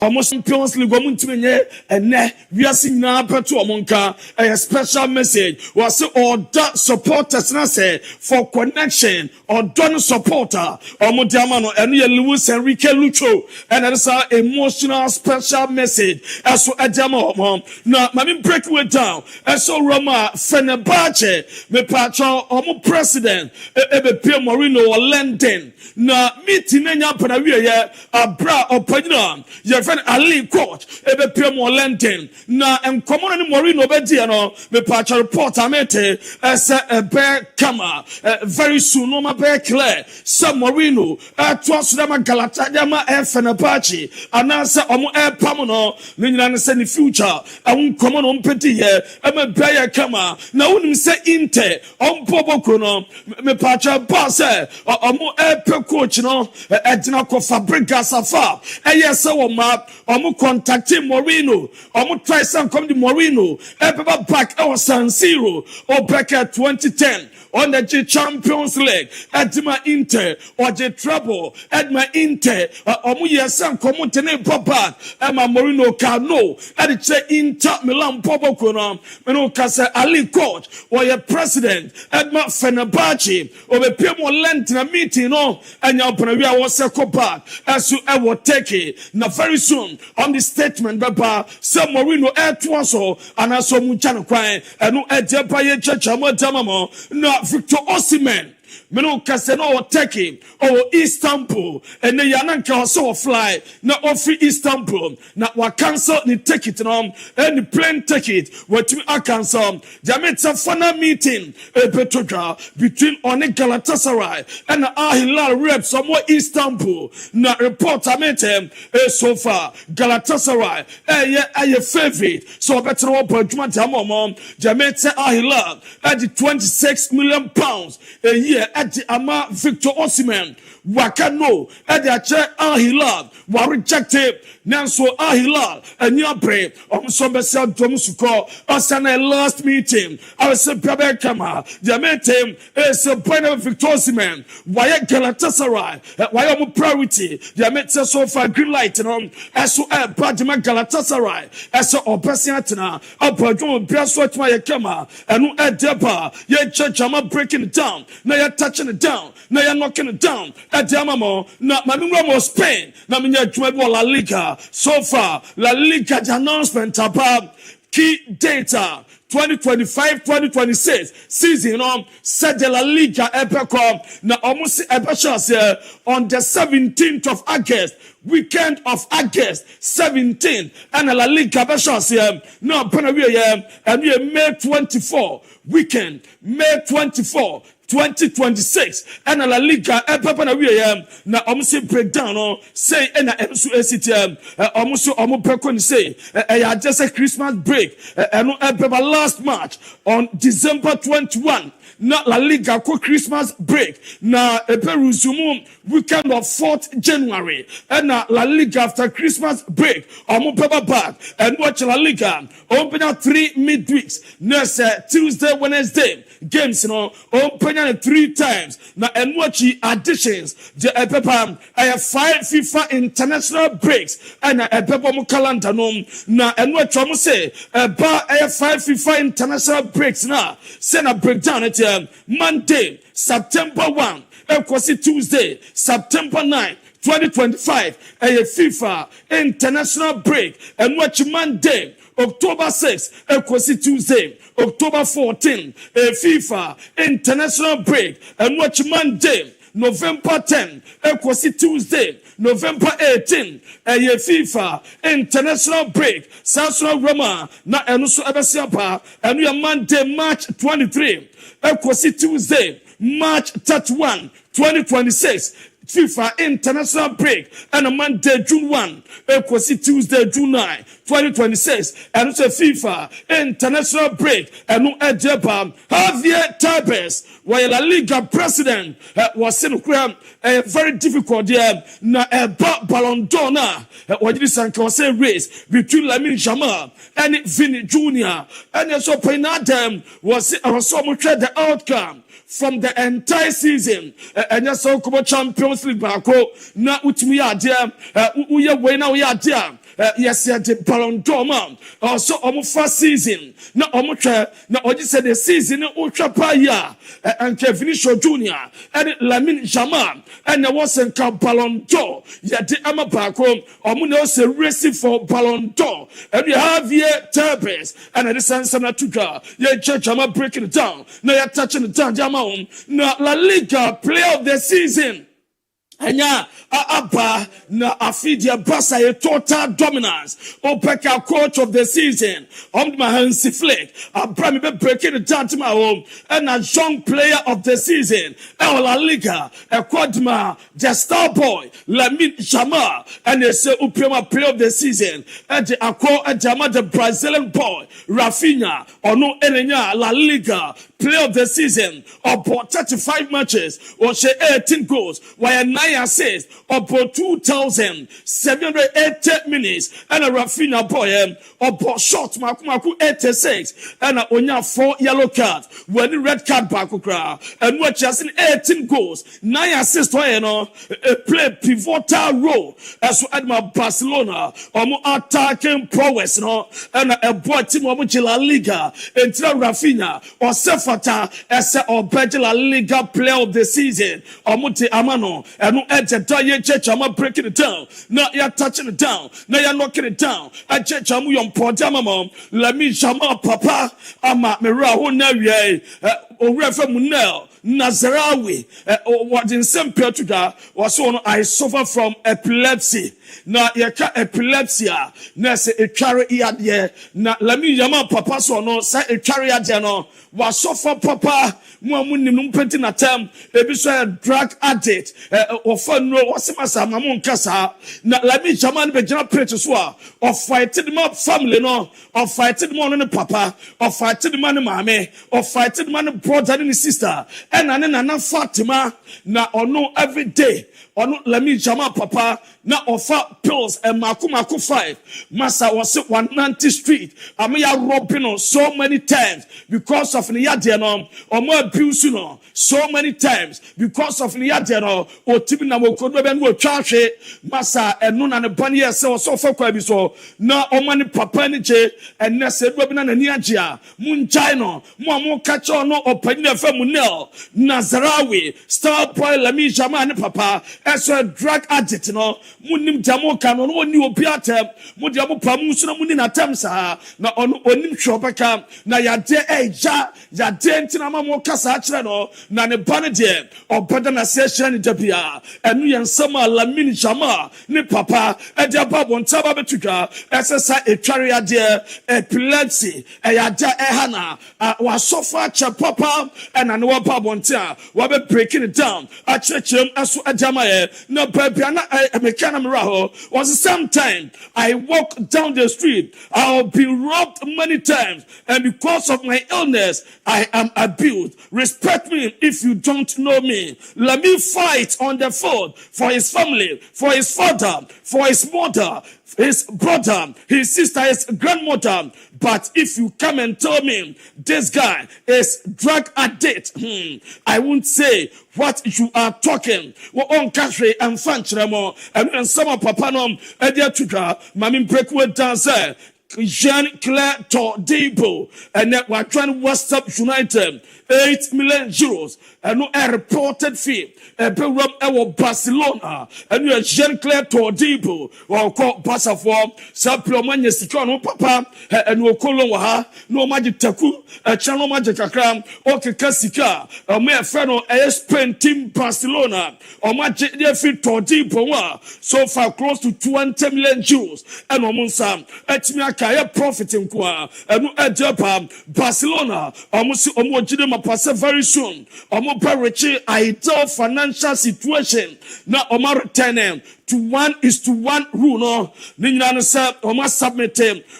almost Champions League woman and we are seeing now to Omonka a special message was all that supporters na say for connection or done supporter or Modiamano and Luis Enrique Lucho and that's our emotional special message as so Adamo now mami break it down as so Roma Fenerbahce me patron omo president ebe Pierre Moreno or London na meeting enya panawie ye abra opanyina ye friend Ali coach ebe Pierre London na enkomo ni Moreno be dia no me patron report amete as a bear kama very soon no ma be clear some Moreno to so dem Galata dem Fenerbahce anasa omo pam no ni nyina say ni future enkomo no mpeti ye e me bear kama na unim say inte ompoboko no me patron boss omo coach no edina ko Fabregas afa eyese wo ma omo contacting Moreno omo try some come the Moreno paper back our San Siro or back at 2010 on the Champions League edima Inter or the trouble edma Inter omo yesam come tene papa ema Moreno can no ed Inter Milan poboko no me no ka say Ali coach or your president edma Fenerbahce or be pay more lent na meeting no and you was back as you ever take it. Now very soon on the statement baba some Moreno to us and I saw Muchano crying and no idea by a church no Victor Osimhen Meno Casino or Turkey or Istanbul and the Yananka also fly not offer Istanbul not what cancel ni ticket and the plane ticket what I cancel Jametsa Fana meeting a Petroja between One Galatasaray and Al Hilal rep somewhere Istanbul not report I met him so far Galatasaray a favorite so better open Jametsa Al Hilal at the 26 million pounds a year at the Ama Victor Osimhen Wakano at the Ache Al Hilal were rejected Nanso Al Hilal and Yabre Sombesia Domusuko Osana last meeting I was a Kama the meeting is a point of Victor Osimhen why Galatasaray why am priority the meeting so far green light and as so a Badima Galatasaray as a Opesiatina Abadon Biaswat my Kama and Deba ye church am breaking it down now you're touching it down now you're knocking it down at Diamamo na Manunga Spain na minya Juego La Liga so far La Liga announcement about key data 2025-2026 season said the La Liga Epecom na almost on the 17th of August weekend of August 17th and La Liga no and we May 24 weekend May 24 2026 and La Liga na almost breakdown say and almost say just a Christmas break and last March on December 21 na La Liga ko Christmas break na resume weekend of 4th January and na La Liga after Christmas break back and watch La Liga open up 3 midweeks next Tuesday Wednesday games open 3 times na and watch additions the I have 5 FIFA international breaks and calendar na and watch say I have 5 FIFA international breaks na send a breakdown at Monday September 1 Tuesday September 9 2025 a FIFA international break and watch Monday October 6 Tuesday October 14 a FIFA international break and watch Monday November 10 Tuesday November 18 a FIFA international break South Roma na enuso ebesiapa and we Monday March 23 Tuesday March 31 2026 FIFA international break and a Monday June 1 Tuesday June 9 2026 and it's a FIFA international break and no Edeba Javier Tebas while La Liga president was in a very difficult year na Ballon d'Or na what this say race between Lamine Yamal and Vini Jr. and so Penadem was so much the outcome from the entire season and so Champions League bako na utumi ade uye we na we ade yes the Ballon d'Or man also first season na twa na oji said the season utwa pa ya and Vinicius Junior and Lamine Yamal and there was a Ballon d'Or ya de ama baako no say racing for Ballon d'Or and you have here Turbes and the sense na tuka ya church ama breaking it down na ya touching it down jama na La Liga player of the season. Anya Abba na afidia basa a total dominance. Opeka coach of the season. My Hansi Flick. Abba me breaking the down to my home. And a young player of the season. La Liga. A quadma. The star boy. Lamine Yamal. And they say Upema player of the season. And the Akko and the Brazilian boy. Rafinha. Or no Elena. La Liga. Player of the season. About 35 matches. Or she 18 goals. Why 9 assists. About 2,780 minutes. And a Rafinha boy. About shot. Maku 86. And a Onya 4 yellow card. When the red card back. And what just 18 goals. 9 assists. Play pivotal role. As at my Barcelona. Attacking prowess. And a boy team of La Liga. And Rafinha. Or Sefata. As a La Liga player of the season. Muti Amano. And no edge. Church, I'm breaking it down. Now you're touching it down. Now you're knocking it down. I church, I'm your portama mom. Lamine Yamal, Papa. I'm at Mira, who know ye. Or Reverend Munel. Nazarawi. What in some Portugal was on. I suffer from epilepsy. Na yaka epilepsy na se e carry iade na Lamine Yamal papa so no say e carry iade no wa suffer papa mu amunim no penti na tam ebi so drug addict ofa no wasemasa mamu nkasa na Lamine Yamal be gina preach so of fighted my family no of fighted mo no papa of fighted man mama of fighted man brother and sister and na Fatima na ono every day ono Lamine Yamal papa na offer pills and maku 5 massa was 190 street amaya robbing on so many times because of the yade no omo abuse no so many times because of the yade no o tibi na mo kodo be no twa hwe massa eno na ne bane se so fa kwa bi so na omo ne papa ni je enne se do bi na nani age a munchai no mo catch on no opani na fa munel Nazarawi star boy Lamine Yamal ne papa as a drug addict no munim jamo kano no oni obi atem mudi amo pamu so na muni na tem sa na onim hwobeka na yade eja yade ntina ma mo kasa akire no na ne bane de obeda na se hye ne dabia enu yensam Lamine Yamal ne papa e de babo ntaba betuka esesa etware ade epilepsy yade ehana wa sofa che papa and na wa babo ntia wa be breaking it down achechem aso adama na babia na mekana was the same time I walk down the street. I've been robbed many times, and because of my illness, I am abused. Respect me if you don't know me. Let me fight on the field for his family, for his father, for his mother, his brother, his sister, his grandmother. But if you come and tell me this guy is drug addict, I won't say what you are talking. We're on country and fanchiremo and some of Papa nom edia tuka mami breakaway dancer Jean-Claire Todibo and that we're trying West Up United 8 million euros and no a reported fee a program our Barcelona and you are Jean-Claire Todibo or called Bassa for Saplomania Sikano Papa and no colon ha no magic taku a channel magic akram or Kasika a mere friend of a Spain team Barcelona or magic dear fit Todibo so far close to 20 million euros and Omunsa at me a profit in Kwa and no Japan Barcelona almost Pasa very soon. Omo Perichi ideal financial situation. Na Omar Tenem to 1:1 rule no. Ninyana sa Oma submit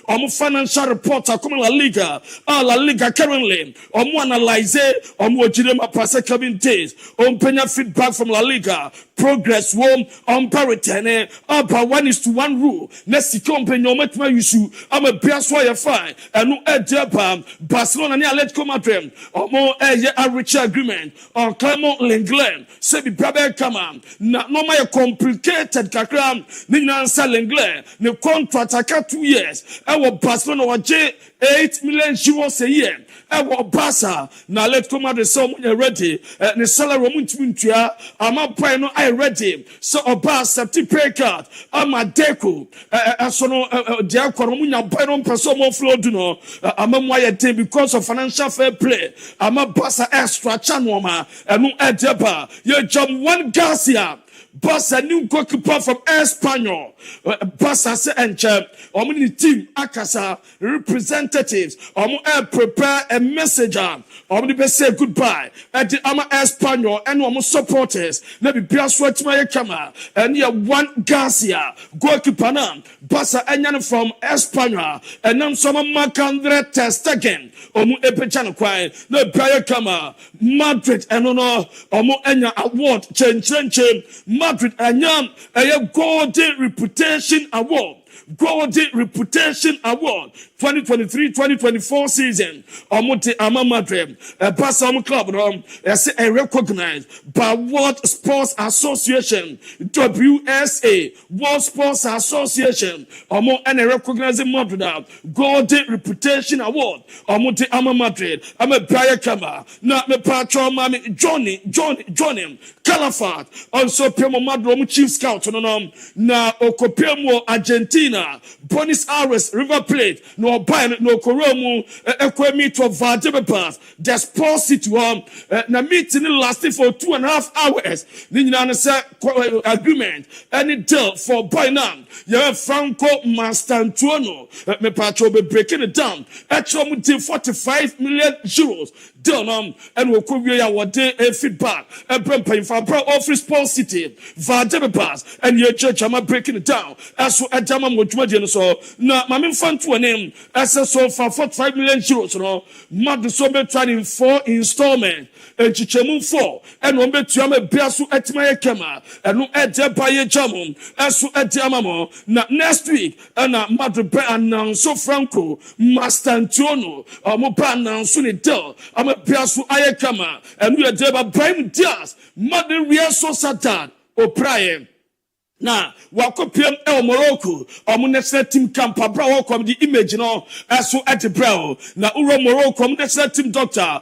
Omo financial report come La Liga. La Liga currently. Omo analyze Omo Jidema Pasa coming days. Penya feedback from La Liga. Progress won on Paritene. About 1:1 rule. Next company Ometma issue. I'm a Biaswaya fine. And no Japan Barcelona ni Atletico Madrid. Omo a rich agreement on Clement Lenglen. Say be brother come on. No my complicated Richard Kakram, Nina Salengle, the contract aka 2 years. Our Barcelona was 8 million euros a year. Our Barca, now let's come out the sum ready. The salary Muntia, I'm a pioneer, I ready. So a Barca, pay card, I'm a deco, so no, Diacoromuna, Pyron Personal Flow, do know, I'm a wire team because of financial fair play. I'm a Barca extra chanwoma, and no Edeba, you jump one Garcia. Barca new goalkeeper from Espanyol. Barca se enche. Omuni team akasa representatives. Omu prepare a messenger. Omuni be say goodbye. At the ama Espanyol and omu supporters. Nebi biaswa timaye kama. And ya one Garcia goalkeeper na. Barca enyan from Espanyol. And nam soma Marc-Andre ter Stegen. Omu epechano kwai. Ne biaye kama. Madrid enono. Omu enya award. Chen. Madrid anyam a golden reputation award. Golden Reputation Award 2023-2024 season. Omote Ama Madrid, a Barca club, a recognized by World Sports Association, WSA, World Sports Association. Omo and a recognized Madrid Golden Reputation Award. Omote Ama Madrid. I'm a Brian Kama. Not me patron, mommy Johnny Calafat. Also, Pemo Madrid Chief Scout. Na Okopemo Argentina. Buenos Aires, River Plate, no Bayern, no Koromu, Equemi to Vardebe Pass, Desposito, na meeting lasted for 2.5 hours. Then agreement, any deal for Bainam, yeah, Franco Mastantuono, me patro be breaking it down, actually 45 million euros. Done and we could be our day feedback, a paying for office Paul City, Vardebe Pass, and your church, I'm breaking it down. As for a Jama Mujmadian, so now, my main fund to a name, as a so for 45 million euros, no, Mad the Sobe tried in 4 installments, and Chichemu 4, and one bet you am a Biasu at my Kama, and no at Japaye Jamon, as to at Yamamo, not next week, and a Madrid announce so Franco, Mastantuono, or Mopana, Sunidel, I'm a Biasu Ayakama, and we are there by Brian Diaz, Madrid Real Sociedad, or Brian. Na wakopiem Morocco omo national team camp abra welcome the image no aso at bro na uro Morocco omo national team doctor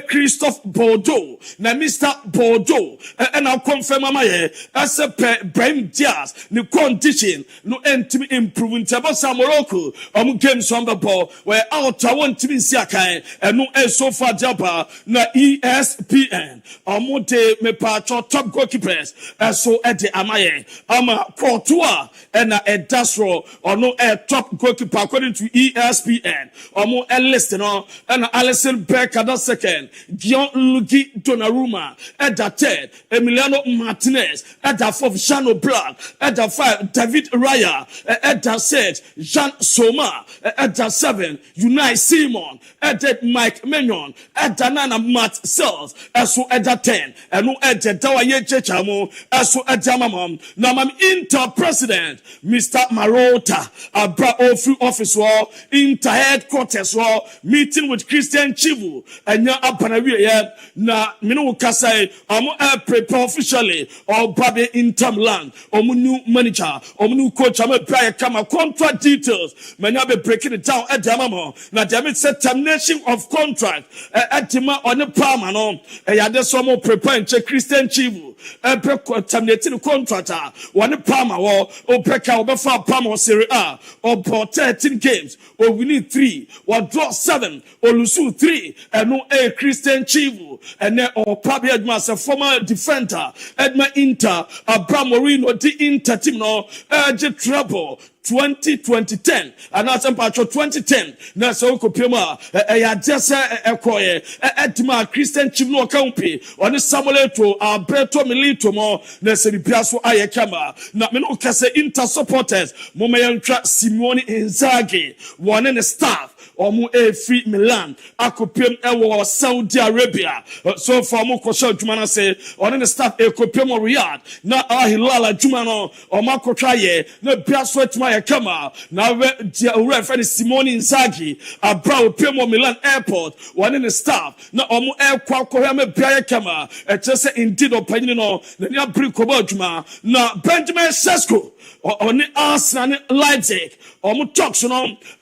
Christophe Bordeaux na Mr Bordeaux and I confirm amaye as a Brahim Diaz the condition no entimi improve ntaba Morocco omo games on the ball where out I want to be siakai and no so far jaba na ESPN omo de me patro top goalkeepers aso at the amaye Portua and a Dasro or no a top goalkeeper according to ESPN or more a listener and Alison Becker the second, Gianluigi Donnarumma at the third, Emiliano Martinez at the fourth, Shano Black at the 5, David Raya at the 6, Jean Soma at the 7, Unai Simon at the Mike Mignon at the 9, Matt Sells as so at the 10 and no at the Dawaye Chechamo as so at the Mamam Namam Inter President, Mr. Marota, Abra Office Office Wall, Inter Headquarters Wall, meeting with Christian Chivu, and now Apanawi, na Minu Kasai, prepare officially, or Babe Inter Milan, or new manager, or new coach, I'm a player, come contract details, may not be breaking it down at Damamo, na David said termination of contract, at Tima on the Palmano, and I just some more prepare and check Christian Chivu, terminating the contract, one Palmer or Pekka or Befa Palmer Serie A or 13 games or we need 3 or draw 7 or lose 3 and no a Christian Chivu and then or Pabi Edmas a former defender Edma Inter Abraham Morino the Inter team no urgent trouble 2010 and that's Patro 2010 na so kopema just ekoye edma Christian Chimno County on Samuel to Alberto Milito mo na seribiaso ayekama na me no kase Inter supporters mo meyantra Simone Inzaghi one in the staff Omu free Milan, Akopim Ewo Saudi Arabia. So for Mo Kosha Jumana say, on the staff Ekopim Riyadh, na Ahilala Jumano, or Marco Traye, no Biaswet my kama na owura friend Simone Inzaghi abra opemo Milan airport one in the staff na omo ekwa kohia me bia kama chese indeed opanyini no na nia bri koba adwuma na Benjamin Sesko on Arsenal Leipzig talks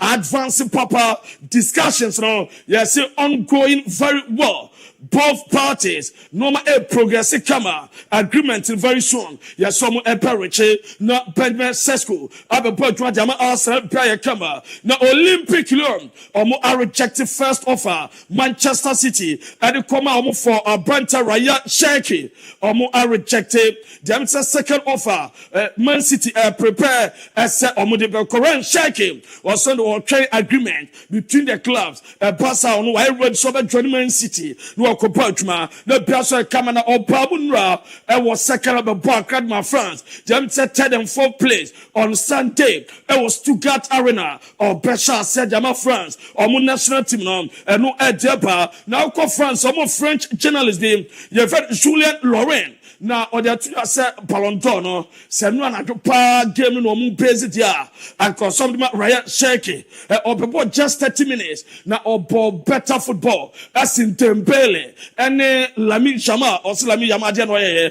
advancing proper discussions yes ongoing very well. Both parties normal progressive kama agreement very soon. Yes, some periche na Benjamin Sesko abebo jama Arsenal bia kama na Olympic Lyon are rejected first offer Manchester City and come for Branta Raya Shaki are rejected the second offer Man City prepare as the Korean Shaki was on the trade agreement between the clubs Barca on why red so join Man City no Kopachma the Barca Kamana or Babunra was second of the Barcad my France them third and fourth place on Sunday it was Stuttgart Arena or Besha said Jama France or national team and no Edeba now call France or French journalist name you've heard Julien Laurent na odia tu ase Ballon d'Or no se no anadwo pa game no mu base dia and some Ryan Shaki obebo just 30 minutes na obo better football as in Dembele and Lamine Yamal or Lamine Yamal dia no ye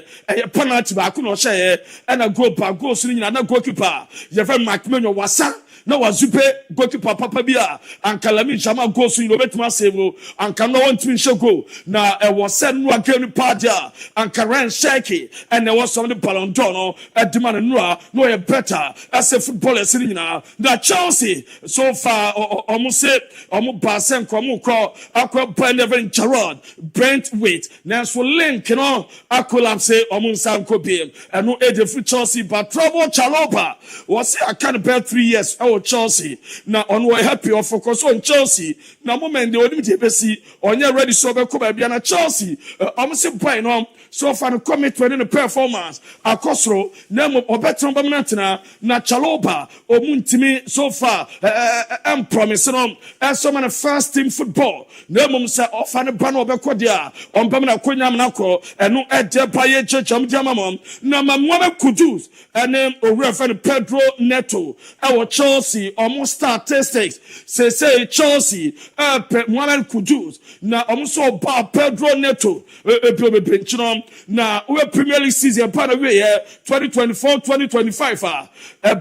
penalty ba ku no share and a goal so ni na goalkeeper je fe Macmenyo wasa na wazupe goalkeeper papa bia and Lamine Yamal goal so no betuma save and can no want to show goal na was said no game pa dia and Ryan Shaki and there was some the Ballon d'Or at the man no better as a footballer sitting now that Chelsea so far almost say almost Barcelona call never in Gerard Brentwaite now so link collapse almost and no age for Chelsea but trouble Chaloba was I can't bear 3 years Chelsea now on we happy or focus on Chelsea now moment the only see on your ready so be Chelsea almost point so far the commitment in the performance akosro name obetron bamnatina na Chaloba omuntimi so far promise no so man first team football name say offer ne ban obekọ dia on bamna konyam na ko eno ede baye checham diamam na mamwa kudus ene owura Pedro Neto Chelsea almost statistics say Chelsea Mohamed Kudus na so ba Pedro Neto na we Premier League season part of 2024-2025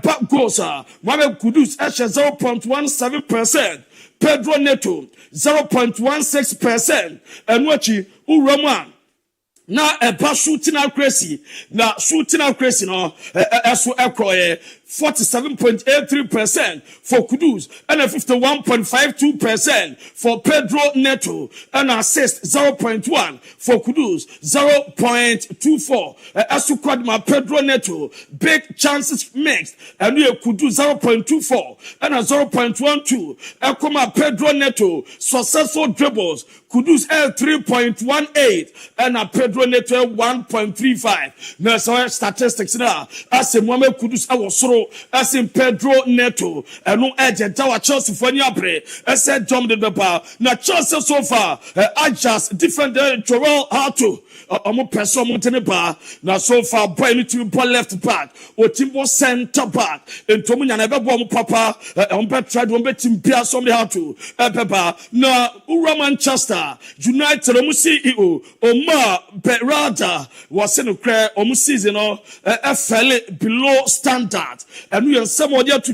back goals Mohamed Kudus 0.17%, Pedro Neto 0.16%, and wachi Urama na shooting out crazy no eso 47.83% for Kudus and 51.52% for Pedro Neto and assist 0.1 for Kudus 0.24 as to my Pedro Neto big chances mixed and we Kudus 0.24 and a 0.12 Ekoma Pedro Neto successful dribbles Kudus 3.18 and a Pedro Neto 1.35 now so statistics now as a Mohamed Kudus was so as in Pedro Neto and no agent our Chelsea for Niabre as said John the Papa na Chelsea so far adjust defender Joel Hato omo person Montenegro na so far boy me to ball left back o timbo center back entomu nya na be bo papa on be try on be team bia so me Hato papa na Ura Manchester United omo CEO Omar Berada was in the omo season fell below standard and we are somewhere there to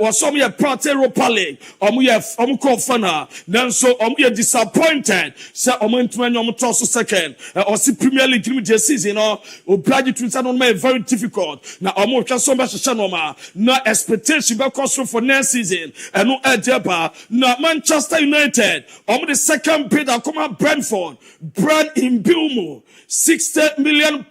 was some year part Europa League call fana then so we are disappointed say ntwen toss second or see Premier League this season oblige to on very difficult now twa so be hye no expectation be cost for next season and no edeba na Manchester United the second bid come Brentford brand in Bilmo £60 million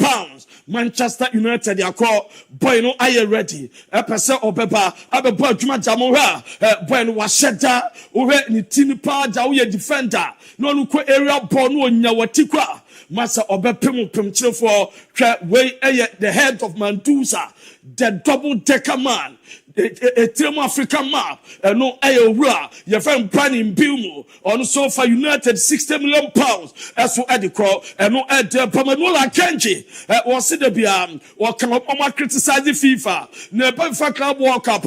Manchester United ya call boy no are ready pese obeba abebo adwuma jamo ha boy no washeda wo ni tini pa ja wo defender no no ko area ball no onya watikwa masa obepem chirefo hwe we the head of Mandusa the double decker man Etem African map no ayowura your friend planning bill on so far United 60 million pounds as for Edicro and no Ed Pamanola Kenji was the Biam or come up on criticize the FIFA never FIFA Club World Cup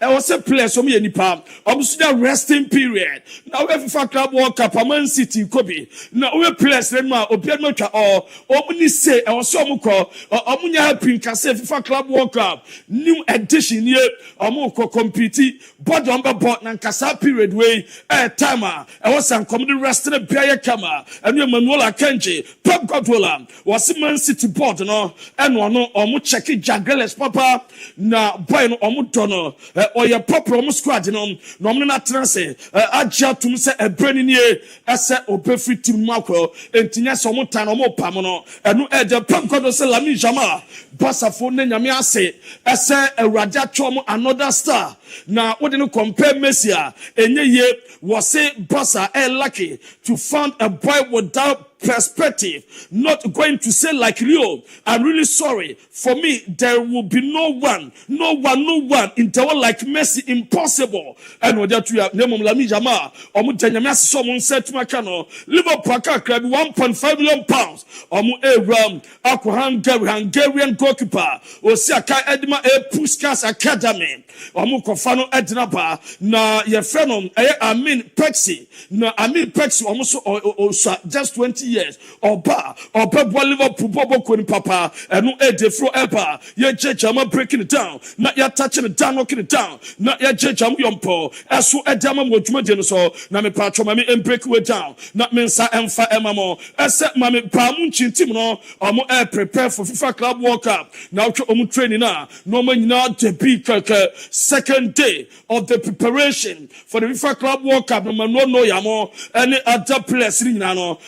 and was a place for me any palm almost the resting period now FIFA Club World Cup Man City Kobe now we place them Obianoka or Omni say I was so muko or Omunya Pinkase FIFA Club World Cup new edition here Omoko compete board on board Nankasa period way timer I was some comedy resting a Bia Kama and you Manuela Kenji Pep Godwilla was Man City board no and one omu check it Jagales Papa na boy no omu dono or your proper omu squad no not transe Aja to say a brand ye as a free team Marco and Tina Somotan omo pamono and no edge Pep Godwilla say Lamine Yamal Bassa phone Yamia say as a Raja Chomo another star now what do you compare Messi and ye was say Bassa lucky to find a boy without perspective, not going to say like Leo. I'm really sorry. For me, there will be no one in the world like Messi. Impossible. And what that you have name Lamine Yamal. Omutanyamia someone said to my channel, Liverpool club 1.5 million pounds. Hungarian goalkeeper. Osiaka Edma Puskas Academy. Kofano Ednaba. Na your friend Amin Pexi. Na Amin Pexi almost just 20 years Oba Liverpool Bobo Queen Papa and no defro ever ye jama breaking it down not yet touching it down knocking it down not yet jam yompo as so edama mojuma so na me patro mami and break it down not mensa emfa emamo except mami pamunchi team no omo prepare for FIFA Club World Cup now omo training na no man now to be second day of the preparation for the FIFA Club World Cup no man no yamo any other players no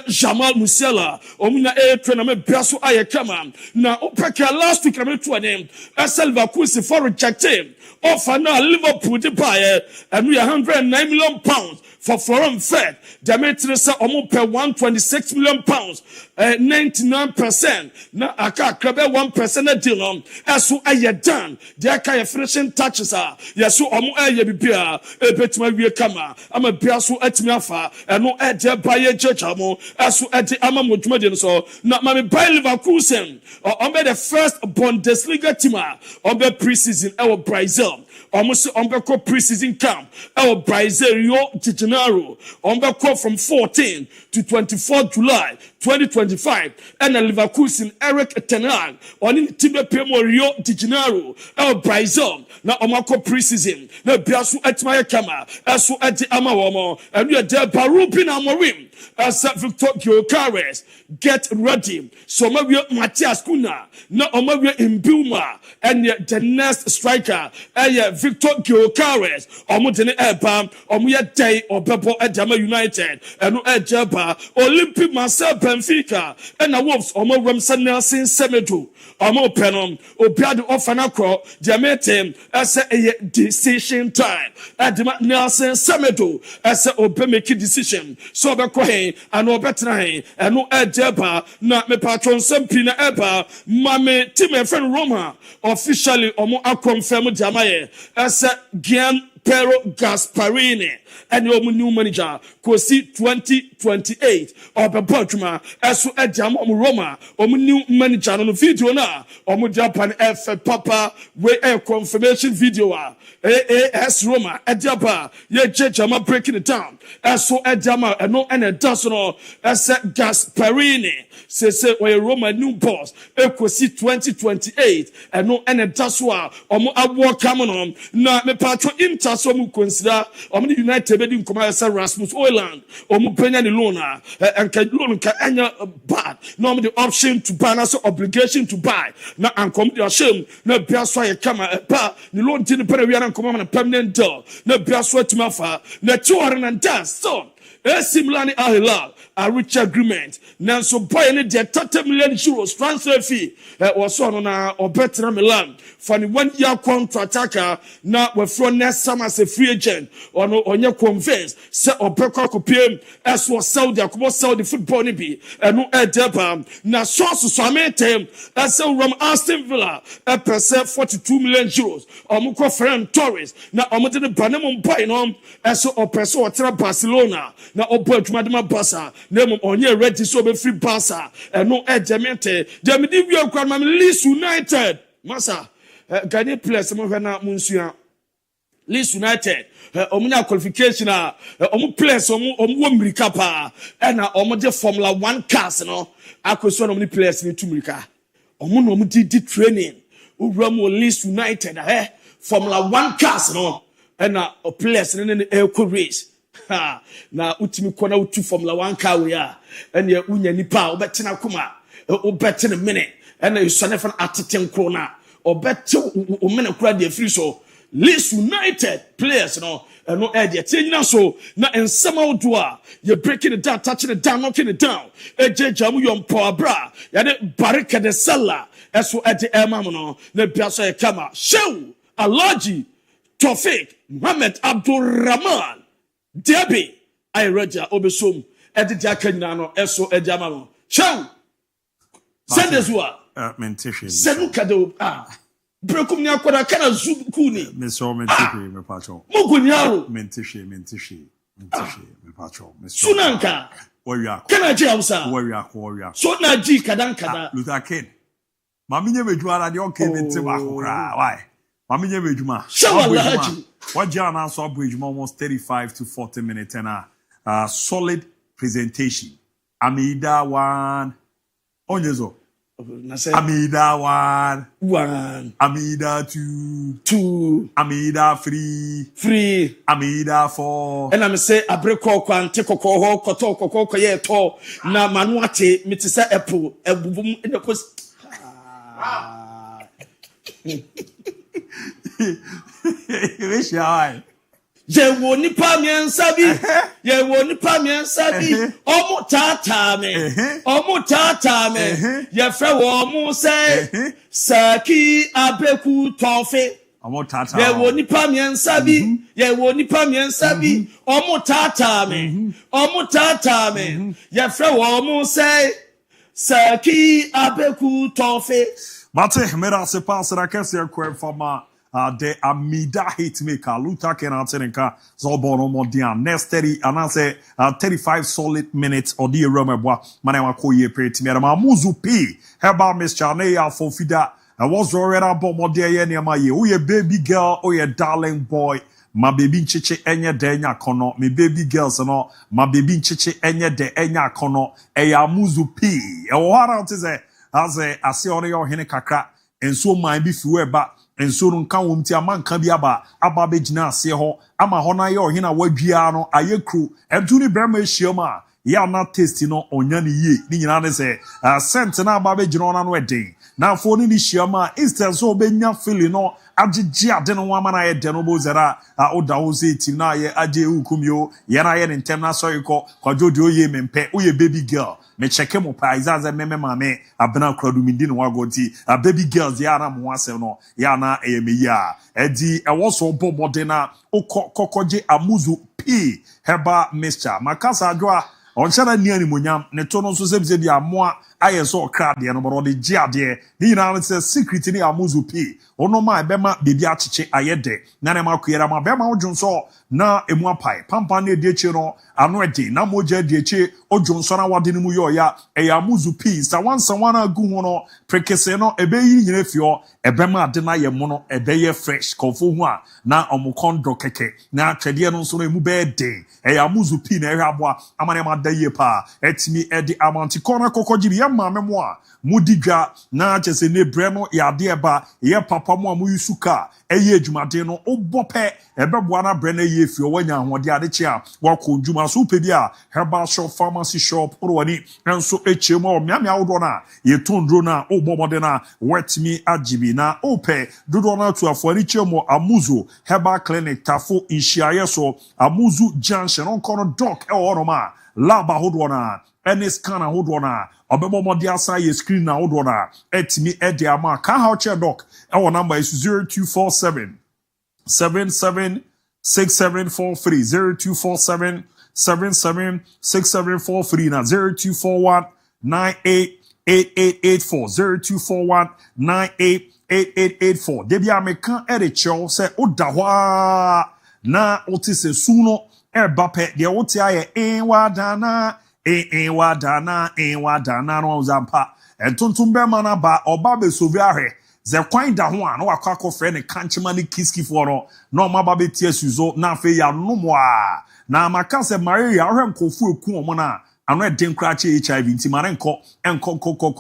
Jamal Musiala, Omina trainer me Brasso Ayakama. Now, Opeka last week, I'm to a name. SL Vakusi for rejecting. Offer now Liverpool the buyer, and we are 109 million pounds for foreign Fed. Demetrisa Omo per 126 million pounds, 99%. Now, I can't grab 1% deal on. As so I done, the Aka finishing touches are. Yes, so Omo Ayabia, a bit my rear camera. I'm a Brasso at Miafa, and no idea by a judge. As so at the Amamujmadian so, not my by Leverkusen, or on the first Bundesliga team, on the preseason, our Brazil. Almost on the preseason camp, our Brazil Rio de Janeiro, on the from 14 to 24 July 2025, and a Leverkusen Eric Ten Hag on in Tibe Pemo Rio de Janeiro, our Brazil, now on the preseason, now Biasu at my camera, as so at the Amawomo, and we are there Barupin Amorim, as Victor Gyokares, get ready. So maybe Matthias Kuna, now Omavia in Bilma, and the next striker, Victor Gyokares, Omutene Eba, Omuya Day or Bebo Edama United, and Ejaba, Olympic Marcel Benfica, and the Wolves, Omo Ramson Nelson Semedo, Omo Penom, Obiado Ofanako, Jamete, as a decision time, Adama Nelson Semedo, as a Obemeki decision, so Bekohe, and Obetrahe, and no Ejaba, not me patron Sempina Eba, Mame, Tim friend Roma, officially Omo confirm Jamaye, as a Gian Pero Gasparini, and your new manager, Kosi 2028, or Babotuma, as to Jam Roma, or new manager on the video now, or Japan F Papa, where a confirmation video are. AS Roma, Adjaba, ye Jama breaking it down, as so Adjama, and no and a dozen as a Gasparini, say, where Roma new boss, Kosi 2028, and no and a Daswa, or more award coming on, not me patro inter so mu consider, or the United Bedding Commerce Rasmus Oiland, or Mupena Lona, and can loan can anya bad, no the option to buy, also obligation to buy, not uncommitted your shame, no Biasway camera, the loan didn't put a come on a permanent door, no Biasway to Mafa, no 200 and dance, so. AC Milan Al Hilal a rich agreement. Nanso boy ne de 30 million euros transfer fee was on na obetra Milan for the 1 year contract na we from next summer as a free agent ono onye convince se obekwa kopiem as was Saudi akobo Saudi football ni bi eno edeba na source so ametem as from Aston Villa a percent 42 million euros omukọ Ferran Torres na omode ne banemu boy no as opeso otra Barcelona na obo adwumadema Barca na onye ready so be free Barca eno ejemente dem di wi akwa ma Leeds United masa Ghanaian players mo hwe na munsua Leeds United omunya qualification omu players omu wo America pa na omu de Formula 1 cars no akoso na omu players ni tumrika omu no omu di training owuramu Leeds United Formula 1 cars no na players ne eco race na utimi kona utu Formula 1 car we ya ene unya nipa obetena kuma obetena minute ene yusane fan ateten krona obete o mena kura de free so Leeds United players no ede tinyina so na ensema odoa you breaking it down touching it down knocking it down ejejamu yompo abra ya de barika de sala eso ede emam no na biaso e kama Shehu Alhaji Tofik Mohammed Abdulrahman DIABY I Roger obesom ede dia kanyina no eso ede amam Shehu send us what mentation senu kado brekum ni akoda kana zuku ni me so mentation me pacho muguniaro mentation me pacho me so sunanka warrior kana je Hausa warrior so na ji kada Luther King mami nye medwara de okay mente ba kokra why mami nye medwuma Alhaji wajia na so abridgement almost 35 to 40 minutes and a solid presentation Amida one onyezo Amida one Amida two Amida free Amida four and I'm say abreko kwante kokko koto kokko ye to na manu ate mitisa apple ebubum in the post wish ya ye wo nipa miensa bi omo tata me ye fra wo mo say Saki Abeku Tofe omo tata ye wo nipa miensa bi omo tata me ye fra wo mo say Saki Abeku Tofe Mate mera se passe la kese kwa fama de Amida hitmaker Luther King atenka so bono modian next 30 and I say 35 solid minutes or the remember manema koye pretty me ma muzu p heba Mr. Neya for fida I was already about modia ye near ye o ye baby girl o ye darling boy my baby nchiche enye de enya kono me baby girls no my baby nchiche enye de enya kono eya muzu p e wo hara say ase ore yo hene kakra enso man bi fiwe ba enso no nka wom ti amanka bi aba begina ase ho ama ho na ye ohina wadua no ayekru entu ni brema ehia ya na taste no onya ne ye ni nyina ne se scent na aba begina ona no eden na fo ni hia instead so obenya feeling no agigi ade no wama na ye de no bozera oda wo se tim na ye age hukumyo ye na ye ntem na so yiko kwadwo de oye mempe oye baby girl me check mo pa izaza meme mame abena kradu mindi no wagoti baby girls ya na mo asem no ya na eyeme ya edi e wo so bobode na kokoje amuzu p heba mixture makasa adwa onchana ni animonyam ne to no so sebise bi amoa ayeso okra de no bro de gi ade ni na se secret ni amuzu p ono ma ebema bebi achiche ayede na ne makuera ma bema odwonso na emu apai pampa na edieche no ano ede na moja edieche odwonso na wade mu yo ya eya amuzu p sa wansa wana gu ho no prekese no ebeyi nyina fio ebema ade na ye mo no ebeye fresh kofo hu a na omukondo keke na twede no so no emu be de eya amuzu p na ehwa boa amane ma daye pa etimi ede amanti kona kokoji bi maame mo a mudigwa na chese ne bre no yade ba ye papa mo a mu yusuka eye adwumade no obope ebeboa na bre na ye fi wanya ahode ade che a wako dwuma so pe bi a herbal shop pharmacy shop orwani enso echemu o miamia wodo na ye tondro na obomode na wetmi agibi na ope dodo na to afani chemo amuzo herbal clinic tafo inshiaye so amuzu junction on kono doc e oroma laba hodo na any scanner hodo na obebo modi asa ye screen na hodo na etimi ede ama ka ha che doc our number is 0247 776743 0247 776743 na 0241 988884 0241 988884 debia meka ede chew se odahwa na otise suno ebape de wotia ye enwadana no zampa entontum be mana ba oba be sovi ahwe ze kwan da ho a no wakwa akofre ne kanchema ne kiski for no ma ba betie suzo na afi ya nomo a na maka se Maria ahwe nkofu eku omo na ano eden krache HIV nti mare enko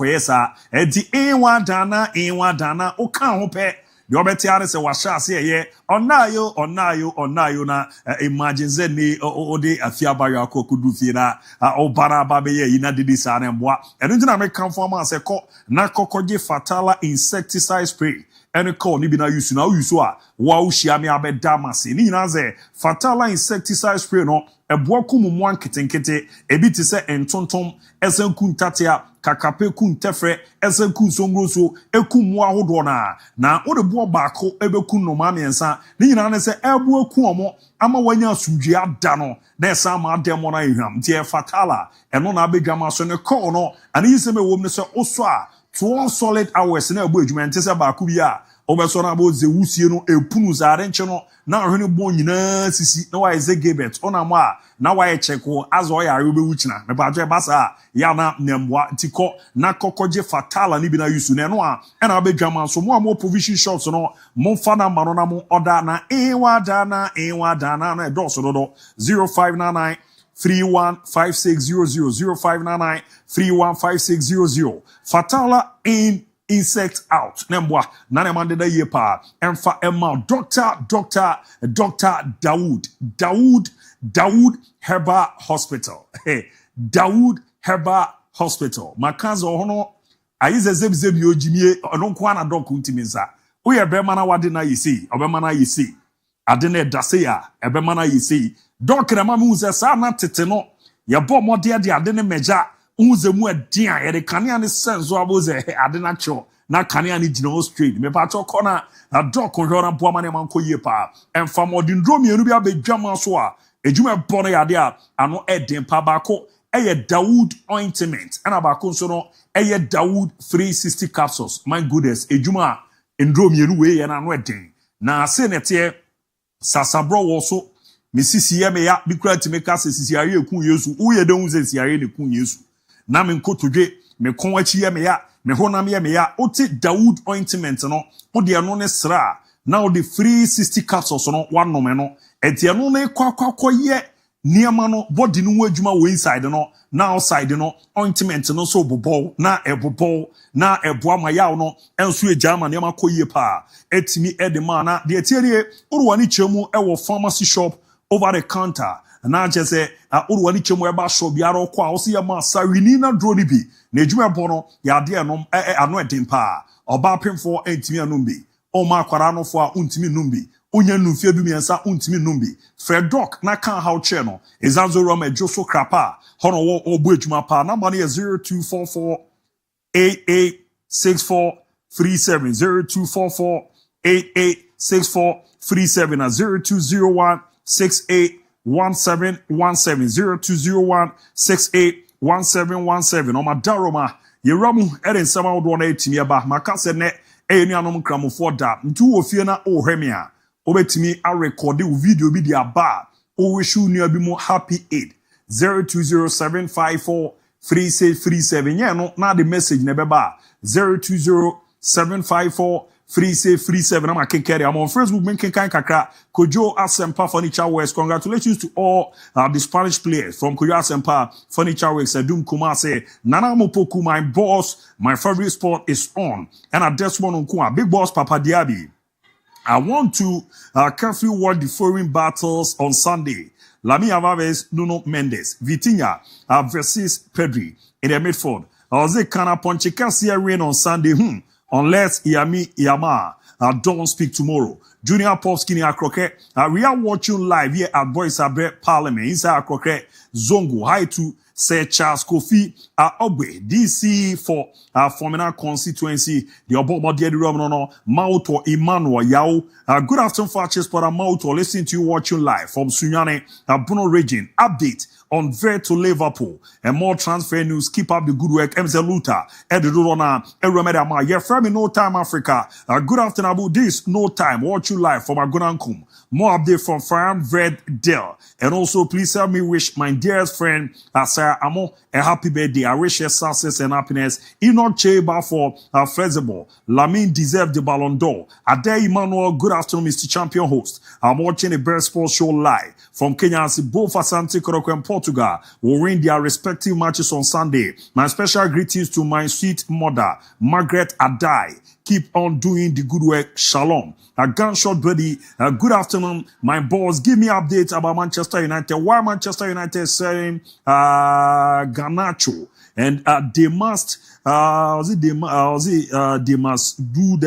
yesa edi enwadana o kan ho pe the obetiare se washa se ye onayo na imagine ze ni ode afia bayo akokudu fie na obara ba be ye ina didi sa na mboa eno ntina me kan fo ma se ko na kokoje fatala insecticide spray ene ko ni bi na use na use a wa uhia me abeda mase ni nyina ze fatala insecticide spray no eboa kumu anketenkete ebi ti se entontom esanku ntatea kakape ku ntefre esanku nsongroso ekumu ahodo na ode bo baako ebeku no ma miensa ni nyina ne se ebu eku omo ama wanya asudwe ada no na esa ma ademo na ehwam tie fatala eno na abedwama so ne ko no ani yise me wom ne se oso a 2 solid hours na ebu adwuma ntese baako bi a obeso na bo ze wusie no epunu zare nche no na ohene bo nyina sisi na wa eze gebet ona mo a na wa echeko azo ya ayo be wuchina me ba jo basa ya na nemboa ntiko na kokoje fatala ni bi na yusu na no a na abedwama so mo mo provision shops no mo fa na mano na mo order na enwadana na edoso do 0599 315600 0599 315600 fatala in insect out nembwa na ne mande da ye pa emfa emma Dr. Dawood Herbal Hospital Dawood Herbal Hospital makazo hono ayize zebzebi ojimie ononko ana doc untiminsa uye be mana wade na yisi obema na yisi ade na dase ya ebe mana yisi doc na mamu ze sa na tete no ye bo mode ade ne meja unzemu adin a ye de kanea ne senso aboze ade na cho na kanea ne gina straight me pa to kona na doc hwora bo ma ne man koye pa emfa modin dromienu bi abedwama so a ejuma bono yade a ano eden pa bako eye Dawood ointment ana bako so no eye Dawood 360 capsules my goodness ejuma ndromienu we ye na ano eden na se nete sasabro wo so misisi ye me ya bikura timeka sisi yare ekun Yesu uye de unze sisi yare ne kun Yesu na me nkotodwe me kon achi ye me ya me honam ye me ya oti Dawood ointment no odi eno ne sra na odi 360 capsules no wanome no eti eno ne kwakwa ye niema no body no adwuma wo inside no na outside no ointment no so bobo na eboa ma yaw no enso ejama niema koye pa etimi edema na de etierie urwani chemu ewo pharmacy shop over the counter na jese urwani chemu eba shop biaro kwa osi ya ma sawini na drone bi na adwuma bono ya de enom ano edin pa oba pemfo entimi anombi o ma kwara no fo a untimi numbi onya numfie du miensa untimi numbi Freddoc na kan how che no ezanzo roma joso krapa hono wo obu adwuma pa number na 0244 886437 0244 886437 na 0201 681717 0201 o madaroma yeramu eren sama wodo na etimi aba maka se ne enu anom kramofo da ntu wo fie na ohwemia obetimi a record the video bi dia ba o wishu nua bi mo happy aid 0207543637 yeah no na the message ne beba 0207543637 free 7. I'm a carry. I'm on Facebook, making kind kakra. Kojo Asempa Furniture Works. Congratulations to all the Spanish players from Kojo Asempa Furniture Works. Edum Kumase, Nana Mopoku, my boss, my favorite sport is on. And at this one, Big Boss Papa DIABY. I want to carefully watch the foreign battles on Sunday. Lamine Yamal vs Nuno Mendes. Vitinha versus Pedri in the midfield. Jose Cana Ponchikasia rain on Sunday. Unless Lamine Yamal don't speak tomorrow. Junior Pop Skinny Akroke. We are watching live here at Boys Abre Parliament. Inside Akroke Zongo. Hi to Sir Charles Kofi Ogbe, DC for Formina constituency. The Obomo Diedi Romano, Mauto Emmanuel Yao. Good afternoon, Fatches for Mauto. Listening to you watching live from Sunyane, Bruno region. Update on Ver to Liverpool and more transfer news. Keep up the good work. MZ Luta, Edurona, Eromedama. Yeah, from No Time Africa. Good afternoon, Abu. This No Time. Watch you live from Agunankum. More update from Fran Red Dell. And also, please help me wish my dearest friend, Sarah Amo, a happy birthday. I wish her success and happiness. Enoch Cheba for flexible. Lamine deserved the Ballon d'Or. Ade Emmanuel, good afternoon, Mr. Champion host. I'm watching a Bear Sports show live from Kenya. Both Asante Koroko and Portugal will win their respective matches on Sunday. My special greetings to my sweet mother, Margaret Adai. Keep on doing the good work. Shalom. A gunshot buddy. Good afternoon, my boss. Give me updates about Manchester United. Why Manchester United is selling Garnacho? And they must they must do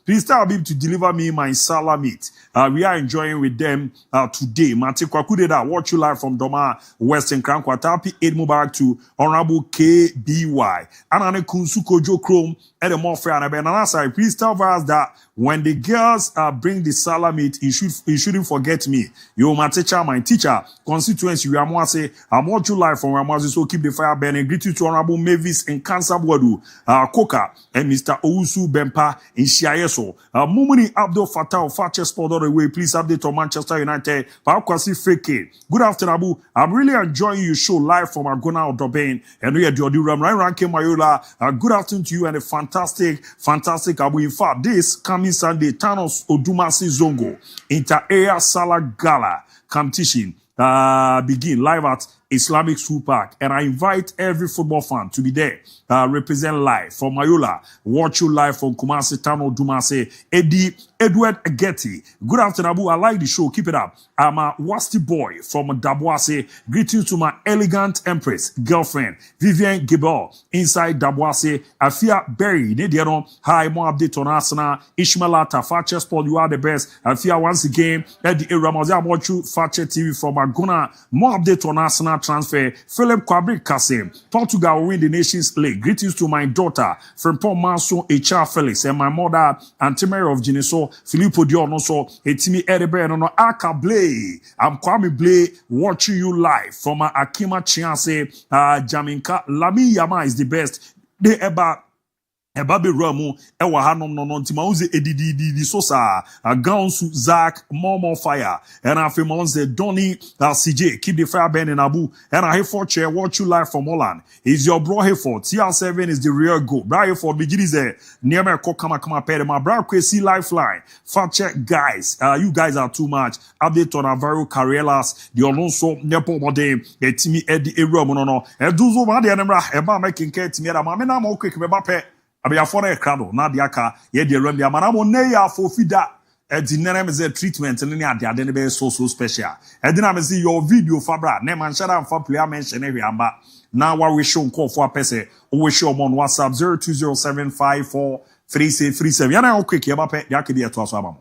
please tell Abib to deliver me my salad meat. We are enjoying with them today. Mati Kwakudeda, watch you live from Doma Western Crown Kwatapi 8 Mubarak to Honorable KBY. Anane Kunsuko Joe Chrome at the MON-FRI and Benanasa. Please tell us that when the girls bring the salad meat, you shouldn't forget me. You my teacher, my teacher, constituency, we are say, I'm watching live from Ramazi, so keep the fire burning. Greet you to Honorable Mavis and Cancer Wadu, Koka, and Mr. Owusu Bempa in Shiayeso. Mumuni Abdul Fattah of Fakye Sport all the way. Please update on Manchester United. Pakwasi Fakye. Good afternoon, Abu. I'm really enjoying your show live from Agona Odobain. And we are the Ram Ranke Mayola. Good afternoon to you and a fantastic Abu. In fact, this coming Sunday, Thanos Odumasi Zongo Inter-Area Salah Gala competition begin live at Islamic School Park, and I invite every football fan to be there, represent live from Mayola, watch you live from Kumasi, Tano Dumase, Edward Getty. Good afternoon, Abu. I like the show. Keep it up. I'm a Wasti boy from Daboase. Greetings to my elegant empress, girlfriend, Vivian Gibel, inside Daboase. Afia Berry, Nediano. Hi, more update on Arsenal. Ishmaelata, Fakye Sport, you are the best. Afia once again, Eddie Ramazi, I watch you, Fakye TV from Agona. More update on Arsenal transfer. Philip Kwabri Kasim, Portugal will win the Nations League. Greetings to my daughter, Frimpong Manso, HR Felix, and my mother, Auntie Mary of Geneso, Filippo Diono, so Etimi Edebe, no Aka Blay. I'm Kwame Blay, watching you live from Akima Chianse, Jaminka. Lamine Yamal is the best. They ever Ebabe Ramu, Ewa Hanom no Nontimauze Edidi Sosa, Gaunsu Zach, MON-FRI, and I feel Monze Donny CJ, keep the fire burning Abu, and I for chair, watch you live from Holland. Is your bro Hayford, TR7 is the real goal. Bra Hayford, Begirize, near my Kokama Pere, my bra Kwesi Lifeline. Fact check, guys, you guys are too much. Update on Alvaro Carreras, the Alonso, Nepo Mode, Timi Eddie Eromono, and Duzo Madianera, Eba making Kate Mera, Mamma Mo quick, Mebape. Abiyafo na krado na de aka ye de ram de amana mo na ya fo fida edi nana me treatment ne ade ne be so special edi na me see your video fabra na man shara am fa player mention ne hwiamba na wa we show nko fo apese o we show on WhatsApp 0207543637 yana o quick ye ba pe ya ke de to aso abamo.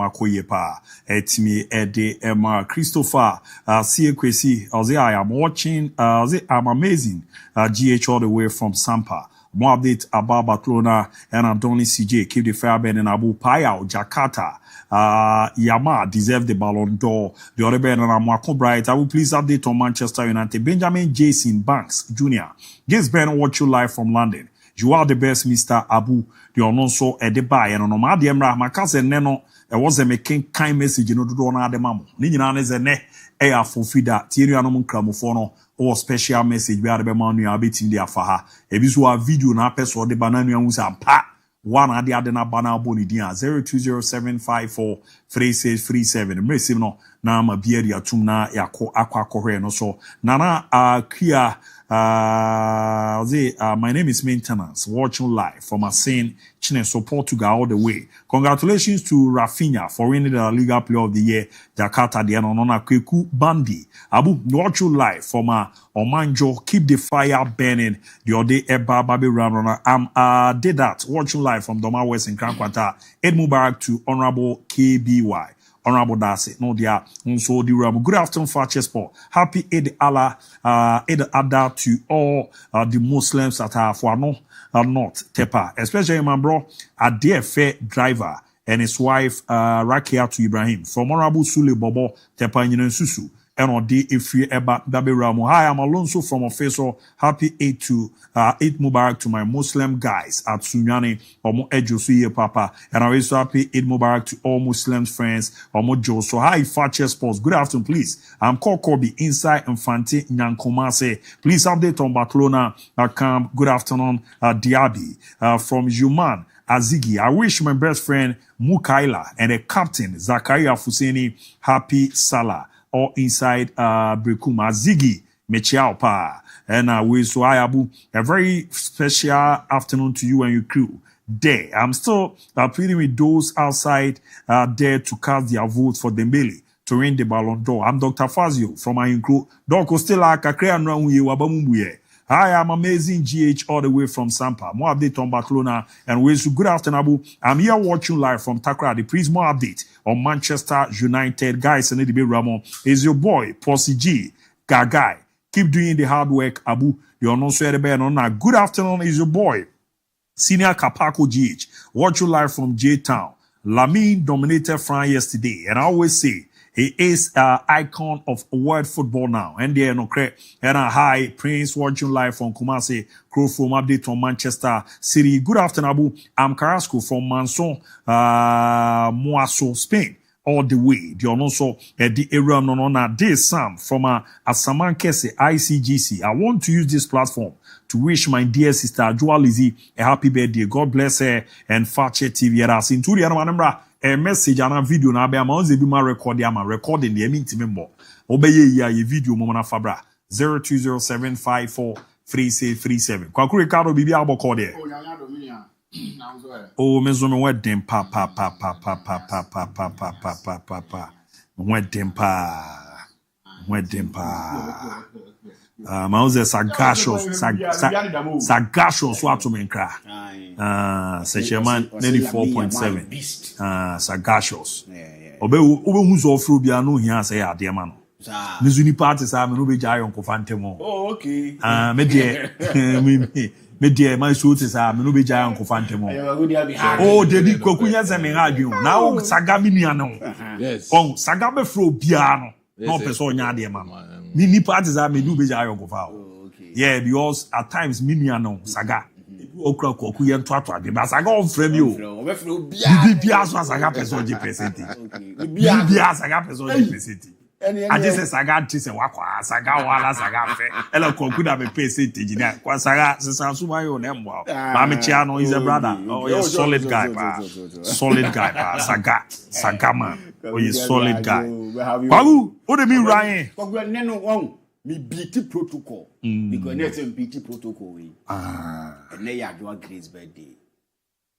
makoye pa. Etimi ede Emma Christopher see Kwesi. I am watching. I'm amazing. GH all the way from Sampa. More update about Barcelona and Andoni CJ. Keep the fire burning. Abu Payao, Jakarta. Yamal deserve the Ballon d'Or. The other band and Amwako Bright. I will please update on Manchester United. Benjamin Jason Banks Jr. This band watch you live from London. You are the best, Mr. Abu. The also at the buy and on my dear my cousin Neno. There was a making kind message in order to honor the mammo. Nina is a ne air for feeder. Tyrianum Cramofono. Or special message we are the man you are beating there for her. A visual video na person the banana who's a pa one at the other banana boni dia 0207543637. Messi no na ma beer ya tumna yako aqua corre no so nana kia my name is Maintenance, watching live from a scene Chinese Portugal all the way. Congratulations to Rafinha for winning the La Liga Player of the Year, Jakarta, the Anona Kweku Bandi. Abu, watch you live from Omanjo, keep the fire burning. The Ode Eba Babi Ramona. Did that, watch you live from Doma West in Krankwata. Ed Mubarak to Honorable KBY. Honorable Darcy, no dear, also the Ram. Good afternoon, Fakye Sport. Happy Eid Allah, Eid Adha to all the Muslims that are for not Tepa, especially my bro, a dear fair driver and his wife, Rakia to Ibrahim from Honorable Sule Bobo Tepa in Susu. And on the Ifri Eba Dabi Ramo. Hi, I'm Alonso from Officer. Happy Eid Mubarak to my Muslim guys at Sunyani Omo Ejosuye Papa. And I also happy Eid Mubarak to all Muslim friends Omo Joso. Hi, Fakye Sports. Good afternoon, please. I'm called Kobe inside Infante Nyankomase. Please update on Barcelona camp. Good afternoon, DIABY from Juman Azigi. I wish my best friend Mukaila and the captain Zakaria Fuseni happy Salah. Or inside Brekuma Ziggy Mechiao Pa. And we so Abu a very special afternoon to you and your crew. There. I'm still pleading with those outside there to cast their vote for Dembele to win the Ballon d'Or. I'm Dr. Fazio from my crew. Doko Stella Kakrea Nranguye Wabamumbuye. Hi, I'm amazing GH all the way from Sampa. More update on Barcelona and we so good afternoon, Abu. I'm here watching live from Takrady. Please more update on Manchester United. Guys, I need to be Ramon. Is your boy, Posse G, Gagai. Keep doing the hard work, Abu. You're not so bad. Good afternoon, is your boy, Senior Kapako GH. Watch you live from J-Town. Lamine dominated France yesterday. And I always say, he is an icon of world football now. And there no credit. And hi, Prince watching live from Kumasi. Crow from update on Manchester City. Good afternoon, Abu. I'm Carrasco from Manson, Moaso, Spain. All the way. The also the area no this Sam from Asaman Kese ICGC. I want to use this platform to wish my dear sister Joa Lizzie a happy birthday. God bless her and Fakye TV. Rasin to the a message and a video na be am on be my recording the member obey ya video mama fabra 0207543637 kwaku Ricardo bibi aboko there oh mezo me wedding pa Mauze sagashos what to menkra Secheman 94.7 sagashos obe huzo ofru bia no hia say ade ma no mizuni party sa me no be jai onko fantemo oh okay me dear my suit is me no be jai onko fantemo oh debi kokunya se me ha adwun na o saga mi nua no yes on saga be fro bia no no person nya ade ma no Mini parties are me do be jai onko fa yeah because at times me nua no saga okra koku ye ntoato ade ba saga on frame you bia so saga person je percentage bia saga person je percentage I just say saga tise wakwa saga wala saga fe ela koku da be percentage na kwa saga se sansu mayo na mwa ba me chia no is a brother oh you solid guy pa saga man oh you solid guy babu what do you mean Ryan me BT protocol because next BT protocol we and na ya do Grace birthday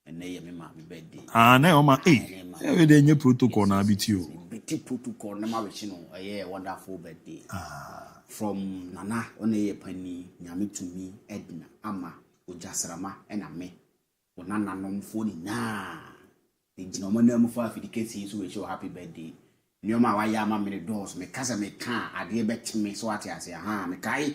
and na ya me ma birthday na o ma we dey nye protocol na BT o BT protocol na ma we chi no a wonderful birthday from Nana on ye pani nyame to me Edna ama ojasrama and me onana nom fo ni na Ejina mo na mu fa afidiketi so we show happy birthday. Nyoma wa ya ma me doors me kasa me kan ade betime so ate ase ha me kai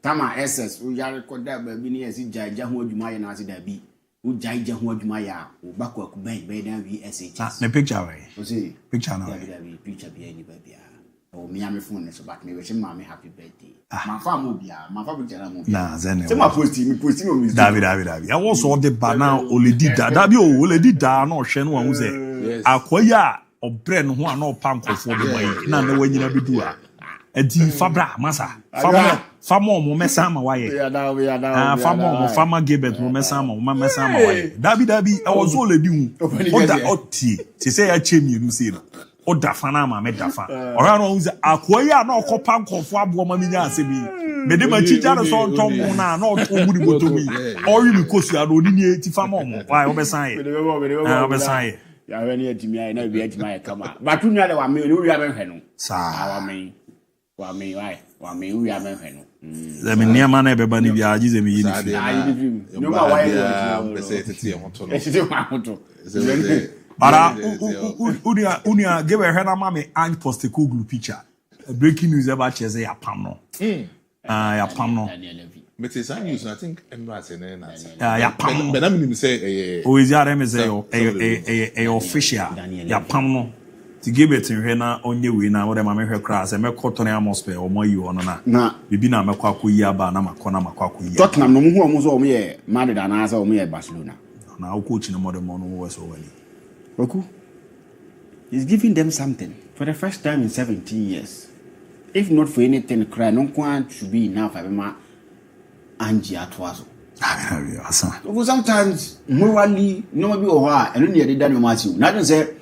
tama SS wo ya record ba bi ne yesi jaja ho adwuma ye na ase da bi wo jaja ho adwuma ya wo bakwa ku ben na VSH na picture way o see picture na picture bi ani ba bia o mi am phone so but me we ma me happy birthday ma fa mo bia ma fa picture na mo na zene se ma post me o mi David I was all the bana oledi da da bi o oledi da na o hwe no wa hu se akoya obre no ho ana opa nkofo de boy na na wanyina bidu a adi fabra masa famo mo mesa ma waye famo gebet mo mesa ma waye dabi e was oledi hu oda oti se say ya chemi nu se no oda fana ma me dafa ora no hu se akoya na okopa nkofo abo ma minya ase bi me de ma chija so ntom na oto mu di botomi ori mi kosu ado ni eti famo mo why obesan ye ya we ni atimi ai na bi atimi ai kama batu nya de wa me wi ya menhwe no sa wa me wi ya menhwe no ze me niam na ebeba ni bia agize me yini fi no ma wa ya pese tete hoto no tete hoto para unia give a hena mama and post a cool picture breaking news about cheze ya pam no ya pam no but it's news I think embassy na ya pam but I mean say o is ya dem say official ya pam no to give it in hena onye we na what mama hwe kra say me koto na atmosphere o moyi ono na bibi na mekwa akoyi aba na makona makwa akoyi Tottenham no mu hu omo so omo ye Madrid na asa omo ye Barcelona na o coach no modern no wo so wani Oku is giving them something for the first time in 17 years. If not for anything, cry no one should be enough. Abema Angie Atwazo. Sometimes morally, no be oha, and only a Daniel Matthew. Not say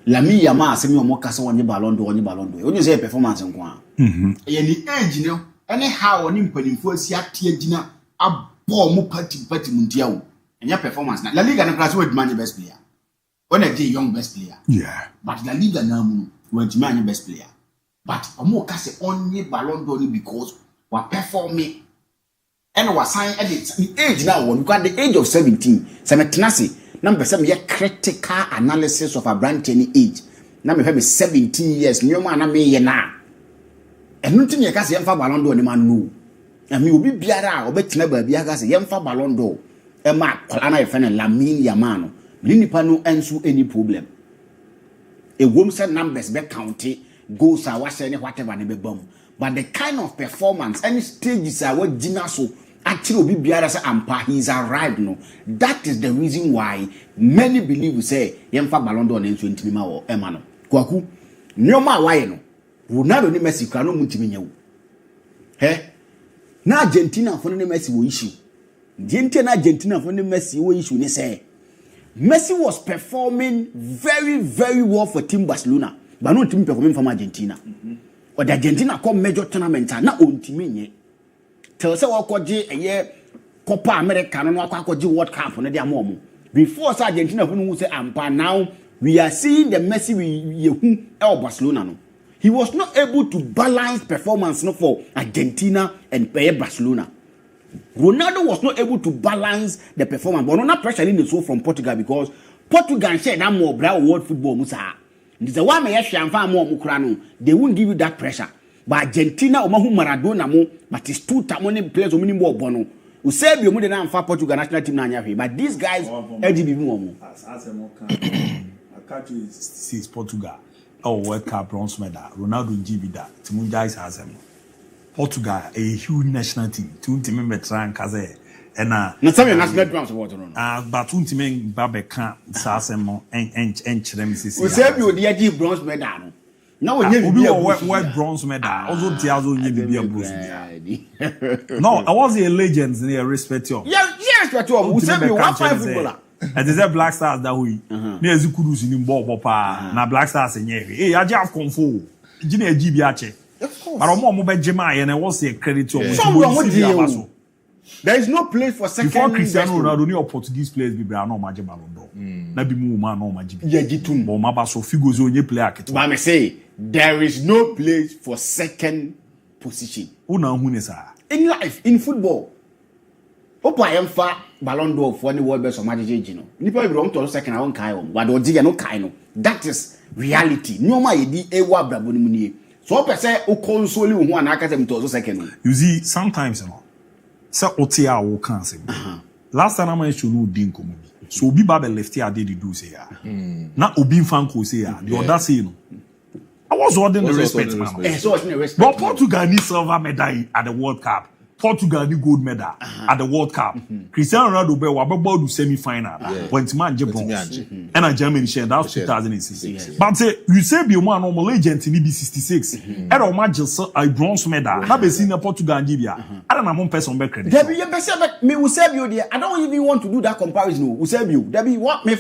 Lamine Yamal, semi or Mocasa on your ballon d'or, only say performance and one. Any age, you know, anyhow, on him putting for Siatia dinner, a bomb party mundial, and your performance. La Liga and graduate man, your best player. When a young best player. Yeah. But La Liga now when to man best player. But a more case only ballon d'or because we performing and was signed at the age now when we got the age of 17. Semetinasi number 7 year critical analysis of a brand any age. Now me have 17 years. New man na me na. And nothing you can say yemfa ballon d'or ni man no. And me obi biara obetina ba bia ka say yemfa ballon d'or. E ma kwala na yefa na Lamine Yamal no. Nipa no enso any problem. A wom set numbers be county goals are what any whatever ne be bom. But the kind of performance any stages are what Gina so actually will be biara say ampa he's arrived no. That is the reason why many believe say yemfa ballon d'or enso ntimi ma wo ema no. Kwaku nyoma waye no. Ronaldo ni Messi kra no mutimi nya wo. Na Argentina for ne Messi wo issue. Diente na Argentina for ne Messi wo issue ne say Messi was performing very, very well for Team Barcelona, but no team performing from Argentina. Or the Argentina come major tournament, na on team. Tell us what a year Copa America, no what World Cup on the mom. Before Argentina who say ampa now we are seeing the Messi we Barcelona. No. He was not able to balance performance no for Argentina and Barcelona. Ronaldo was not able to balance the performance, but not pressuring the soul from Portugal because Portugal said that more brown world football musa. This is why me yashamfa more mukrano. They won't give you that pressure. But Argentina o mahu Maradona mo, but it's two tamone players o minimum bono. We say we mo dey na Portugal national team na nya. But these guys LGB mo. As I catch you see Portugal. Oh, World Cup bronze medal. Ronaldo GB that. Timun guys has them. Portugal a huge national team. Two team veteran kaze na some national team support no. But two team babeka sasemo en chrem sisi. We say we dey give bronze medal no. Now we need world bronze medal. Also Tiazo need be a bronze medal. No, I was a legend in the respect you. Yes, respect you. We say we one five footballer. And there's a Black Stars that we. Me ezikudu sini mbo papa na Black Stars enye. Eh aja af konfo. Gina GB ache. Of course. But omo be jema and I was a credit to omo. There is no place for second. Before Cristiano Ronaldo, only Portuguese players be bra no maje ballon d'or. Na bi mu ma no maje. Yajitum. But ma ba so figures onye player keto. But me say there is no place for second position. Una hu ne sa. In life, in football. Opa yemfa Ballon d'Or for any world best of magic no. Nipa be won to second I won kai on. What do no kai no. That is reality. No ma yedi ewa brabo ni mu nie. So person o console wo ho anaka tem to second. You see, sometimes you know, say otia wo kan say. Last time I show no din komo bi. So obi ba be left here dey do say ya. Na obi fan ko say ya. The other say no. I was holding the respect, man. So the respect. But Portugal need silver medal at the World Cup. Portugal need gold medal at the World Cup. Cristiano Ronaldo be wababa do semi-final. When man je bronze. And a Germany share that 2006. But say you say be one normal agent in be 66. And o man just a bronze medal. Na be seen Portugal and Libya. I don't know one person be credit. Debbie, you be me we say you there. I don't even want to do that comparison. We say you. Debbie, what me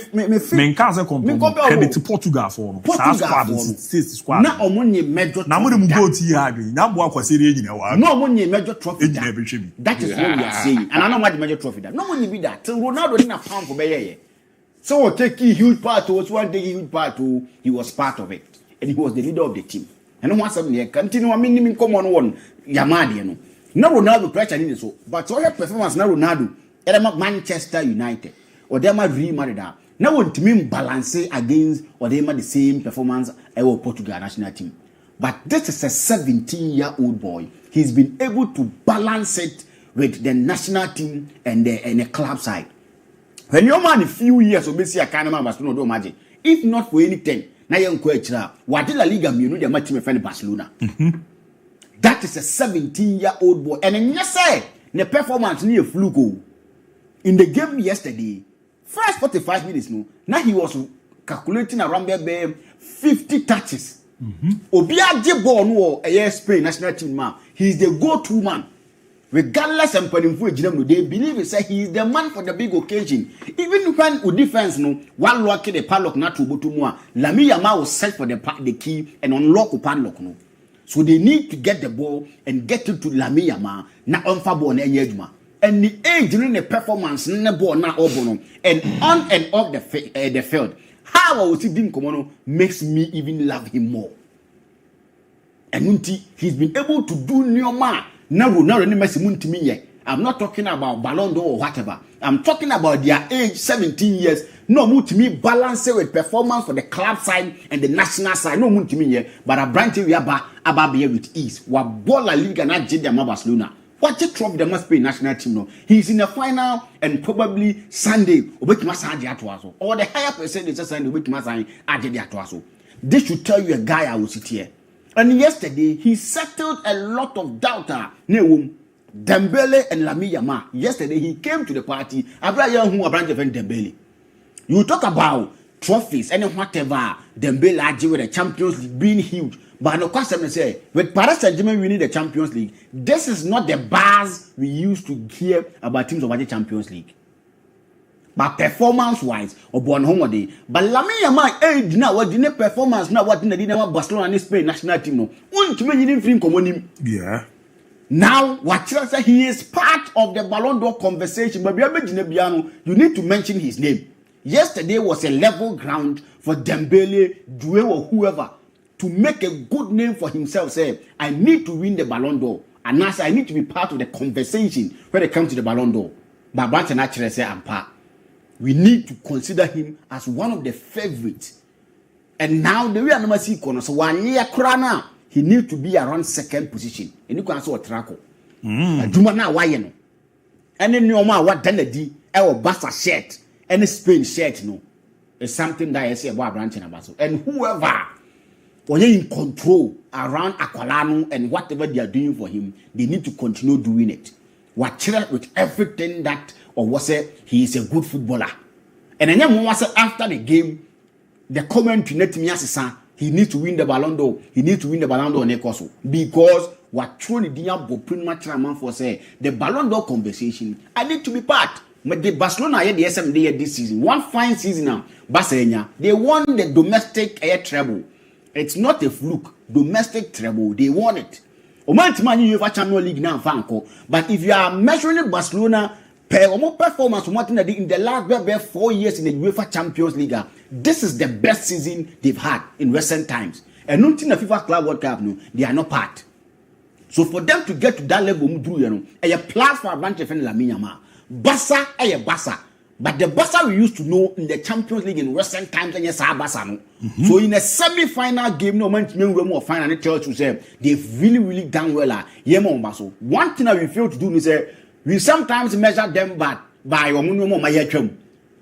can't say compare credit to Portugal for no. Squad. Na omonye major. Na mo dem go ti ha bi. Na bo akwase re nyina wa. No omonye major trophy. That is what we are saying. And I know what the major trophy that. No one will be that. So Ronaldo didn't have time for Bayer. So taking huge part was one day huge part to he was part of it. And he was the leader of the team. And once something here continue I mean come on one Yamadi, you know. No Ronaldo pressure in so but all your performance now Ronaldo at Manchester United or them Real Madrid. Now one team balance against or them the same performance our Portugal national team. But this is a 17-year-old boy. He's been able to balance it with the national team and the club side. When your man a few years obviously a kind of man Barcelona do imagine. If not for anything, now you question what did La Liga mean? You know the team friend Barcelona. That is a 17-year-old boy, and then yes, say the performance near fluke in the game yesterday. First 45 minutes, no. Now he was calculating around there 50 touches. Obiaje ball no a Spain national team man. He's the go-to man. Regardless of they believe he is the man for the big occasion. Even when with defense no one lock the padlock not to go to more. Lamine Yamal was set for the key and unlock the padlock no. So they need to get the ball and get it to Lamine Yamal na on ball na yejuma. And the age during the performance na ball na obono and on and off the field. How I will see Dim Komono makes me even love him more. And he's been able to do new man. Now, I'm not talking about Ballon d'Or or whatever. I'm talking about their age, 17 years. No more to me balance with performance for the club side and the national side. No more to me here. But a branch we are here with ease. What ball La Liga not Jeddah Barcelona. What a trophy the must be national team no. He's in the final and probably Sunday or the higher percentage Sunday will this should tell you a guy I will sit here. And yesterday he settled a lot of doubt. Dembele and Lamine Yamal. Yesterday he came to the party. Dembele. You talk about trophies and whatever. Dembele with the Champions League being huge. But no question say with Paris Saint-Germain winning the Champions League, this is not the buzz we used to hear about teams of the Champions League. But performance-wise, or born home day. But Lamine Yamal age now what the performance now what the Barcelona and Spain national team no. Yeah. Now what you say he is part of the Ballon d'Or conversation, but you need to mention his name. Yesterday was a level ground for Dembele, Doué or whoever. To make a good name for himself, say, I need to win the Ballon d'Or. And now I need to be part of the conversation when it comes to the Ballon d'Or. But Banter naturally say, I'm part. We need to consider him as one of the favorites. And now the way I never see corner, so 1 year crana, he needs to be around second position. And you can also track. Duma na why you know. And then no matter what Denedy, our Bassa shirt, any Spain shirt, no. It's something that I say about branching about. And whoever or they're in control around Aquilano and whatever they are doing for him, they need to continue doing it. With everything that or was it, he is a good footballer. And then was after the game, the comment to net me as he needs to win the Ballon d'Or. He needs to win the Ballon d'Or Nekoso. Because what truly the pretty much for say the Ballon d'Or conversation, I need to be part. But the Barcelona had the SMD this season. One fine season now, Barcelona, they won the domestic air treble. It's not a fluke. Domestic treble. They won it. UEFA Champions League now, but if you are measuring Barcelona performance in the last 4 years in the UEFA Champions League, this is the best season they've had in recent times. And not in the FIFA Club World Cup, no, they are not part. So for them to get to that level, a platform advantage for Lamine Yamal. Barca is Barca. But the Barca we used to know in the Champions League in recent times, and yes, Barca no. So in a semi-final game, no man more final and tell you say they've really done well. One thing that we fail to do is we sometimes measure them by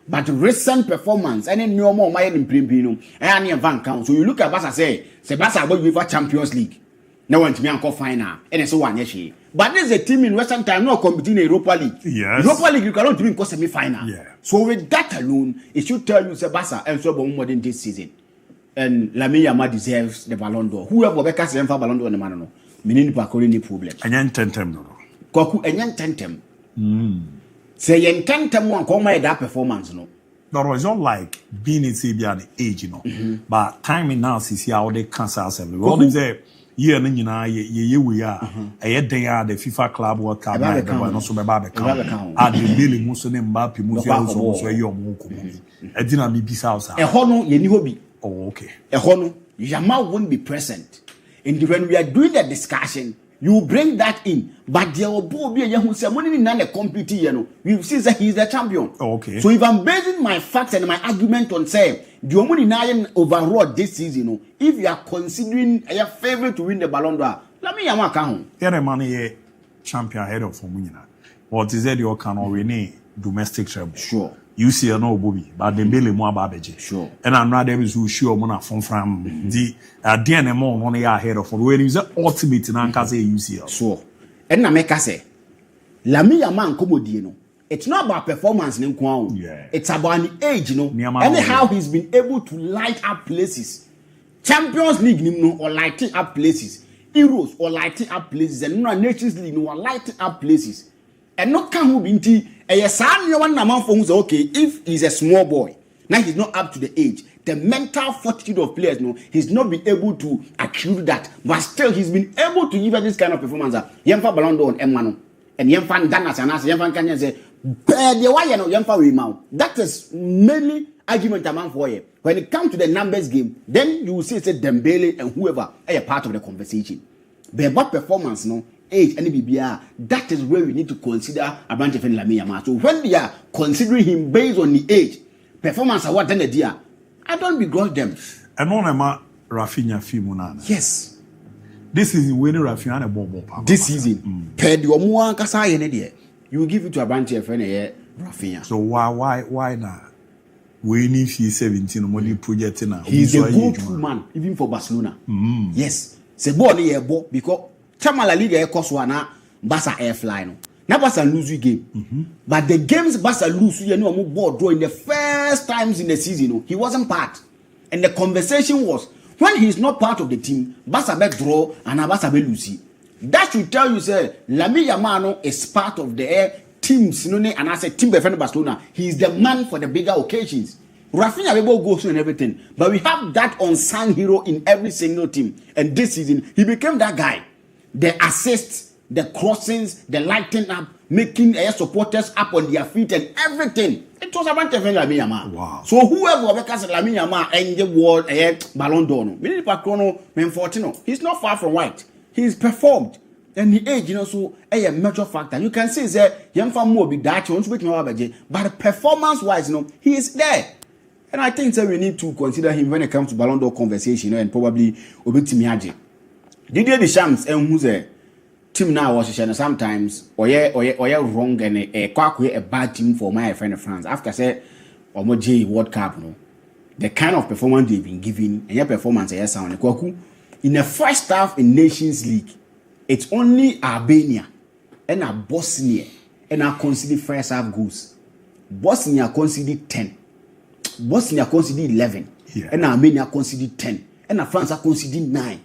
but recent performance and then no more my in and van count. So you look at Barca say Barca will UEFA Champions League. No one to me uncle final and it's one yeshi. But there's a team in Western time not competing in Europa League. Yes. Europa League you cannot win because semi-final. Yeah. So with that alone, it should tell you Barca and so more than this season. And Lamine Yamal deserves the Ballon d'Or. Whoever Becca say for Ballon d'Or the man no. Meaning pakori ni problem. Enyan tentem no. Koku enyan tentem. Say yen tentem one come that performance no. No, it's not like being in CBA age, you know. But timing now, see how they cancel ourselves. What is there? Yeah, and you know, we are. A day the FIFA Club World Cup. No, so bad. At the Billy Muslim Mbappe, Muslim, so you're more common. I didn't be beside. A hono, ye hobby. Oh, okay. A hono, Yamal won't be present. And when we are doing the discussion, you bring that in, but there will be a young ceremony in a competition. You know, we see that he is the champion. Oh, okay. So if I'm basing my facts and my argument on say the only nine overall this season, you know, if you are considering a favorite to win the Ballon d'Or, let me count. There money champion ahead of Munina. What is it you can win domestic treble? Sure. You see a no booby, but the Billy Moababeji. Sure. And I'm not able to show Mona from the DNMO on the ahead of where is the ultimate in Ankaze UCL. Sure. And na make say Lamine Yamal Komodino. It's not about performance, yeah. It's about an age, you know. And how he's been able to light up places. Champions League, or lighting up places. Euros, or lighting up places. And Nations League, or lighting up places. And not come binti. Okay, if he's a small boy, now he's not up to the age. The mental fortitude of players, no, he's not been able to achieve that. But still, he's been able to give us this kind of performance. Yemfa Ballon d'Or on M1, and Yemfa Danas and Yemfa Kanya say, that is mainly argument among for you. When it comes to the numbers game, then you will see say Dembele and whoever are a part of the conversation. But about performance, no. Age and BBR, that is where we need to consider a branch of Lamine Yamal. So when we are considering him based on the age, performance, what then the dear, I don't begrudge them. And one of my Rafinha Fimunana. Yes. This is winning Rafinha and a bomb. This season, Pedro Kasa you will give it to a branch of Rafinha. So why not? When if he's 17, when you project now, he's a good man, even for Barcelona. Yes. C'est bon, because Chama La Liga Ekoswana, Barca air fly no. Now Barca lose game. But the games Barca lose, you know, board draw in the first times in the season, no, he wasn't part. And the conversation was when he's not part of the team, Barca bet draw and Barca bet lose. That should tell you, say, Lamine Yamal is part of the teams, and I said team defender Barcelona. He's the man for the bigger occasions. Rafinha will go through and everything, but we have that unsung hero in every single team. And this season, he became that guy. The assists, the crossings, the lighting up, making supporters up on their feet and everything. It was about Lamine Yamal. Wow. So whoever because Lamine Yamal and the world Ballon d'Or, he's not far from white. He's performed. And the age, so a major factor. You can see that young fan more be that but performance wise, he is there. And I think that we need to consider him when it comes to Ballon d'Or conversation, and probably Obitimiaji. Didier Deschamps and who's a team now was sometimes or wrong and a bad team for my friend of France. After say Omoji World Cup, the kind of performance they've been giving and your performance sound in the first half in Nations League, it's only Albania and Bosnia and I conceded first half goals. Bosnia conceded 10. Bosnia conceded 11. Yeah. And Armenia conceded 10. And France conceded 9.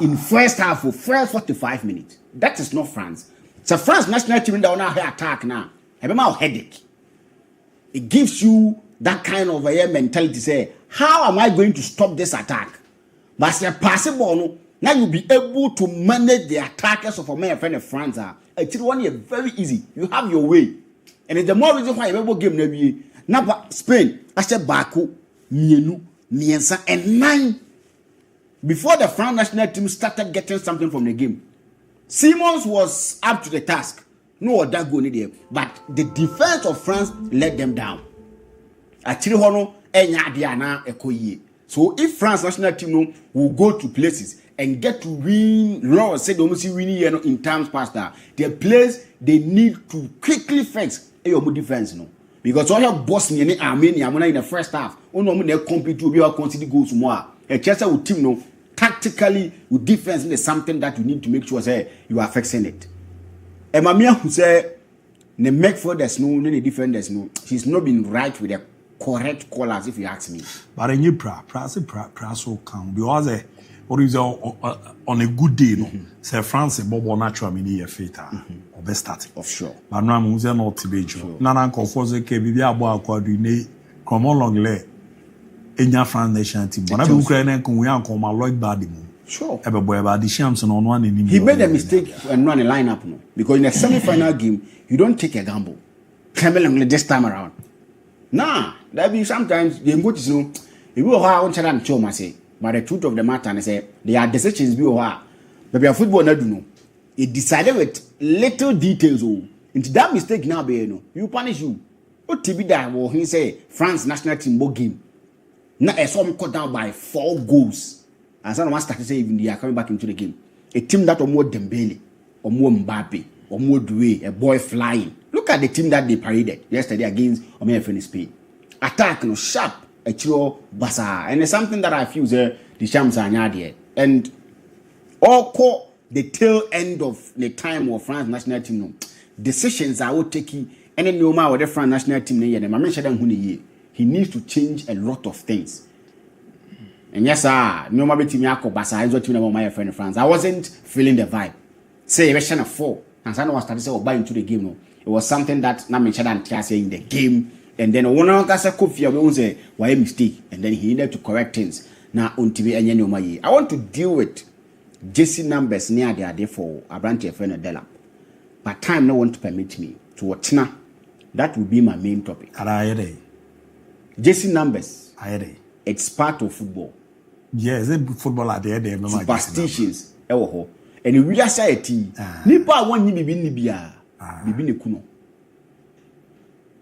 In first half for first 45 minutes. That is not France. So France national team down now attack now. Have a headache. It gives you that kind of a mentality. Say, how am I going to stop this attack? But it's possible. Now you'll be able to manage the attackers of America and France. It's one very easy. You have your way, and it's the more reason why you able game now Spain. I said Baku, Mienu, Miensa, and 9. Before the France national team started getting something from the game, Simons was up to the task. no other goal there. But the defense of France let them down. Actually, hono enya diana ekoye. So if France national team will go to places and get to win, Law said almost winning in times past that, the players they need to quickly fix your defense because all your Bosnia and Armenia in the first half, only they compete to be able to consider goals more. A Chelsea with team tactically with defense is something that you need to make sure say you are fixing it. And Mamia who say the make for there's no defenders she's not been right with the correct callers if you ask me. But in you pra so come because what is on a good day say France bobo natural mini feta or best start of sure. But no am uze not tibejo. Nana confo say ke bibia abo akwadu ne come along le enya France national team. But na Ukraine kon we anko ma Lloyd Badi mo. Sure. Ebebo ba di shams no one in. He made a mistake and run a lineup because in the semi-final game you don't take a gamble. Cameron this time around. Nah, that be sometimes the good is if you are on Charan Choma say. But the truth of the matter is there are decisions be but your football not do no. It decided with little details into that mistake now be you punish you. What TB that will he say France national team bo game. Now I saw him cut down by 4 goals. And someone started to say even they are coming back into the game. A team that or more Dembele or more Mbappe or more Doué, a boy flying. Look at the team that they paraded yesterday against MON-FRI Spain. Attack sharp. A true bazaar, and it's something that I feel the champs are there. And all call the tail end of the time of France national team. Decisions I would take and then no matter what the France national team he needs to change a lot of things. And yes, no matter team yako bazaar is what team about my friend in France. I wasn't feeling the vibe. Say version of 4, and someone was starting to say buy into the game. It was something that not mentioned in the game. And then one of us will say why a mistake, and then he needed to correct things. Now on TV and I want to deal with JC numbers near there for a branch of Delap. But time no want to permit me to watch now. That will be my main topic. JC numbers. It's part of football. Yes, football at the end. Superstitions. And in real society, Nipa one you be Nibia. Bibi Kuno.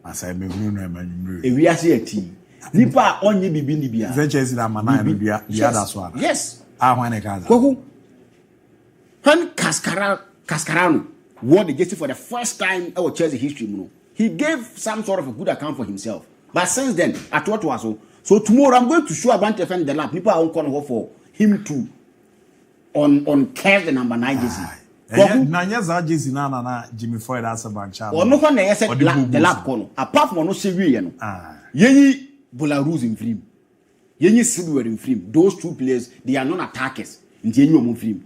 I me hunu na manumre. E wiase ati. Nipa onye bibi ni bia. Ventures na mana no bia other so. Yes. When e kaza. Koku. When Cascarano won the jersey for the first time in Chelsea history, he gave some sort of a good account for himself. But since then, at what was so tomorrow I'm going to show about defend the lap. People are on corner for him to on care the number 9 jersey. Nanya za jezi na Jimmy Floyd as a bancha. Or no one said the lap corner. Apart from no severe, Yenyi Bolarus in film. Yenyi Silver in film. Those 2 players, they are non-attackers. In Yenyo film.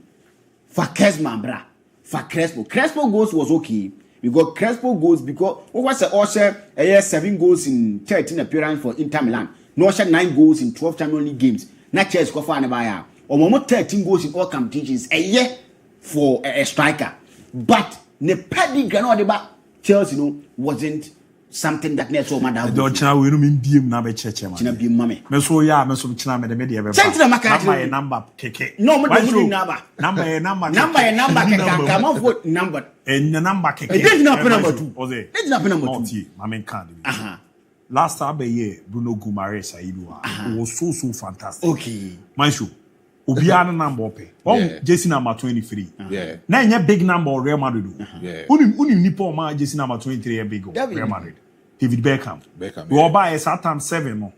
Fakye's Mambra. For Crespo. Crespo goals was okay. We got Crespo goals because what was the Osher 7 goals in 13 appearance for Inter Milan. No Osher 9 goals in 12 Champions League games. Not Chelsea Kofa Anabaya. Or more 13 goals in all competitions a year. For a striker, but the pedigree no Chelsea wasn't something that needs so much. Don't china we no mean biem na be cheche man. China biem mame. Me so ya me so china me de be ba. Number number keke. No, me do number. Number keke. Come on for number. And the number keke. It did not number 2. It did not number 2. Mame can. Last time year Bruno Guimaraes Aidu was so fantastic. Okay. Maishu. Obiana number pe. JC number 23. Yeah. Na nya big number Real Madrid. Yeah. Uni nipo ma JC number 23 e big Real Madrid. David Beckham. We oba is at time 7 no.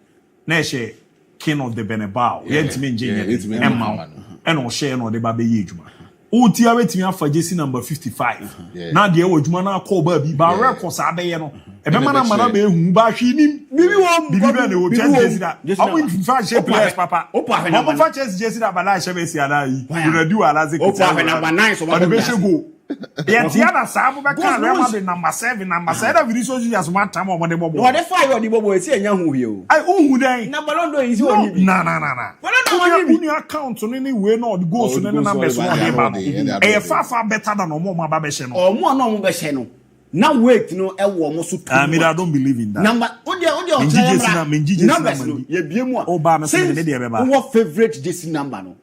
Na she king of the Bernabeu. Yentime nje Emma. And o share no de ba be yedwuma. O ti awetimi afa JC number 55. Na de e wodwuma na call ba bi ba record sa be ye no. Ebe mana be hu ba hwinim. Bibi be na o JC da. Omo fa share players papa. Omo fa JC da ba na share be si ada yi. You do ala ze kita. Opa number 9 so ba be go. Yet yana sabu be kan Real Madrid number 7 number 7 video so just one time o mo de bobo. No de 5 o di bobo e si enya hu hi o. Ai hu den. Na Ballon d'Or is o ni. Na. Uni account no ni we no the goals no na numbers no dey ba. E far better than omo ma ba be she no. Omo na omo be she no. Now wait no e wo omo so too. I mean I don't believe in that. Number odi numbers no ye bie mu a. O ba me so me dey be ba. What favorite JC number no?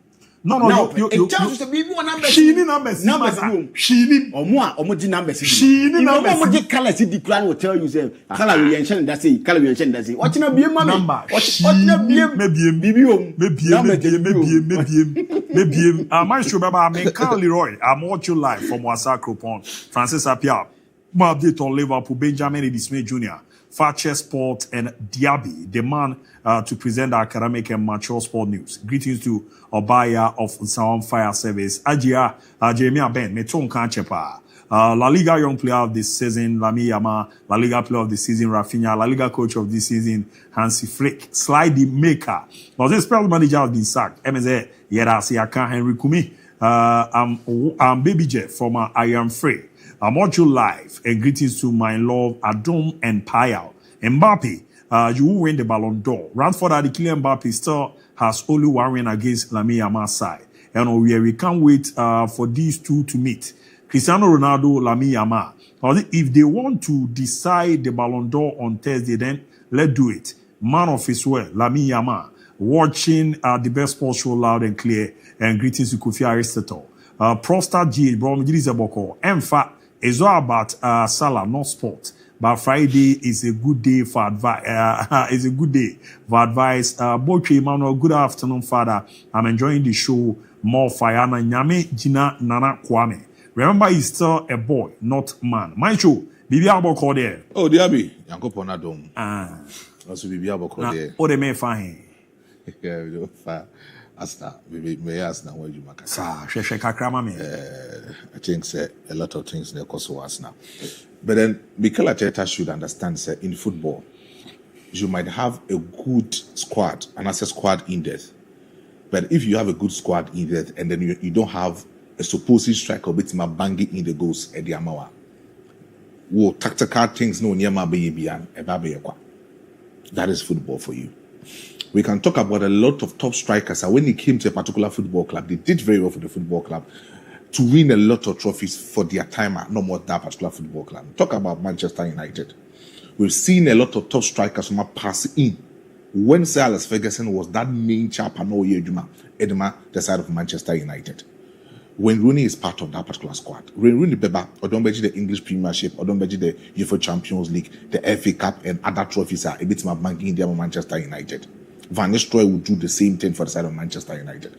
No, you just be one number. Sheeni numbers. Sheeni. Omo di numbers. Sheeni numbers. Omo di colors the plan will tell you say color we mention that say color we mention that say. What na be mama? Number. What na be bibi om. Maybe. My show baba. I'm Carl Leroy. I'm watching live from Wasakro Pond. Francis Apia. My update on Liverpool. Benjamin Edismay Jr. Fakye Sport and DIABY, the man to present the academic and mature sport news. Greetings to Obaya of MON-FRI service. Ajia, Jeremiah Ben, Meton Kanchepa. La Liga Young Player of the Season, Lamine Yamal. La Liga Player of the Season, Rafinha. La Liga Coach of the Season, Hansi Flick. Slidey Maker. Now, this spell manager has been sacked. MZ, Yerasiaka, Henry Kumi. I'm Baby Jeff from I Am Free. I'm watching live and greetings to my love Adom and Payal. Mbappe, you will win the Ballon d'Or. Ranford the Kylian Mbappe still has only one win against Lamine Yamal's side. And we can't wait for these two to meet. Cristiano Ronaldo, Lamine Yamal. If they want to decide the Ballon d'Or on Thursday, then let's do it. Man of his word, Lamine Yamal. Watching the best sports show loud and clear. And greetings to Kofi Aristotle. Prostar G, Brom Gilizaboko. MFA. It's all about Salah, not sport. But Friday is a good day for advice. It's a good day for advice. Boche Emmanuel, good afternoon, Father. I'm enjoying the show. More fire. Nyame Gina Nana Kwame. Remember, he's still a boy, not man. My show. Bibi Aboko there. Oh, DIABY. Yanko Ponadom. Also, Bibi Aboko there. Oh, they may find. Yeah, we don't fire. Asna, me ask now where you make Sa, kakrama me. I think say a lot of things they cause us now. But then Mikel Arteta should understand say in football, you might have a good squad, and as a squad in depth. But if you have a good squad in depth and then you don't have a supposed striker bit my banging in the goals at the amawa. Wo tactical things no near my baby and that is football for you. We can talk about a lot of top strikers. And when it came to a particular football club, they did very well for the football club to win a lot of trophies for their time at no more that particular football club. Talk about Manchester United. We've seen a lot of top strikers from pass in. When Sir Alex Ferguson was that main chap and all year, Edema, the side of Manchester United. When Rooney is part of that particular squad, when Rooney Beba, or don't bet the English Premiership, or don't bet the UEFA Champions League, the FA Cup, and other trophies are a bit more banking in their Manchester United. Van Nistelrooy would do the same thing for the side of Manchester United.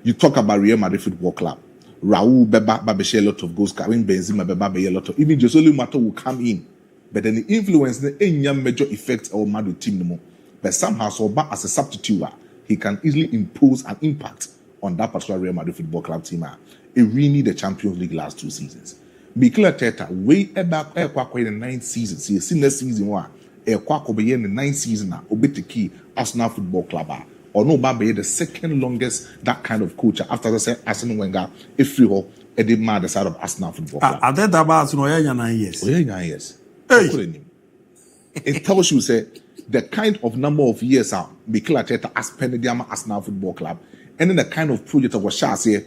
You talk about Real Madrid Football Club. Raul Beba share a lot of goals. Karim Benzema Beba a lot of. Even Joselu Mato will come in, but then the influence the any major effect on Madrid team no more. But somehow, so as a substitute, he can easily impose an impact on that particular Real Madrid Football Club team. It really need the Champions League last 2 seasons. Mikel Arteta way back in the 9th season. See next season one. In the 9th season, Obetiki Arsenal Football Club, or no Babe, the second longest that kind of coach after the Arsene Wenger, if you will, Eddie Man, the side of Arsenal Football Club. I did about 9 years. Oh, yeah, yes. Hey. It tells you, say, the kind of number of years are Mikel Arteta as Penediama Arsenal Football Club, and then the kind of project of what shall say,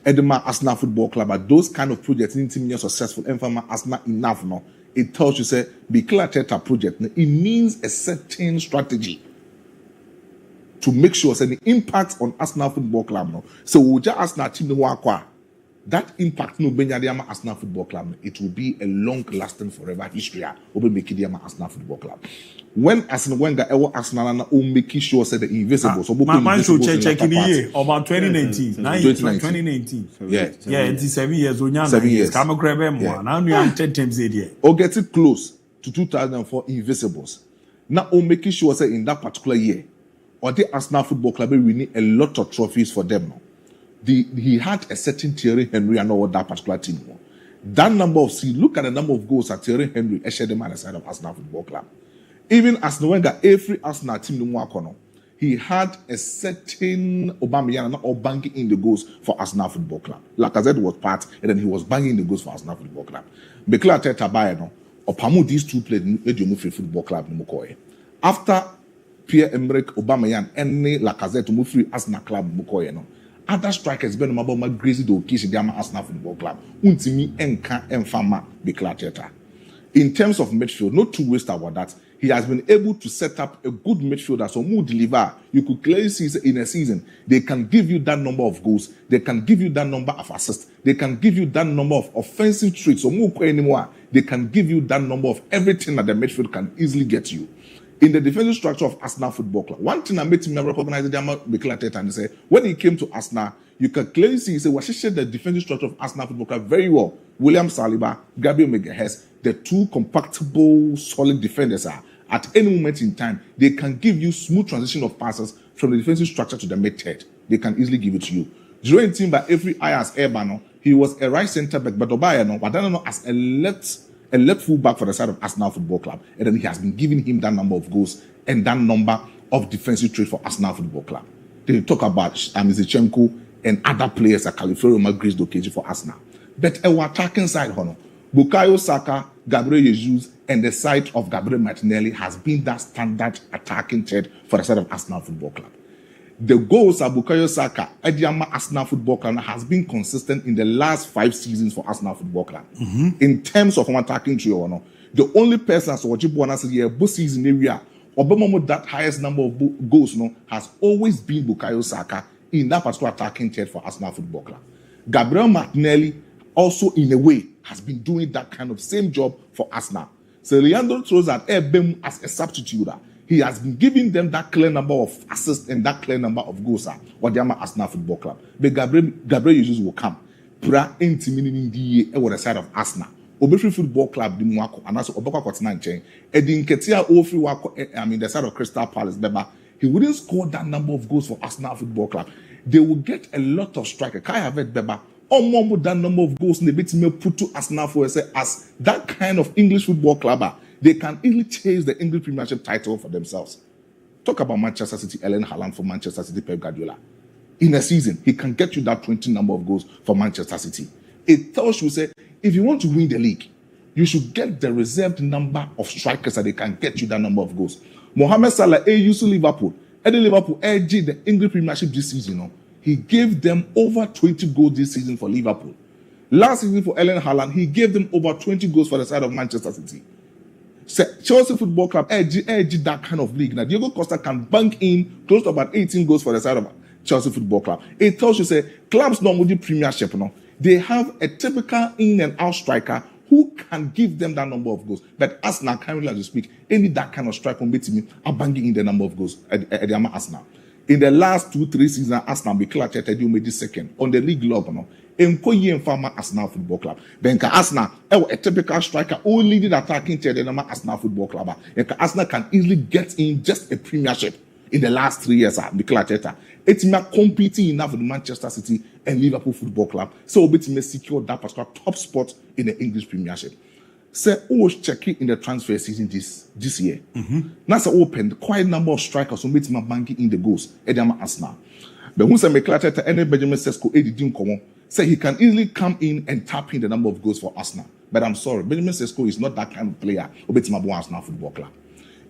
Edema Arsenal Football Club, but those kind of projects in team successful, and from Arsenal enough now. It tells you, say, Mikel Arteta project, it means a certain strategy to make sure say, the impact on Arsenal Football Club. No? So, we'll just Arsenal team that impact no Benyadiama Arsenal Football Club, it will be a long-lasting forever history of Benyadiama Arsenal Football Club. When Arsene Wenger ever Arsenal will make sure say the invisible. So, my show check in the year about 2019. 2019. Yeah, it's 7 years. 7 years. Come on, grab them one. Now we are 10 times a year. Or get it close to 2004 Invisibles. Now, making sure say in that particular year, or the Arsenal Football Club we need a lot of trophies for them. No? He had a certain Thierry Henry and all that particular team. No? That number of look at the number of goals that Thierry Henry shared them at the side of Arsenal Football Club. Even as the Wenger, every Arsenal team no he had a certain Aubameyang or banking in the goals for Arsenal Football Club. Like I said, was part, and then he was banging the goals for Arsenal Football Club. Mikel Arteta no, or Pamu these two played in the Football Club no Mukoye. After Pierre-Emerick Aubameyang and Lacazette to move free Arsenal Club Mukoye no. Other strikers been about my crazy do occasion the Arsenal Football Club. Untimi enka enfama Mikel Arteta. In terms of midfield, no two ways about that. he has been able to set up a good midfielder. So who deliver, you could clearly see in a season, they can give you that number of goals, they can give you that number of assists, they can give you that number of offensive traits. So who anymore, they can give you that number of everything that the midfield can easily get you. In the defensive structure of Arsenal Football Club, one thing I made him recognize the and say when he came to Arsenal, you can clearly see, he said, well, she shared the defensive structure of Arsenal Football Club very well. William Saliba, Gabriel Magalhaes, the two compactable, solid defenders are. At any moment in time, they can give you smooth transition of passes from the defensive structure to the mid-third. They can easily give it to you. During team by every eye as Erbano, he was a right centre back, but Obayano, but I don't know, as a left full back for the side of Arsenal Football Club. And then he has been giving him that number of goals and that number of defensive trade for Arsenal Football Club. Then you talk about Zichenko and other players like Califero Magris Dokeji for Arsenal. But our attacking side, Bukayo Saka, Gabriel Jesus, and the side of Gabriel Martinelli has been that standard attacking thread for the side of Arsenal Football Club. The goals of Bukayo Saka at the Arsenal Football Club has been consistent in the last 5 seasons for Arsenal Football Club. In terms of attacking trio, the only person as Wajibu said, yeah, both season area, Obama that highest number of goals has always been Bukayo Saka in that particular attacking thread for Arsenal Football Club. Gabriel Martinelli also, in a way, has been doing that kind of same job for Arsenal. So Leandro Trossard as a substituter. He has been giving them that clear number of assists and that clear number of goals or the Arsenal Football Club. But Gabriel Jesus will come. Pra intimidating the side of Arsenal. Obefri Football Club di mwako and also Obaka Kotina Nchen. Edin Ketia Ofri wako the side of Crystal Palace Beba. He wouldn't score that number of goals for Arsenal Football Club. They will get a lot of strikers. Kai Havertz Beba. Almost that number of goals in the bit me put to Arsenal for as that kind of English football club. They can easily chase the English Premiership title for themselves. Talk about Manchester City, Erling Haaland for Manchester City, Pep Guardiola. In a season, he can get you that 20 number of goals for Manchester City. It tells you, say, if you want to win the league, you should get the reserved number of strikers that they can get you that number of goals. Mohamed Salah, used to Liverpool. Eddie Liverpool, the English Premiership this season, he gave them over 20 goals this season for Liverpool. Last season for Erling Haaland, he gave them over 20 goals for the side of Manchester City. Chelsea Football Club, that kind of league. Now, Diego Costa can bank in close to about 18 goals for the side of Chelsea Football Club. It tells you, say, clubs normally Premiership, they have a typical in and out striker who can give them that number of goals. But Arsenal, currently as we speak, any that kind of striker are banging in the number of goals at the Arsenal. In the last 2-3 seasons, Arsenal became made second on the league log. Arsenal Football Club. Benka Arsenal, a typical striker, only the attacking the Arsenal Football Club. Arsenal can easily get in just a Premiership in the last 3 years. It's not competing enough with Manchester City and Liverpool Football Club. So we may secure that particular top spot in the English Premiership. So always check it in the transfer season this year. That's open quite a number of strikers who made my banking in the goals at Arsenal. But who say McClatchy any Benjamin Sesko didn't come say he can easily come in and tap in the number of goals for Arsenal. But I'm sorry, Benjamin Sesko is not that kind of player who beats my Arsenal Football Club.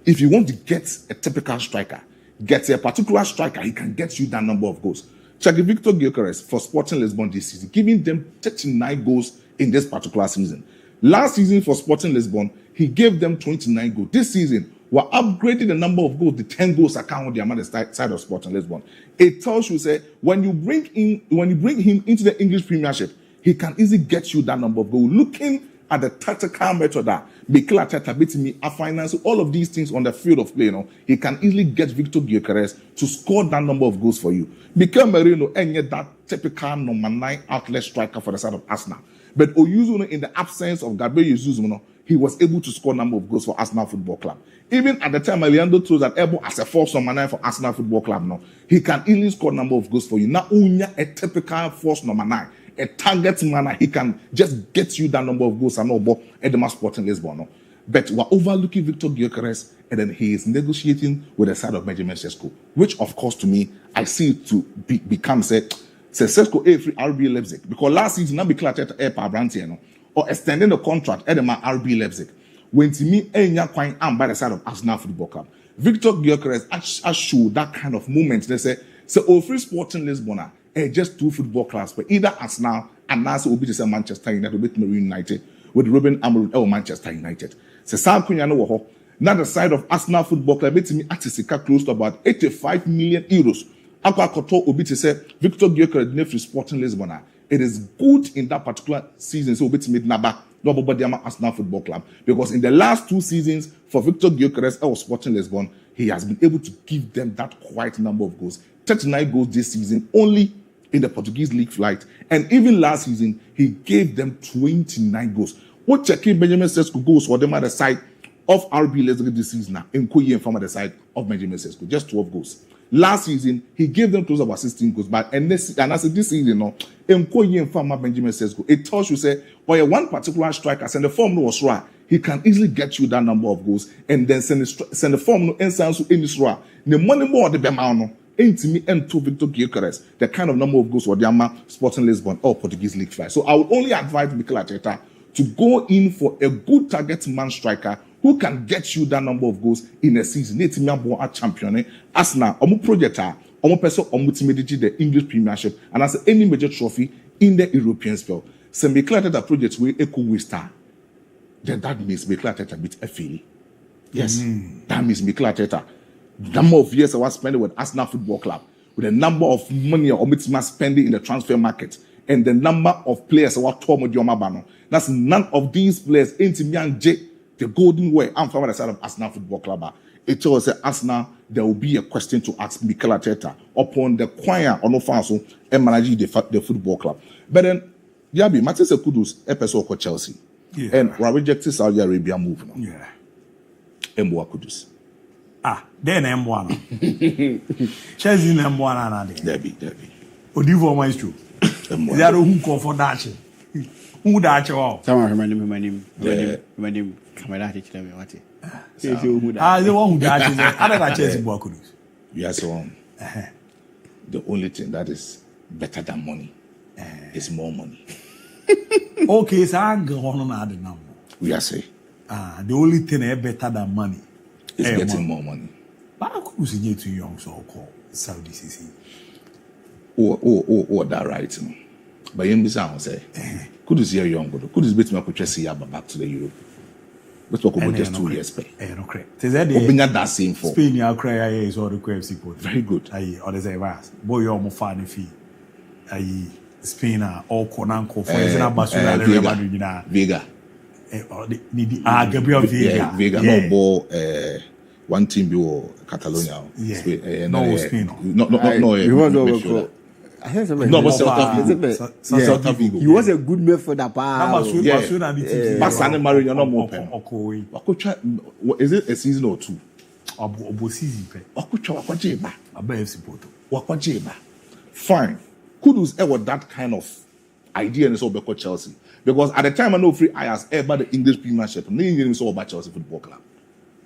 If you want to get a typical striker, get a particular striker, he can get you that number of goals. Check Victor Gyökeres for Sporting Lisbon this season, giving them 39 goals in this particular season. Last season for Sporting Lisbon, he gave them 29 goals. This season, we're upgrading the number of goals, the 10 goals account on the other side of Sporting Lisbon. It tells you, say, when you bring him into the English Premiership, he can easily get you that number of goals. Looking at the tactical method that Mikel Arteta beating me, I finance all of these things on the field of play. He can easily get Victor Gyökeres to score that number of goals for you. Mikel Merino and yet that typical number 9 outlet striker for the side of Arsenal. But Oyuzu, in the absence of Gabriel Jesus, he was able to score a number of goals for Arsenal Football Club. Even at the time, Leandro Trossard ABOU as a false number 9 for Arsenal Football Club, he can easily score a number of goals for you. Not only a typical false number 9, a target man, he can just get you that number of goals and no at the Sporting Lisbon. But we're overlooking Victor Gyökeres, and then he is negotiating with the side of Benjamin Sesko, which, of course, to me, I see it to become Sesko free RB Leipzig, because last season, not be clear at Airport Brantiano, or extending the contract at the RB Leipzig. When to me, I'm by the side of Arsenal Football Club. Victor Gyökeres has showed that kind of moment. They say, free Sporting Lisbon, just 2 football clubs, but either Arsenal and now will be the Manchester United, with Marine United, with Ruben Amorim or Manchester United. So Sam Kunyano, Now the side of Arsenal Football Club, it's me Atisika close to about 85 million euros. Aqua Koto Obiti said Victor Gyökeres for Sporting Lisbon. It is good in that particular season. So Obiti made Naba, Nobodiama Arsenal Football Club. Because in the last 2 seasons for Victor Gyökeres or Sporting Lisbon, he has been able to give them that quite number of goals. 39 goals this season, only in the Portuguese league flight. And even last season, he gave them 29 goals. What checking Benjamin Sesko goals for them at the side of RB Leipzig this season now, in Koye and from at the side of Benjamin Sesko, just 12 goals. Last season, he gave them close about 16 goals, but and I said this season, no, in Koye and from Benjamin Sesko, it tells you say, well, one particular striker, and the form was right, he can easily get you that number of goals, and then send the form no instance to any stra. The money more the Bemano. Ain't me and to Victor Gyökeres, the kind of number of goals for the Sporting Lisbon or Portuguese league fly. So I would only advise Mikel Arteta to go in for a good target man striker who can get you that number of goals in a season. It's me a champion. Arsenal, omu projector, omu person, omu team the English Premiership, and as any major trophy in the European spell. So Mikel Arteta project will echo with star. Then that means Mikel Arteta beat FA. Yes, that means Mikel Arteta. Number of years I was spending with Arsenal Football Club, with the number of money or spending in the transfer market, and the number of players I was torn with. That's none of these players. Inti J, the golden way. I'm from the side of Arsenal Football Club. It tells Arsenal there will be a question to ask Mikel Arteta upon the choir or no fanso and managing the football club. But then, Yabi, Matisse Kudus, episode for Chelsea, and we rejected Saudi Arabia move. Yeah, Emboa Kudus. Then M1. Chelsea M1 Debbie. Odivo Maestro. They are who call for that. Who that you all? Someone my name. Camera teacher me what? The one who that is other Chelsea Bokus. Yes, the only thing that is better than money is more money. Okay, so I'm going on the number. We are saying. The only thing is better than money. It's getting more money. But I could see you too young, so called Saudi CC. That right. But you miss say, could you see a young good? Could you beat me up with Chelsea back to the Europe? Let's talk about just 2 years pay. No correct. That same for Spain, you cry is all the QFC port. Very good. Or the Zavas. Boy, you're more fan fee. Spain or Conanco, for example, Barcelona, Vega. Gabriel Vega, no ball. One team be Catalonia. No Spain. No. He was over. I heard somebody. No, but Celta Vigo. He was a good midfielder. Barcelona Mario, you're not more pen. Is it a season or two? Fine. Kudus ever that kind of idea in so Chelsea. Because at the time I know free I asked ever the English Premiership, no saw about Chelsea Football Club.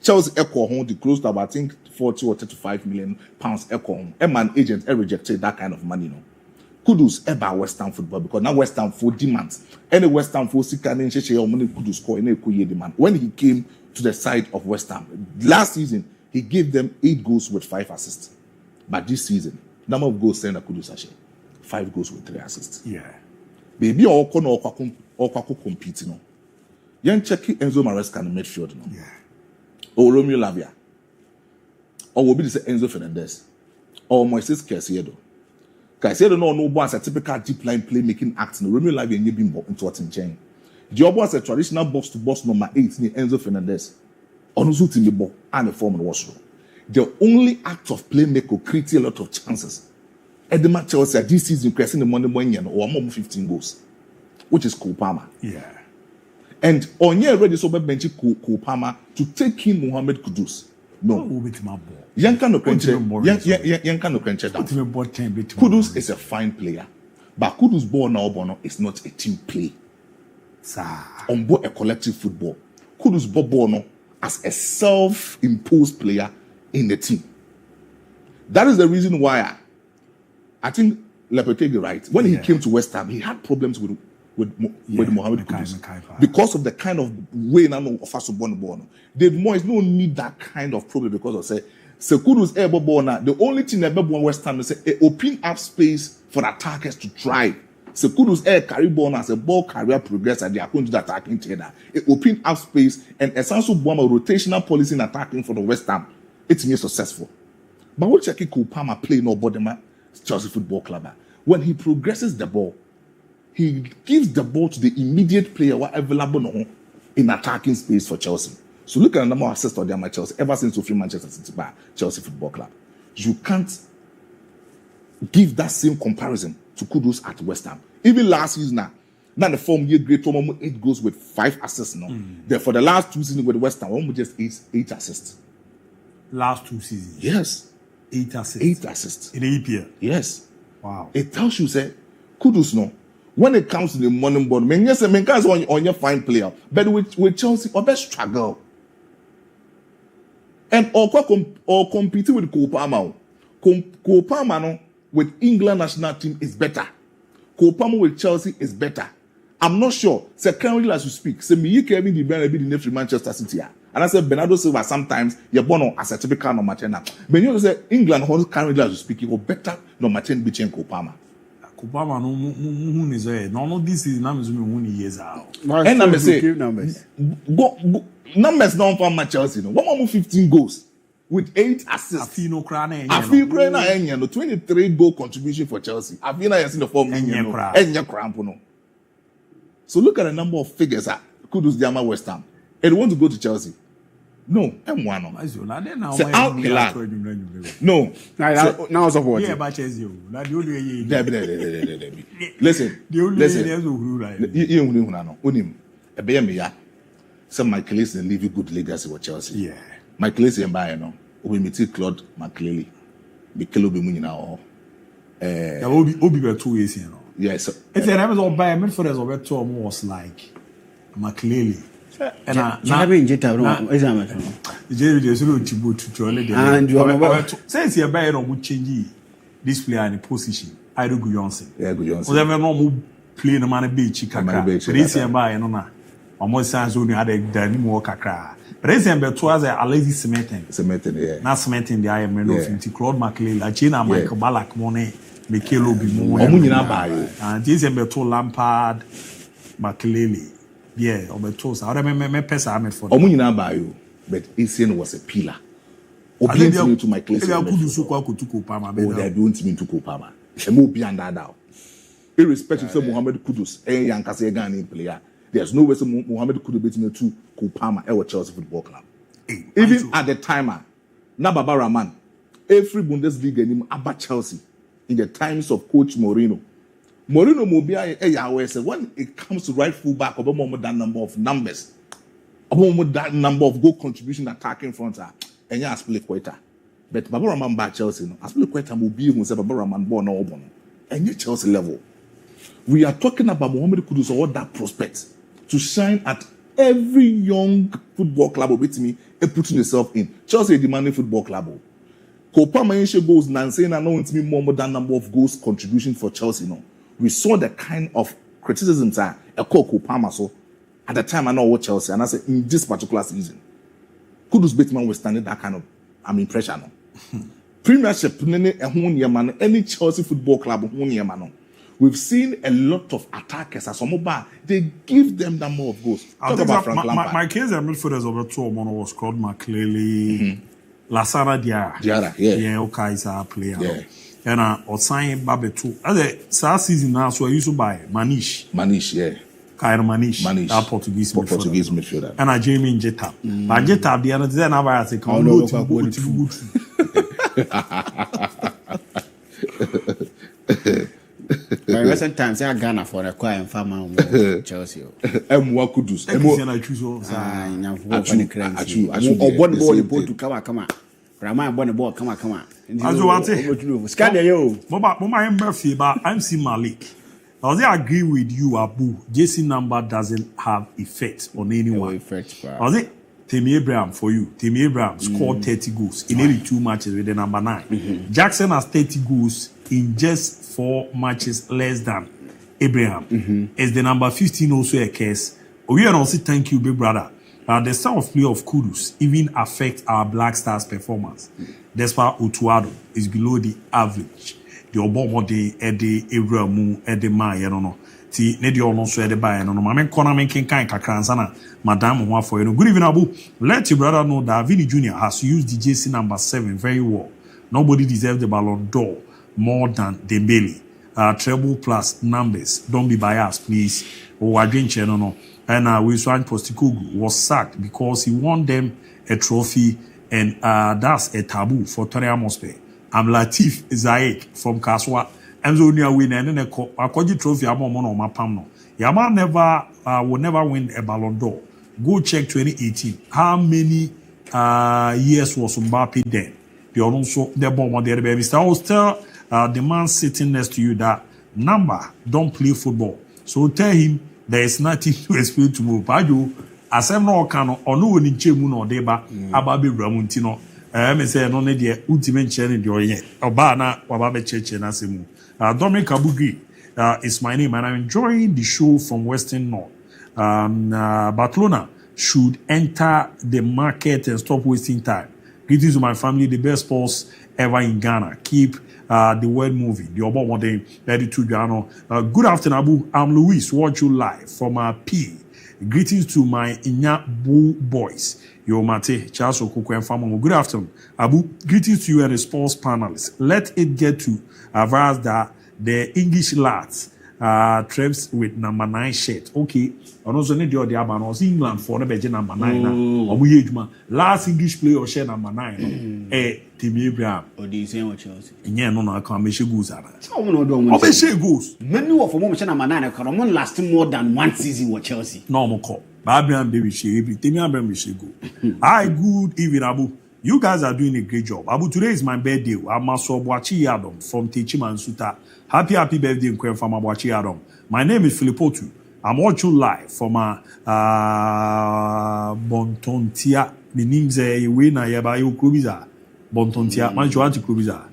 Chelsea echo home the close to about I think 40 or 35 million pounds echo home. A man agent rejected that kind of money, no. Kudus ever Western football because now Western football demands. Any Western football seeker in share money Kudus score in a demand. When he came to the side of West Ham last season, he gave them 8 goals with 5 assists. But this season, number of goals sent Kudus Ashe, 5 goals with 3 assists. Yeah. Baby or compete no. Yan check Enzo Maresca in the midfield no. Yeah. Or Romeo Lavia. Or will be the Enzo Fernandez. Or Moises Caicedo. Caicedo no boss a typical deep line playmaking act no. Romeo Lavia and been into what in chain. The boss a traditional box to box number 8 ni Enzo Fernandez. On the team the ball and the form in washroom. The only act of playmaker creates a lot of chances. At the match Chelsea this season creating the money or more 15 goals, which is Cole Palmer. Yeah. And on your ready so bench Cole Palmer to take in Mohamed Kudus. No. Yanka no Kudus is a fine player, but Kudus ball now is not a team play. On board a collective football, Kudus ball as a self-imposed player in the team. That is the reason why I think Lopetegui, right? When he came to West Ham, he had problems with Mohamed Kudus because of the kind of way now of us born. David Moyes no need that kind of problem because of say Kudus the only thing that West Ham is say open up space for attackers to try. So Kudus air carry ball as a ball carrier progress and they are going to the attacking trader. It open up space and essential bomb a rotational policy in attacking for the West Ham. It's me successful. But what check Kopama play no body man Chelsea Football Club. When he progresses the ball, he gives the ball to the immediate player who are available in attacking space for Chelsea. So look at the number of assists on their Chelsea ever since Sophie Manchester City by Chelsea Football Club. You can't give that same comparison to Kudus at West Ham. Even last season now the form year great 8 goals with 5 assists now. Then for the last 2 seasons with West Ham, almost just 8 assists. Last 2 seasons. Yes. 8 assists. 8 assists. In the EPL. Yes. Wow. It tells you say Kudus no. When it comes to the morning board, yes, guys on your fine player, but with Chelsea, or best struggle. And or competing with Kopama. Kopama no, with England national team is better. Kopama with Chelsea is better. I'm not sure. Say currently as you speak, say me Kevin the Ben be the name Manchester City. And I said Bernardo Silva sometimes you're born as a typical number 10. But you know say England currently as you speak, you better number 10 between Kopama. Kopama no is no this is numbers me years out. And numbers say numbers. Go numbers don't for Chelsea no. What more 15 goals with 8 assists. I feel no crane. I feel no 23 goal contribution for Chelsea. I feel I seen the form Enya crampo no. So look at the number of figures that Kudus Diama West Ham. And want to go to Chelsea. No, M1 no. Say out no. Now it's what? Yeah, but Chelsea. Listen. You unim. Some Michael leave you good legacy with Chelsea. Yeah. Michael and buy no. We meet Claude McClelly. Mikelo be munyi na o. Obi be 2 years you know. Yes. It's an Amazon buy midfielders over 2 was like McClelly. And I mean, Jetta, is and you are since you're buying on change this player in the position. I do good Johnson. Yeah, good Johnson. Whatever no play no man beach kakra. This year buy no na. Almost sounds only had a more kakra. But this year to us a lazy cementing, yeah. Not cementing the iron man of Claude McLean, La China, Michael Ballack money, Mikelo be more. And this year to Lampard, McLean. Yeah, or toast. I remember my pesa I made for. Omunyina buy you, but Asian was a pillar. Obedience to my place. I could do so quite to Kopama. Oh, they don't mean to Kopama. And move beyond that now. Irrespective of Mohamed Kudus, a young Kasegan player, there's no way Mohamed Kudus beating to Kopama or Chelsea Football Club. Even at the timer, Nababa Rahman, every Bundesliga named Abba Chelsea in the times of Coach Mourinho Mobia when it comes to right fullback, about more than number of numbers, about more than number of goal contribution attacking front, and yeah, split quota. But Baba Rahman by Chelsea, no, I split quota will be who said Baba Rahman born or born, and you Chelsea level. We are talking about Mohamed Kudus or that prospect to shine at every young football club with me and putting yourself in. Chelsea a demanding football club. Kopama goals, Nansen, and no, it's me more than number of goals contribution for Chelsea, no. We saw the kind of criticisms that a Kopama so at the time I know what Chelsea and I said in this particular season, Kudus Bateman was standing that kind of impression. Premiership, any Chelsea football club, we've seen a lot of attackers as they give them that more of goals. Talk about Frank Lampard. My case at midfielders over 2 was called McClelly, Lasara Diarra, yeah, okay, is a player. Yeah. And Osayin Babe too. As a season now, so I used to buy Manish, yeah. Kairo Manish, that Portuguese midfielder. And a Jamie Jetta. But Jetta, the other day, I say, come on, By recent times, I Ghana for a quiet farmer Chelsea. M1 Kudus. I choose ball to come on. Rama born a ball, come on. As you want to scan yo. Mama Murphy, but I'm seeing Malik. Now they agree with you, Abu. JC number doesn't have effect on anyone. Was it Temi Abraham for you? Temi Abraham scored 30 goals in only 2 matches with the number 9. Jackson has 30 goals in just 4 matches less than Abraham. Is the number 15 also a case? We are also thank you, big brother. The style of play of Kudus even affect our Black Stars performance. Despite Utuado is below the average. the obomode ede ewramu ede ma ye no ti ne de ono so ede ba ye no ma men kona men kenkan kakransa na madam ho afọ no. Good evening, Abu. Let your brother know that Vini Jr. has used the JC number 7 very well. Nobody deserves the Ballon d'Or more than Dembele. Treble plus numbers. Don't be biased, please. No. And Wiswan Postecoglou was sacked because he won them a trophy, and that's a taboo for Tottenham Hotspur. I'm Latif Zayek from Kaswa. Enzo Nia win and then a trophy. I'm on my palm. Yamal will never win a Ballon d'Or. Go check 2018. How many years was Mbappe then? They are also the bomb on the other baby. I will tell the man sitting next to you that number don't play football. So tell him there is nothing to explain to me. Pajo, as I'm not can or no one in Chemu or Deba, Ababi Ramuntino. I say no need the ultimate challenge or yet. Obana, Wababe Church and Asimu. Dominic Abugi is my name, and I'm enjoying the show from Western North. Barcelona should enter the market and stop wasting time. Greetings to my family, the best sports ever in Ghana. Keep the world moving. The Oba one day, 32 Ghana. Good afternoon, Abu. I'm Luis. Watch you live from P. Greetings to my Inyabu boys. Yo Mate, Charles Okoko and Famamo. Good afternoon, Abu. Greetings to you and the sports panelists. Let it get to advise that the English lads trips with number 9 shirt. Okay. And also need the other man was England for the number 9. Last English player share number 9. Tim Abraham. Or do you say what Chelsea? Yeah, no, I can't make sure goes. How no do I say goes. Many of them number 9 can lasting more than 1 season with Chelsea. No more call. Abraham baby she Tim Abraham we should go. Hi, good evening, Abu. You guys are doing a great job. Abu, today is my birthday. I'm Asobwachi Adam from Techima and Suta. Happy birthday, Nkwen from Abwachi Adam. My name is Philippotu. I'm watching live from Bontontia. The name's a winner, Yabayo Krubiza. Bontontia, Manchuati Krubiza.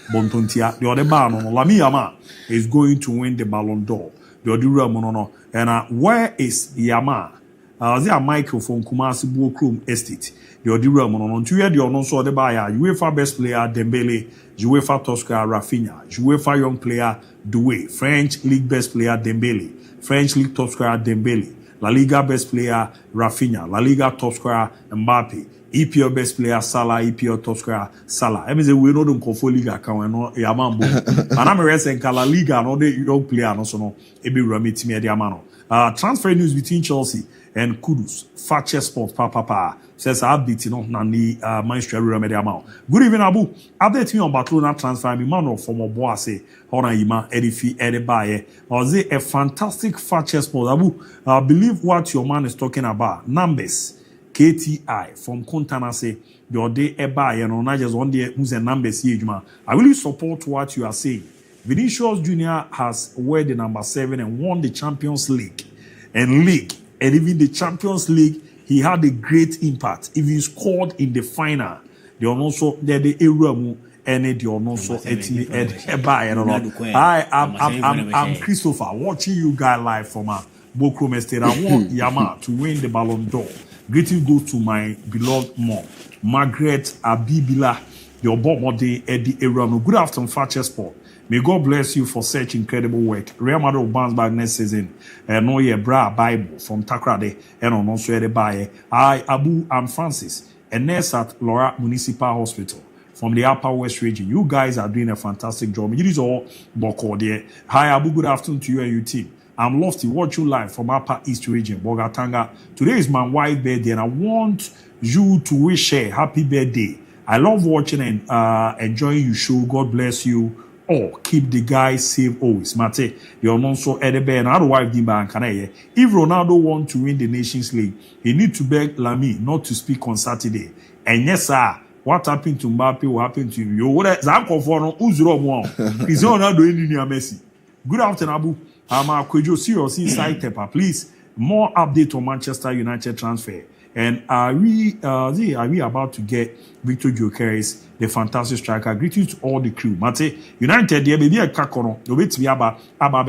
Bontontia. The other man on Lamine Yamal is going to win the Ballon d'Or. The other Monono. And where is Yamal? There Michael from Kumasi Buokrum Estate. The other Monono. 2 years, the Ono saw the buyer. UEFA best player Dembele. UEFA top scorer Rafinha. UEFA young player Doué. French league best player Dembele. French league top scorer Dembele. La Liga best player Rafinha. La Liga top scorer Mbappe. EPL best player Salah. EPL top scorer Salah. I mean, we know don't call for Liga can no Yamambo. And I'm resting La Liga no the young player no so no. Ebi Ramit me the amano. Transfer news between Chelsea and Kudus. Fakye Sport papa says update nani Manchester United amount. Good evening, Abu. Update me on Barcelona transfer. Me man of from Oboase. Hona Ima Edifi Edebaye. Was it a fantastic Fakye Sport? Abu, believe what your man is talking about. Numbers. KTI from Kontanase. Your day Ebaye and not just one day who's a numbers here. I really support what you are saying. Vinicius Jr. has wear the number 7 and won the Champions League. And even the Champions League, he had a great impact. If he scored in the final, they are also there the Eramu and they are also I'm Christopher watching you guys live from Bokrom Estate. I want Yamal to win the Ballon d'Or. Greeting goes to my beloved mom, Margaret Abibila, your Bobode Eddie Eramu. Good afternoon, Fakye Sport. May God bless you for such incredible work. Real Madrid will bounce back next season. No ye bra Bible from Takrade and on also Edebaye. Abu, I'm Francis, a nurse at Laura Municipal Hospital from the Upper West region. You guys are doing a fantastic job. It is all Boko there. Hi Abu, good afternoon to you and your team. I'm Lofty, watch you live from Upper East region, Bogatanga. Today is my wife's birthday and I want you to wish her happy birthday. I love watching and enjoying your show. God bless you. Or keep the guys safe always. Mate, you're not so Edebe and other wife Dimba and if Ronaldo want to win the Nations League, he need to beg Lamine not to speak on Saturday. And yes, sir, what happened to Mbappe will happen to you. You what Zanko for no Uzro Mo. He's not doing any Messi. Good afternoon, Abu. Could you serious inside Tepa, please? More update on Manchester United transfer. And are we about to get Victor Gyökeres, the fantastic striker? Greetings to all the crew. Mate, United, there baby a kakono. The way to be aba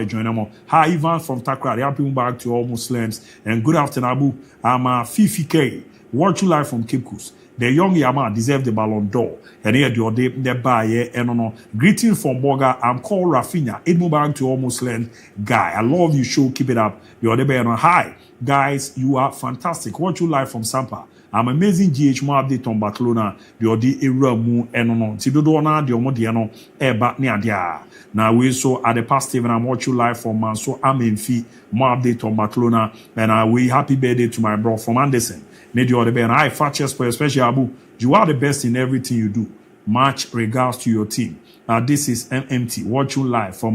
join them. Hi, Ivan from Takra. Happy back to all Muslims. And good afternoon, Abu. I'm Fifi K. Watch you live from Cape Coast. The young Yamal deserve the Ballon d'Or. And here the buy and no. Greetings from Boga. I'm called Rafinha. Eid Mubarak to all Muslim guy. I love you show. Keep it up. The other bear. Hi guys, you are fantastic. Watch you live from Sampa. I'm amazing GH more update on Barcelona. The odi era mu enono. Tidodo na the omodiano eba ni adia. Now we so at the past even I'm watching live from man. So I'm in fee more update on Barcelona. And we happy birthday to my bro from Anderson. Need the other band. I Fakye, especially Abu. You are the best in everything you do. Much regards to your team. This is MMT. Watching live from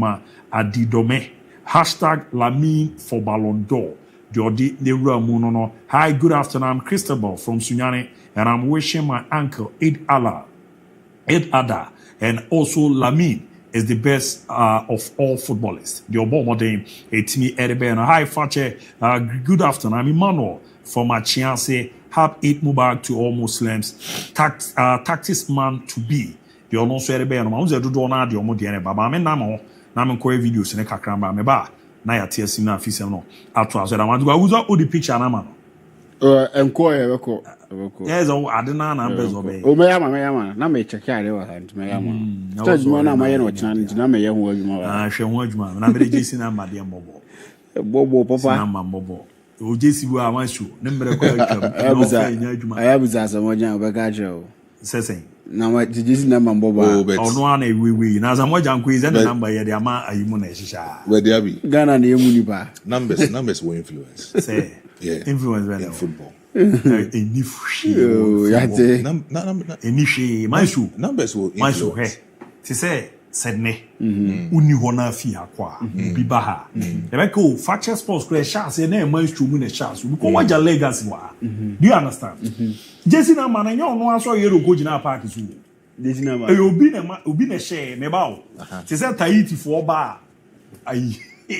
Adidome. Hashtag Lamine for Ballon d'Or. Hi, good afternoon. I'm Cristobal from Sunyani, and I'm wishing my uncle Eid Ada, and also Lamine is the best of all footballers. The Obomode, it's me, Edebe. Hi, Fakye. Good afternoon. I'm Emmanuel from Achianse. Have Eid Mubarak to all Muslims. Tactics man to be. The also Edebe. I'm also do na the Omodiane Baba. I'm Namo. Namen Koe videos in a Kakramba Meba. Na ya tia sina afisa no ato aso da wantu uzo o the picture na ma no enko eko yes o adena na mbezo be o me yama na me check ade wa hantu me yama stage mo na ma ye no chana na me ye ho adwuma wa hwe ho adwuma na me je sina ma de bobo papa na ma bobo o je si bu amansu ne mbere ko akam ayabuza asamoja obeka jo sesen na ma jiji na ma bobo ono ana ewiwi na asamoja nko ize na number ye de ama ayimu na eshisha where DIABY Ghana na emu ni ba numbers will influence say yeah influence in football enifushi yate enishi mansu numbers will mansu influence he say sedne uni hona fi akwa bi ba ha e be ko Fakye sports crash say na mansu mu na chance because what your legacy wa do you understand Jesse na man anya ono aso yero go gina park so Jesse na ma obi na share me ba o say Tahiti for ba ai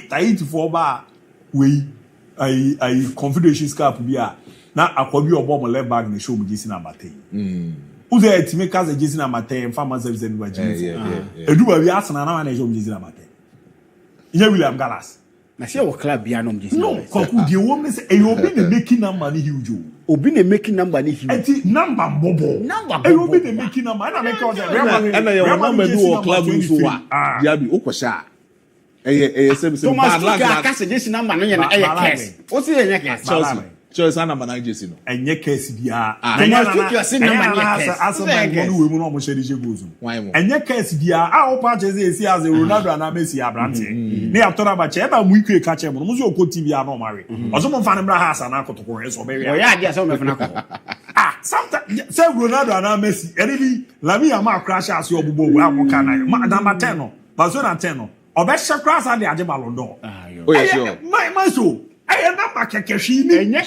Tahiti for ba we ai confederation cup bi a na akwabi obo mo left back na show mu Jesse na Matei uze etime kaza Jesse na Matei fama service ni waji edu ba wi asana na na show mu Jesse na Matei nya William Gallas na se wo club bia no Jesse no kwaku die wo me say e obi na making number ni huge obi na making number ni huge enti number bobo e obi na making number na make all the and your number do club so wa DIABY okosha say Thomas Tuchel kase Jesse number no ye na case o se ye case Chelsea number na Jesse no enye case bia Thomas Tuchel se number ni case asa man no we mu no mo share je goals why mo enye case bia a o pa Chelsea esi as Ronaldo and Messi abrante ne atora ba che e ba mu ikwe ka che mo mo so ko TV a no mare ozo mo fa ne bra ha asa na akotoko re so be we o ya dia so me fa na ko sometimes say Ronaldo and Messi any Lamine Yamal crash as your bubo we am kan na number 10 no Barcelona 10 no obe she crash and ade Ballon d'Or oh yes sure my so I am not kekeshi ni enye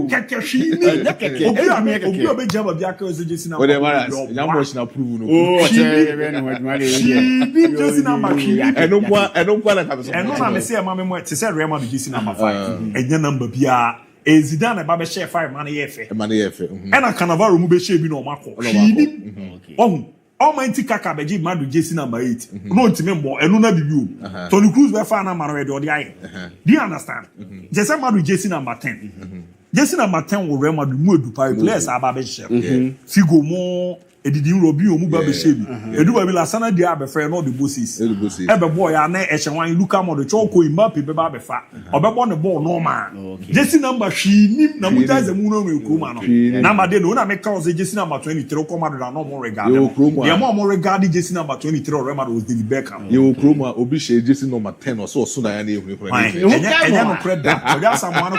kekeshi ni obi obi jaba bia ka so Jesse na whatever number na prove no oh we no what mare bi Jesse na Matei eno kwa na ka so eno na me say e ma me mo te say Real Madrid Jesse number 5 enye number bia Zidane ba be share 5 man ye fe ena Cannavaro mu be share bi no makọ okay Almighty Kaka beji madu Jesse number 8 no ntime mbo enu na bibi o Toni Kroos be fa na maro we de odi aye do you understand Jesse madu Jesse number 10 Jesse number 10 wo Real Madrid mu edu pa players aba be share Figo mo edidi Robi o mu ba be share bi edu ba bi la sana dia be fa no the bosses e be boy ya na e hye wan Luka Modric Choko Mbappe be ba be fa obebo ne ball normal Jesse number nim na mu jaze mu no me kuruma no number de no na me ka say Jesse number 23 ko Madrid na no mo regard ya mo regard Jesse number 23 Real Madrid was David Beckham you kuruma obi share Jesse number 10 so so na ya na ehunu enya no credit oya samuano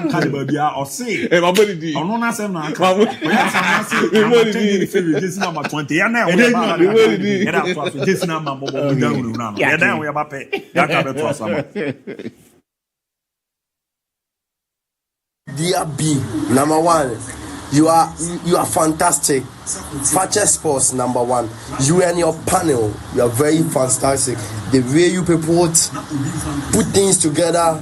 ka de ba bia o say e ma body di ono na sem na aka oya samuano say Jesse number 20 ya na Jesse number bobo down no ya dan we ba pe ya ka be to asama DIABY number 1 you are fantastic Fakye Sports number 1 you and your panel you are very fantastic the way you people put things together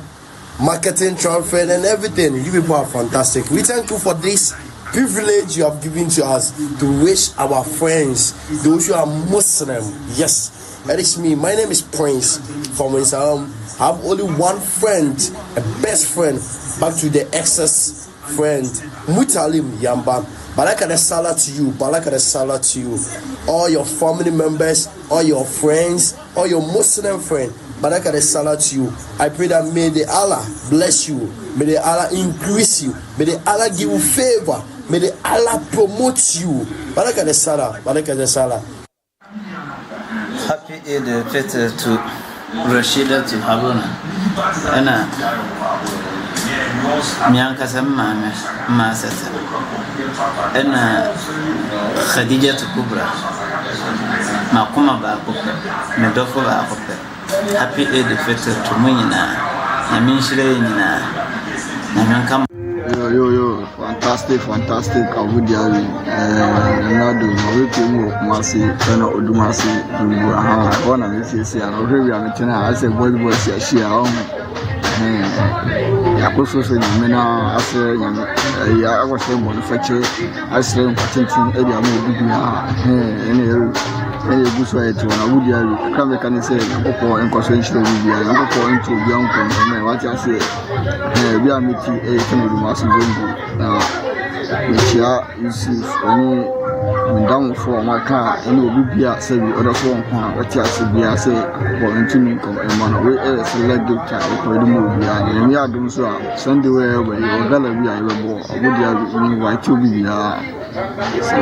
marketing transfer and everything you people are fantastic we thank you for this privilege you have given to us to wish our friends those who are Muslim yes that is me my name is Prince from Instagram I have only one friend a best friend back to the excess friend Mutalim Yamba Baraka de Salah to you. Baraka de Salah to you. All your family members, all your friends, all your Muslim friends. Baraka de Salah to you. I pray that may the Allah bless you. May the Allah increase you. May the Allah give you favor. May the Allah promote you. Baraka de Salah. Baraka de Salah. Happy Eid al-Fitr to Rashida to Haruna. Ana miyanka sama masata. Ana Khadija to Kubra. Makuma ba kupe. Medofo ba kupe. Happy Eid al-Fitr to Munyina. Namin Shirayina. Namin Kam. Yo, fantastic, Abu Dhabi. Nado, we came Masi, Fena Odumasi, one of this year, and already I'm telling I said, boy, she I could say, Mina, I said, I was saying, manufacture, I said, patenting, any good way to Abu Dhabi. Come, can say, and concentration will be into young company. What I say, we are meeting a Massive. Which you see any down for my car, and will be say other phone, what I say, volunteering come and man away select the child for the movie. And we are doing so Sunday where you're gonna be able to be white to be so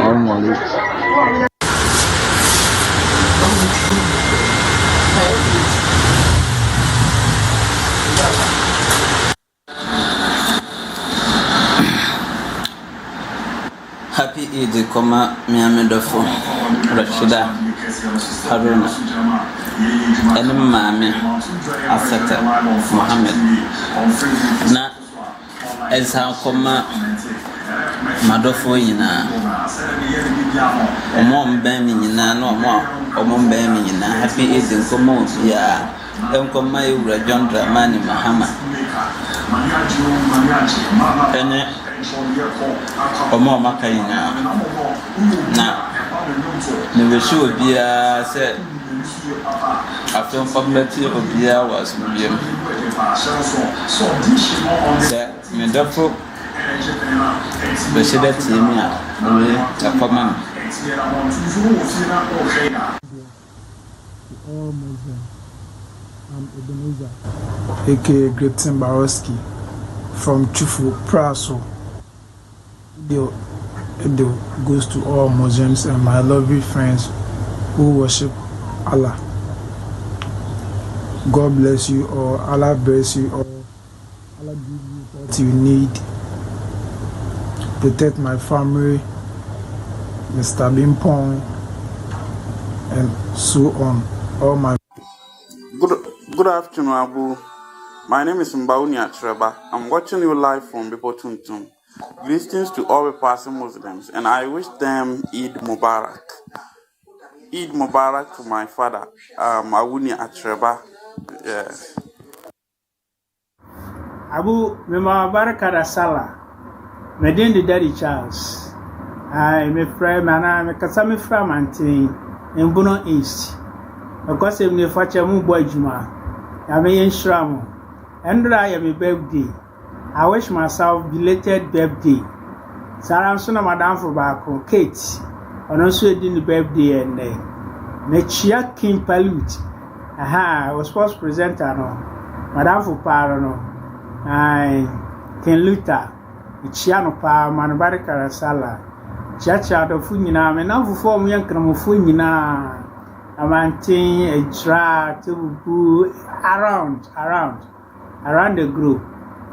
Happy Eid Koma Miamedofo Rashida Haruna and Mame Afeta Mohammed Na Elsa Koma Madofo Yina Omon Bemina no more Omon Bemina Happy Eid Koma Ya Enkoma Yura John Dramani Mahama Ene Omo Makayina na Nevishu Bia said after popularity of Bia was medium. That Medafo Beshida Timia, a common. All Muslim. I'm Ebenezer, aka Gripton Baroski, from Chufu, Praso. It goes to all Muslims and my lovely friends who worship Allah. God bless you all. Allah bless you all. Allah give you what you need. Protect my family, Mr. Bimpong, and so on. All my Good afternoon, Abu. My name is Mbaunia Treba. I'm watching you live from Bipotuntum. Greetings to all the passing Muslims, and I wish them Eid Mubarak. Eid Mubarak to my father, Mbaunia Treba. Yes. Abu, Mema Barakada Sala. Medin the Daddy Charles. I may pray, man, I'm a Kasami Framantin in Bono East. Because I'm the Fachamu Boyjuma. I may in Shramu. And I am a birthday. I wish myself belated birthday. Sarah Sona Madame for Bako, Kate, and also in the birthday and Nechia King Palute. Aha, I was first presenter, no. Madame for Parano. I King Luther, Chiano Pa, Manabarika Sala, Chacha of Funina, and now for 4 million Cramofunina. A mantin, a try to go around the group.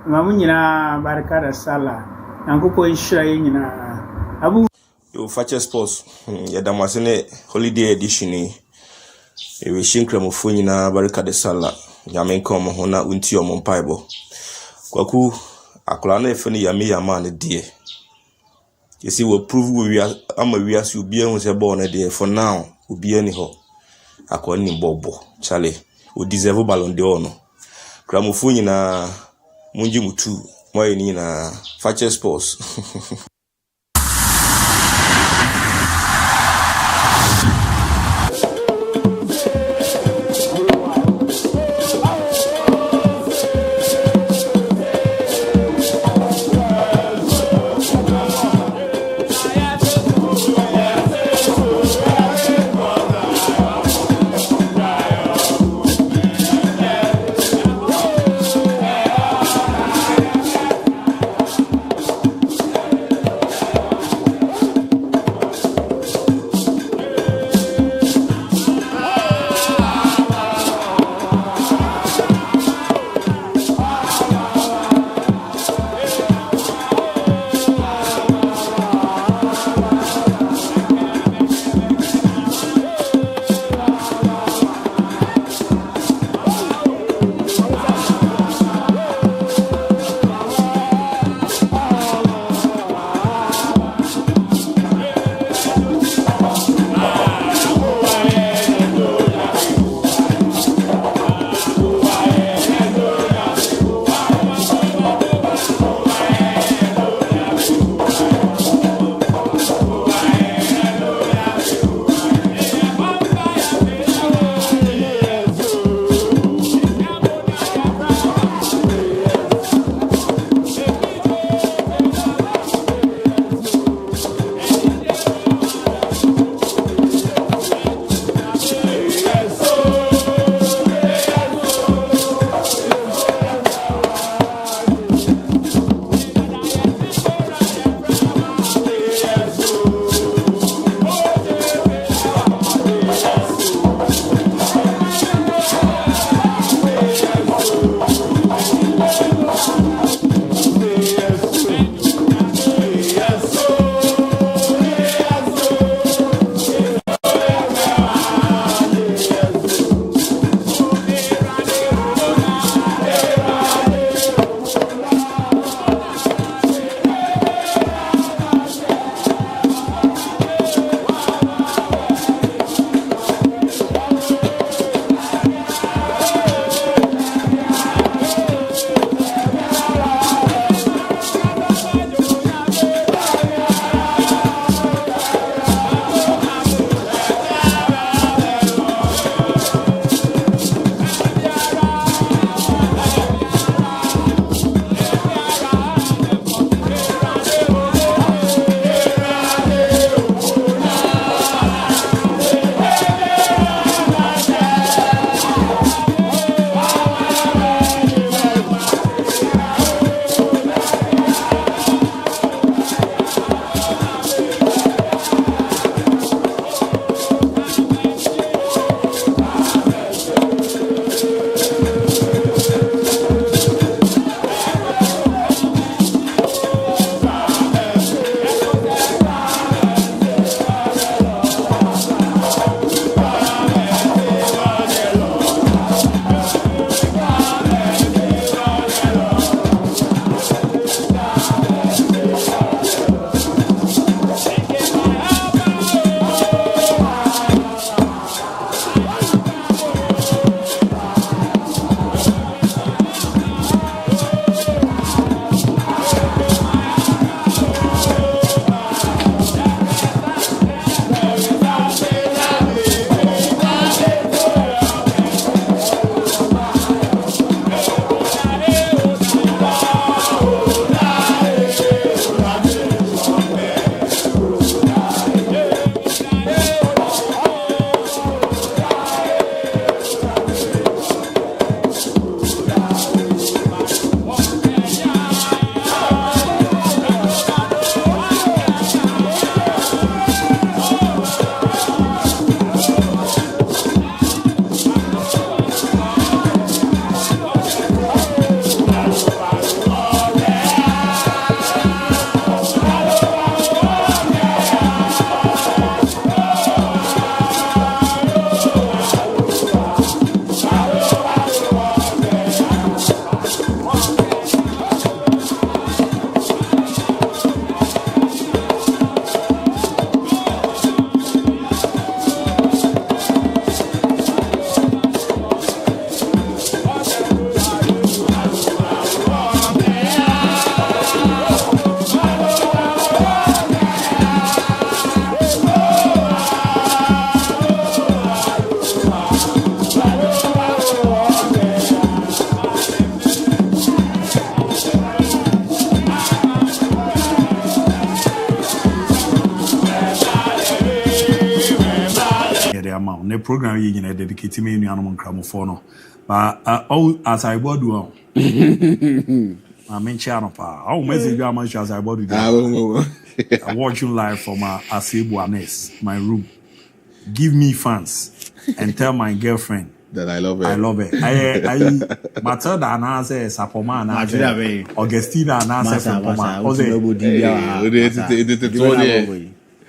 Mamunyina Barikada Sala, and Kuko Inshayina Abu. You Fakye Sports, Yadamasene Holiday Edition. You wishing Cramofunina Barikada Sala, Yamen Come Hona Unti or Mompaibo. Kwaku, Akulane Feni Yami Yaman, dear. You see, we'll prove we are, we are, you be on born a day for now, will be anyhow. Akwani Bobo, Charlie, who deserve Ballon d'Or. Cramofunina. Munji mutu mwa ni na Fakye Sports. program you dedicate me in animal cramophone. But all as I would do. I mean, channel pa. Oh, message you much as I would do. I watch you live from ABOU, my room. Give me fans and tell my girlfriend that I love her. I love her. I Matilda and I say Sapoma and I say Augustina and I say Sapoma.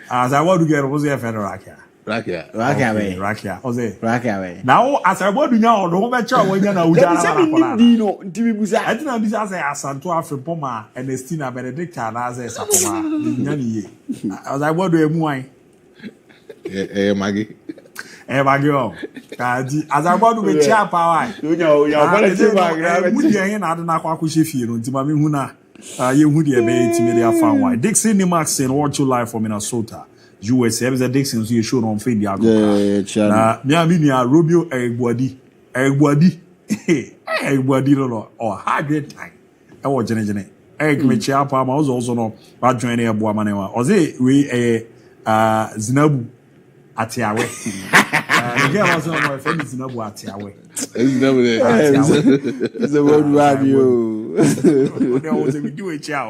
As I want to get was a federal Rakia. Rakia. Now, as I want to know, the woman child when you know, I didn't be as I Santo Afro Poma and Estina Benedicta and I say Sapoma. As I want to wine. Maggie. As I want to be chair power. You know, you're going to Dixon Maxson, watch you live from Minnesota, USA. There's a Dixon you showed on Facebook. Rubio, everybody, or hard time. I was Jenny. Egg me chair power was also no, but joining a Boamanewa. Or they we Zinabu. Atiawe. The girl was my friend is Zinabu Atiawe. It's a word radio. There was a video a chair. I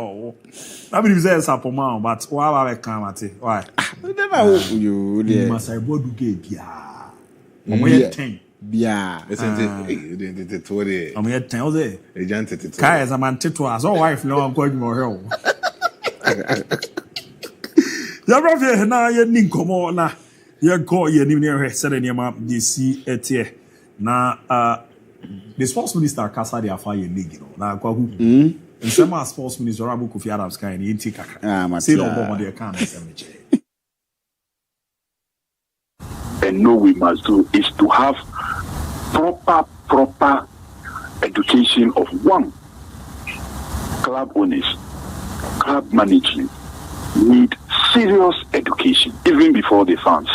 believe there's a Sapoma, but why I come at it? Why? Never you must I go to get ya. I'm 10. Yeah, I'm here 10. Kai as a man to us, or wife, no, I'm going more help. You're now, you're Ninkomo now. You go ye ni near said nyama DC etie na the sports minister kasa dey afa ye league no na kwa hu nsema sports minister Abu Kofi Adams kan ni nti kaka say no more dey kan nsema che. And no we must do is to have proper education of one. Club owners, club management need serious education even before the fans.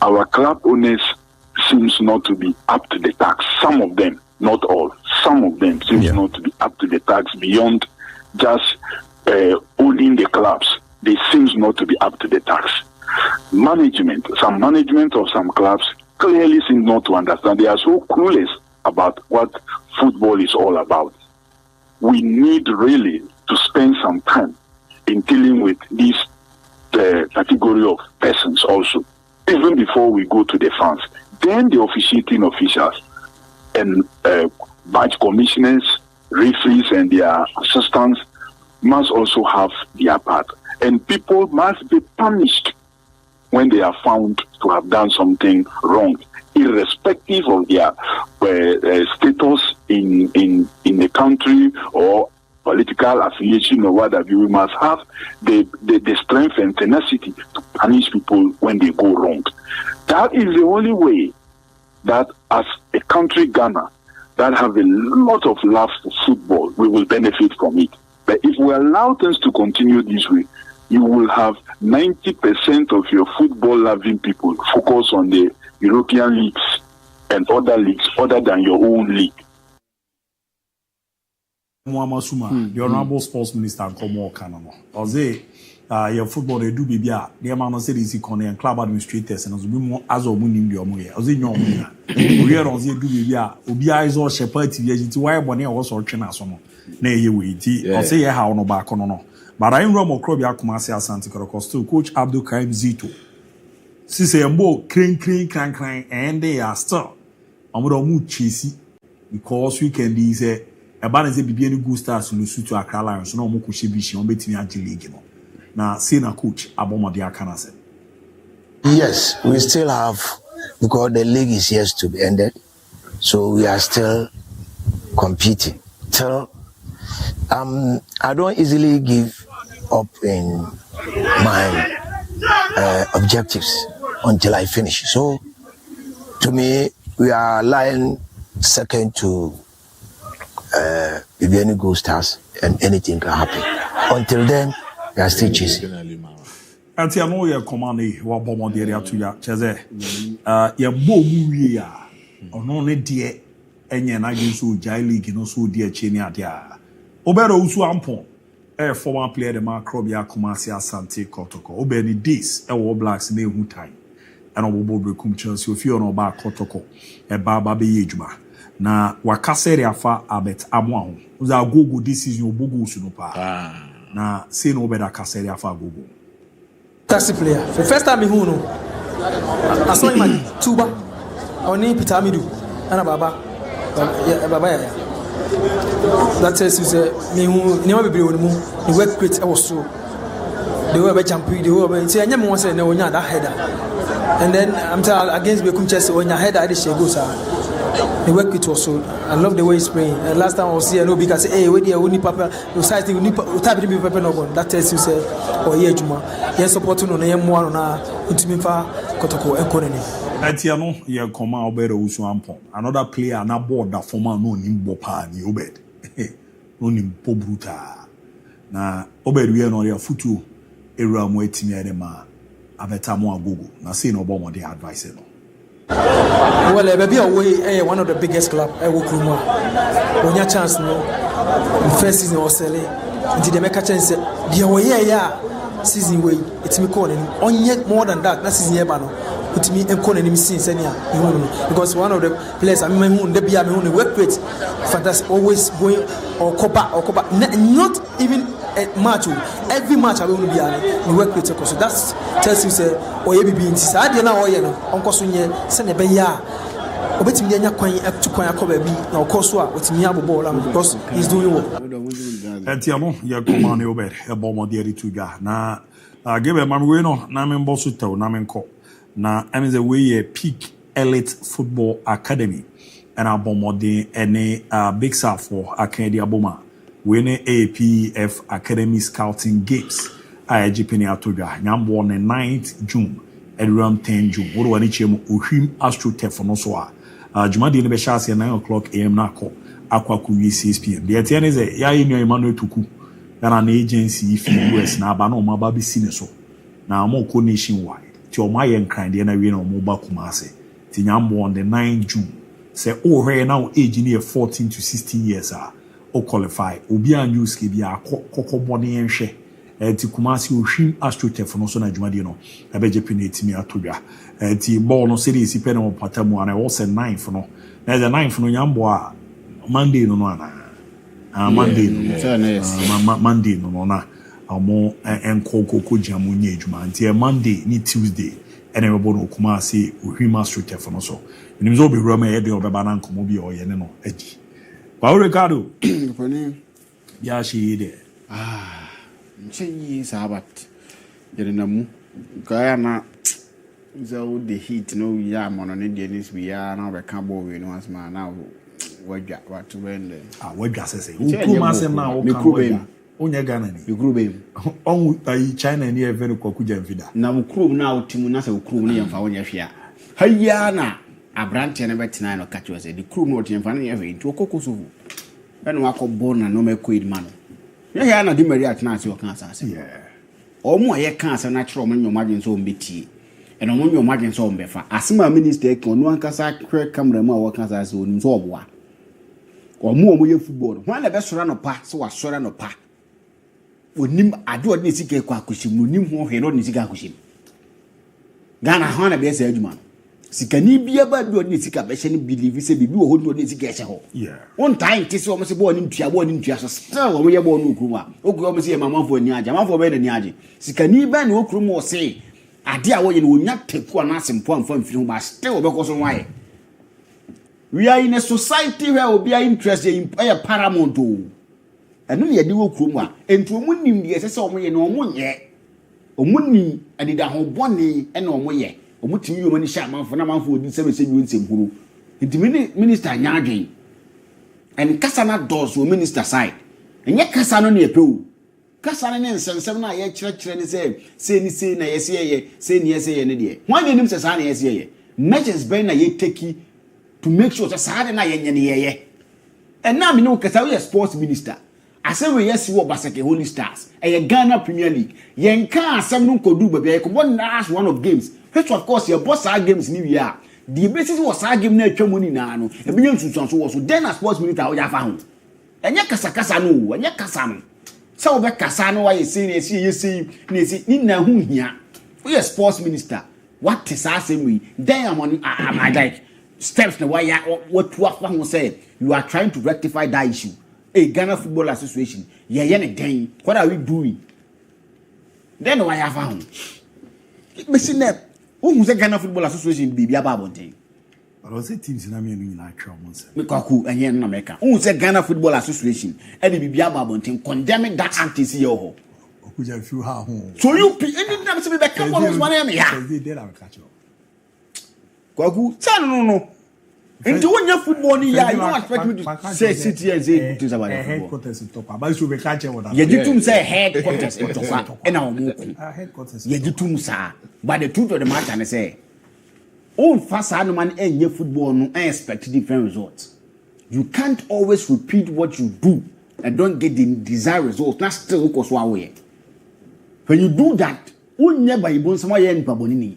Our club owners seems not to be up to the task. Some of them, not all, some of them seems not to be up to the task beyond just owning the clubs. They seems not to be up to the task. Some management of some clubs clearly seem not to understand. They are so clueless about what football is all about. We need really to spend some time in dealing with this category of persons also, even before we go to the fans. Then the officiating officials and match commissioners, referees and their assistants must also have their part. And people must be punished when they are found to have done something wrong, irrespective of their status in the country or political affiliation or whatever. We must have the strength and tenacity to punish people when they go wrong. That is the only way that as a country, Ghana, that have a lot of love for football, we will benefit from it. But if we allow things to continue this way, you will have 90% of your football-loving people focus on the European leagues and other leagues other than your own league. The Honorable Sports Minister Komo Kanamo. Oze, your football they do bibia. The man say this and club administrators and as as of munim the omoye. Oze nyomuya. We are on the do bibia. Ubia is all shepherd TV. Why money was all china somo. Ne ye wait. Oze ye how no back no. But I am Romo Krobia Kumasi Asante Korokosto, Coach Abdul Karim Zito. Sise Mbo, crank, and they are still. Amudomu Chisi, because we can be say, a balance be any good stars in the suit to Accra Lions, no more Kushibishi, on betting at the league. Now, Sena Coach, Abomadia Kanase. Yes, we still have, because the league is yet to be ended, so we are still competing. Till I don't easily give up in my objectives until I finish. So, to me, we are lying second to Bibiani Gold Stars, and anything can happen. Until then, we are still chasing. And I know your command, what bomb the area to ya, Chaze. Your boom, ya, or only dear, and yan I use so Jai League, and also dear Chenia, dear. Obero Usu Ampon. A former player the Macrobia Kumasi Asante Kotoko. Obeni this, War Blacks name who time. and obo brekum Chelsea ofi on oba kotoko e ba be yejuma na wakasere afa abet amwa ho uza gogo this season obogo suno pa na say no better kasere afa gogo taxi player the first time who no I saw him at Tuba oni Peter Amidu ana baba ya that says is me who never be able to work great also they were champion they were say anyam won say na onya that header and then I'm telling against Bekum Chelsea onya header dey share go sir the work it also I love the way he's playing last time I was here no big I say hey we there only papa you say thing you type be papa no gon that tells you say oh yeah juma yes support no na yem mo na ntimi fa kotoko economy Atiano ye koma obere usu ampon another player na board that former no nim bopa ni obed no nim po bruta na obed we no ya futu ewura mo etimi ade ma abeta mo agogo na say no bo mo dey advice no. Well, baby, away one of the biggest club I work with. When your chance no first season or selling until they make a chance the away season way it's me calling on yet more than that season here no put me and calling him since any because one of the players I mean who they be who work with fantastic always going or copa not even a match every match I will be we work with so that tells you say oye bibi inside dey na oye no onko so nye se ne be ya obetimi anya kwan to kwan akoba bi na okoso a otimi abobo la because he's doing well Atiamo ya komane ober e bomo dey to ga na gebe mamwe no na me mboso taw na me nko na emize we peak elite football academy and abomode ene big star for akedi aboma we ne APF academy scouting games IGP ni atoga nyambo on the 9th June at around 10 June what wani chemu ohim astrotef no so a jumadi ni be shase 9 AM na akwa ku 6 PM the etienne is ya inu Emmanuel Tuku na na agency if US na aba no ma ba bi sine so na mo ko nationwide ti o ma ye nkran de na we na mo ba Kumase ti nyambo on the 9th June say oh here now age ni 14 to 16 years o qualify obi an use ke bia kokobone enhwe ti Kumasi ohim astrotef no so na dwumade no abeje penalty mi atodwa ti ball no series pe no patamu ana wo se 9th no na the 9th no nyambo a Monday no ana Monday no Monday no na amo enkoko jamu nye dwuma nti Monday ni Tuesday ene we bono Kumasi ohim astrotef no so nim zo be roma e de obeba na nkomo bi o ye ne no agi Paulo Ricardo ya shi de Nchi sabat namu kaya na zo the heat no ya mono ne de nis bi ya na be ka bo we no asma na wadwa watu wende wadwa sese ukuma sem na wo ka wadwa onya Ghana ni mikrube on ai China ni e very kwakuja mfida na mukrum na utimu na se ukrum ne yemfa wonya hwea haya na abrante ne betina no ka twese the crew no yemfa ne yemfa nti okokoso hu ene wakobɔ na no mekɔ idima no ya na di Maria tena ase okan asase omo ye kan ase na kyerɛ omo nyomagen so ombetie ene omo nyomagen so ombefa asema minister ke onu ankasa hwɛ camera mu a wɔkan asase onim so oboa omo ye football ho na be sora no pa so wa sora no pa onim ade ode sika ekɔ akohyim onim ho hwɛ no ne sika akohyim Ghana ho na be ese adwuma no sikani bia ba do ne sika be hye ne believe se bibi wo ho do ne sika hye ho on time tisi o mo se bo ni ntua so still o mo ye bo no okrum a ogu o mo se ye mamafo ni age mamafo be ni age sikani ba ne okrum o se ade a wo ye ne onya teku na asempo amfa mfiri ho ba still o be ko so waye we are in a society where obi are interested in paramount o enu ye de okrum a entu o mu nim de se o mo ye ne o mo nye o mu nim adida ho bone e na o mo ye omutimi yo mani sha manfo na manfo odi se mese bi nsempuru nti minister nyaadwen en kasa na doors wo minister side enye kasa no na epewu kasa na ne nsensem na ye kyerɛkyerɛ ne se ni se na yese ye se ni yese ye ne de ho anya nim se sa na yese ye measures ben na ye take to make sure that sa na ye nye ne ye en na me no kasa we sports minister asem we yesi wo baseke Holy Stars e Ghana Premier League yen ka asem no kodu ba bia ko bon last one of games which of course your boss our games ni we are the basis was our game na atwamu ni na no e binya nsunsun so wo so then as sports minister wo ya fa ho enye kasa no enye kasa no se wo be kasa no wa yesi na yesi ni na hu hia we sports minister what is asking me? Then I'm like steps the way what say you are trying to rectify that issue. A Ghana Football Association, then what are we doing? Then why have found? Missing them. Who's the Ghana Football Association? Be about thing. But I was teams in America, Mikaku and Yen America. Who's the Ghana Football Association? Eddie be about thing condemning that anti CEO. So you any time to be back on one name, yeah. No. And do your football, yeah, you don't expect me to say city and say good things about headquarters in Topa. But you be catching what you do say headquarters in Topa and our headquarters. You do, sir. But the truth of the matter, I say, all fast man and your football no expect different results. You can't always repeat what you do and don't get the desired results. That's still because one way. When you do that, never you want somewhere in Pabonini.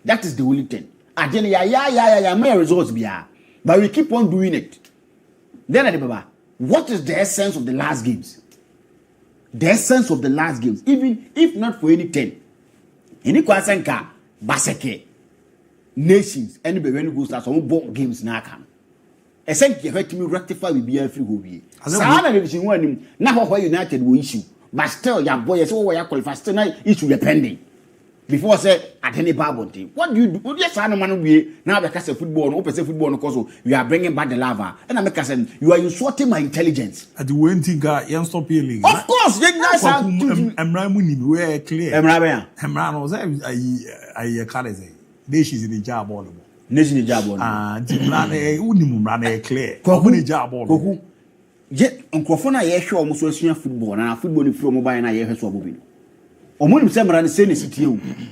That is the only thing. My results be. But we keep on doing it. Then, what is the essence of the last games? The essence of the last games, even if not for anything. Any question, Baseke, nations, anybody when you go start some ball games now come. Essentially, you have to rectify with BF who be. Sana division one, now why United will issue, but still, your boy is over your qualify still now issue pending. Before say at any Bible thing. What do you do? Yes, I know man we now because of football, open say football because you are bringing back the lava. And I make say you are insulting my intelligence. At the one thing you stop healing. Of course, you guys are Emra we clear. Emra was I can say nations in the job all. Nation in the job all. Ah, Timran run clear. Company job all. Yet Uncrofona ye show almost football and football from mobile na ye so bobino. Omonim se mra ne se ne sitie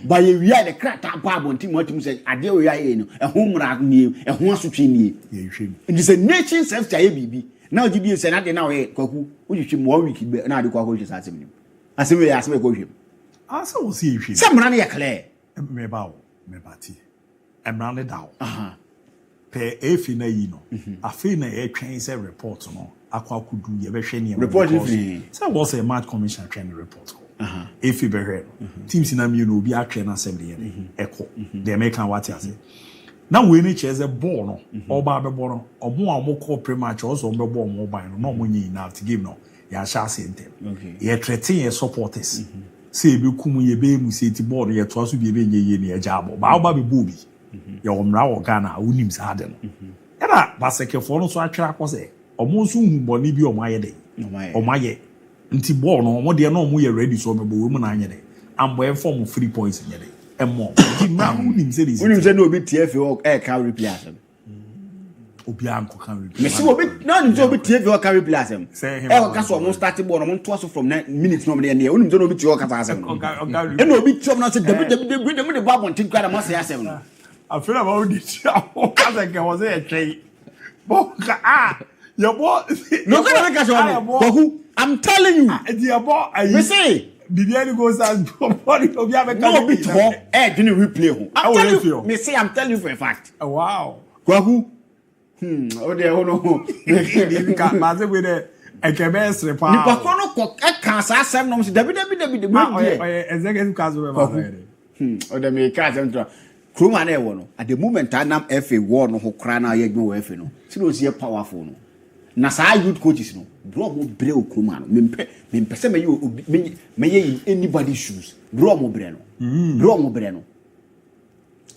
ba ye wi the crack tap abonti motim se ade we aye no ehun mra nie ehun asotwe nie ye hwem it is a nation self tie bibi na ogidi se na de na we kwaku ujitwe mo week na ade kwaku hwesa asem nim asem we asem ko hwem asa wo se hwem se mra ne ye clear me ba ti emra ne dawo pe efi na yi no afi na ye twen se report no akwakudu ye be hwe ne report se was a match commission training report. If you be teams in America will be actually an assembly. Echo the American what you say. Now we need chase a ball or barber ball or more call pre-match also on the ball mobile no money enough to give no. Ya shall say them. Ye threaten your supporters. Say be kumu ye be mu say ti board ye to aso be ye ne jabo. Ba oba be booby. Ye omra o Ghana unim sa de no. Era baseke for no so atwa akose. Omo so hu boni bi omo aye de. Omo aye. Nti ball no mo de no mo ye ready so mebo we mu na anye de ambo e form 3 points nye de emo di na unim say this unim say no obi TF o e carry play asem obi anko can replay me see obi na unim say obi TF o carry play asem e o ka so mo start ball no mo to so from 9 minutes no mo de ne unim say no obi TF o ka asem e no obi TF na say de babon tin kwada mo say asem no I feel about this o ka say ke was e trade bo ka your boy no ka make sure I'm telling you. We say Bibiani goes and nobody of you no bit ho didn't replay ho. I'm telling you for a fact. Wow. Kwaku. Oh there no. You can maze with the ekebesre pa. Ni pa no ko kan sa asem no David executive council be o de me ka asem tro. Kroma na e wo no. At the moment Anam FA war no ho kra na ye gbe FA no. See no see powerful no. Na sa youth coaches no bro mo bre okroma no me se me ye anybody shoes bro mo bre no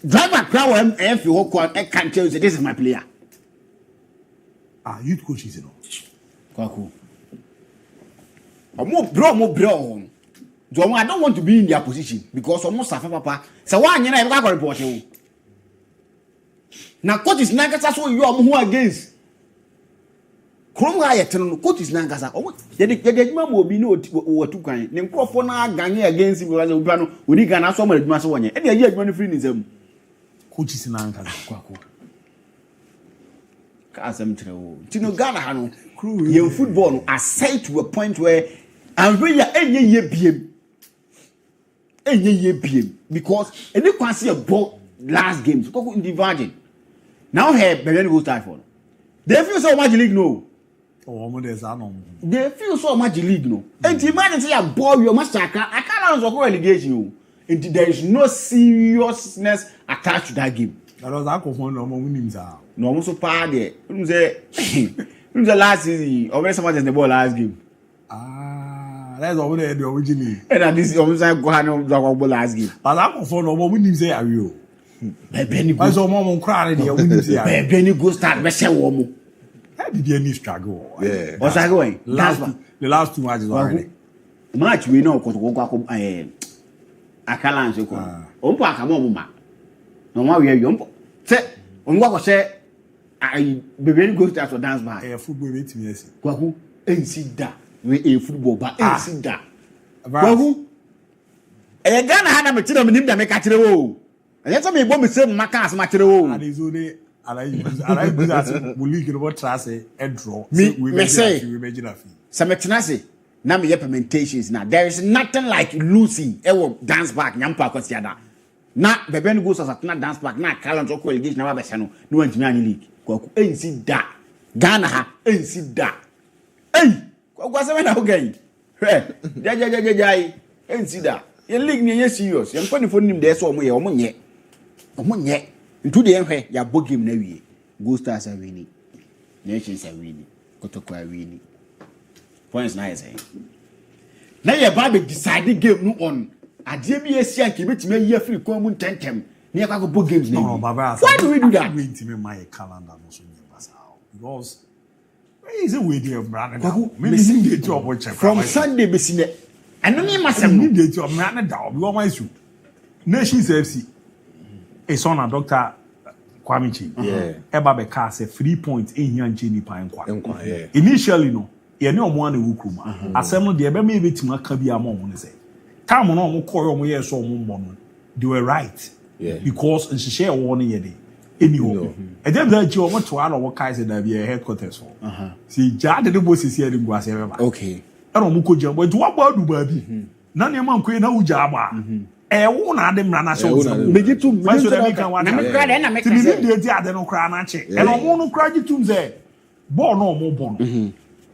driver crowd if you go e can tell you this is my player youth coaches no kwaku mo bre on do I don't want to be in their position because almost safa papa say one yen na e go report you na coaches na gasa so you am who against Krom ha yet no coaches na ngasa o ye de adwuma mo obi na watu kan ne nkrofo na aganye against bi wala obi no odi Ghana so ma adwuma so wonye e de ayi adwuma no free nizam coaches na ngasa kwako ka asem trewo tino Ghana ha no ye football no aside to a point where and we ya enye biem because any kwase a ball last games ko in dividing now here Benin go start for they feel so much league no. They feel so much league no. And the man say a ball your master I can't answer relegation. There is no seriousness attached to that game. That was alcohol no more winning. No, almost so bad there. The last season, already someone has the ball last game. That's already the original. And this is almost like go on the last game. But alcohol no more winning. Say, are you? Benny goes on mom crying. Benny goes start messing warm. How did you any struggle? Yeah. What's that going? The last 2 matches already. Match we know because we go Akalan so ko. Ompo akamo mama. No ma we yompo. Say, onwa ko say I Benny goes start to dance back. Football wait me yes. Kwaku ensi da. We football ba ensi da. Kwaku Ghana hana me tiro me nim da me ka kire wo. Anya so me bo me say maka as ma kire wo. And is only I use as we league no trust e draw. We say Sametinase na me implementations na there is nothing like Lucy e dance back nyampa kwasiada. Na bebe go so satna dance back na talent ko allegation na ba no no antimi ani league. Kwaku ensi da. Ghana ha ensi da. Kwaku aseme na ogai. Jai ensi da. Ye league ni ye serious. Ye mpanifo nim de so omo nye. Into the end, ya book game na wie. Go Stars are winning. Nations are winning. Kotoko are winning. Points nice eh. Now your baby decided game no on. A DIABY and keep it me year free common tentem. Near go book games now. Why do we do that? Going to my calendar no so because where is it with you brother? Maybe the job check from Sunday besine. And no me masem need the job man da because my issue. Nations FC. It's on a Dr. Kwamichi. Yeah. Eba be ka say 3 points in here nchini pa enkwa. Yeah. Initially no, ye ne omo na wukruma. Asem no de ebe me betima ka bi am omo ne say. Time no omo koyo omo ye so omo mbo no. They were right. Yeah. Because share one ye dey. Anyhow. E dem that you omo to ala wo kai say da bi headquarters for. See jade de bo sisi e ngwa say be. Okay. E no mo ko jam, but wa ba du ba bi. Na ne man ko na uja ba. Wo na ade mra na show meji tum na me kra de na me kra se de ti ade no kra na che e no mo no kra ji tum se ball no mo bon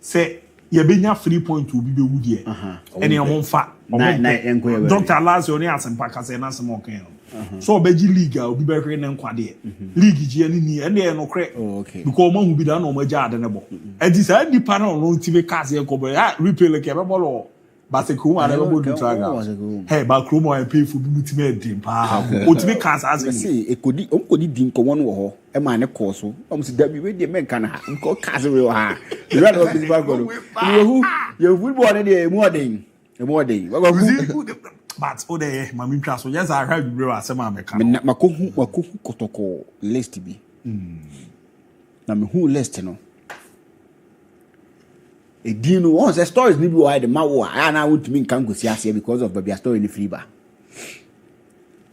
se ye benya 3 point obi be wudi e ne mo mfa Dr. Lazio ne asempa ka se na se mo kan so obeji league obi be hwe ne nkwade league ji ani ni e ne no kre because mo hu bi da no mo ja ade ne bo e di sa di pa no ti be ka se ko bo replay le ke be ball but the crew are never going to traga. Hey, but crew more pay for me dim pa. O ti be cast as say e kodi dim ko won wo ho. E ma ne ko so. Si dabi we dey men kan ha. Ko cast we ha. You read what this go. You football ne dey more than. But o dey ma mi twa so yes I heard you asem ameka. Makohu kotoko list bi. Na me hu list no. A dino once a stories need why the mawa and I want to mean can go see here because of baby story in the free bar.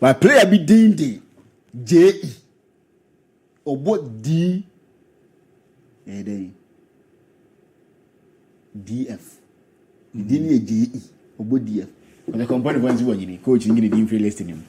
My player be D J or what D DF. Dini J or what DF. But the company wants you coach in the free listing him.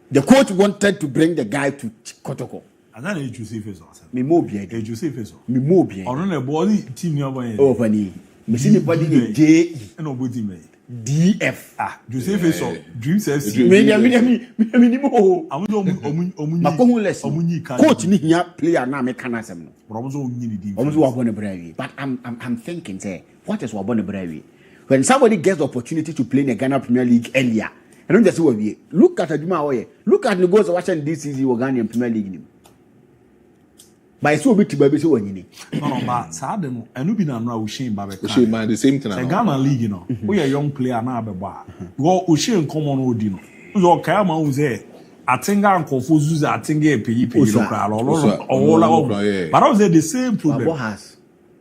The coach wanted to bring the guy to Kotoko. And then you see face me mo bien you see face me mo bien on the body team you ban oh funny me see the body J no body me DF you see face dream says me ni mo omunyi makohu less coach ni here player na me kana sem no omuzo onyi ni di omuzo wa bona brawi but I'm thinking say what is wa bona brawi when somebody gets the opportunity to play in the Ghana Premier League earlier I don't just see what we look at Aduma Oye look at the goals watching this season we Ghana Premier League. By so bit baby so wanyini no but sad no enu bi na no Oshin ba be ka Oshin man the same thing the Ghana league no we are young player na be ba go Oshin common no odi no so ka ma hu say atinga ankofo zuzu atinga epeyi no kra lo but I was the same problem abo has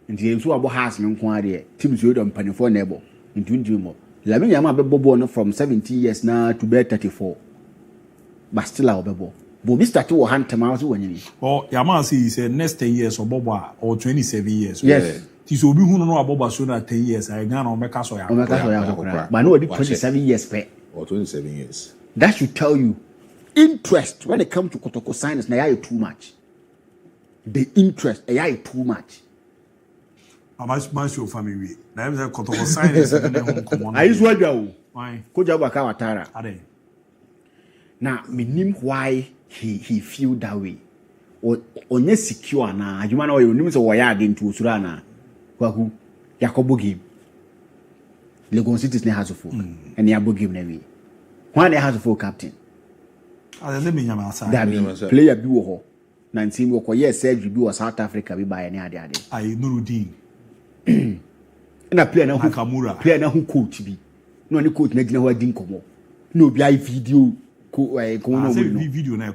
ndi enso abo has me nko ade team so do mpanifo na ebo ntuntu mo Lamine Yamal be bobo no from 17 years now to be 34 but still our bebo but we start to hand time out when you oh Yamal say he said next 10 years or bobo or 27 years yes ti so bi hu no aboba so na 10 years I Ghana o meka so ya but no 27 years pe or 27 years that should tell you interest when it comes to Kotoko signings na ya too much the interest ya too much I must your family na em say Kotoko signings na home common I use what you Why? Coach Abubakar Ouattara. Ade. Now, me name why he feel that way. Or onye secure na adwuma na oyo nim se wo ya ade ntu osura na kwaku Yakobo game Lagos City ne has of and Yabo game na we one has of captain Ade me nyama asa player bi wo ho na ntim wo koye Serge bi wo South Africa bi ba ya ne ade ai Nurudin na player na hu Kamura player na hu coach bi no ne coach na gina ho adin komo na obi ai video ko no video na e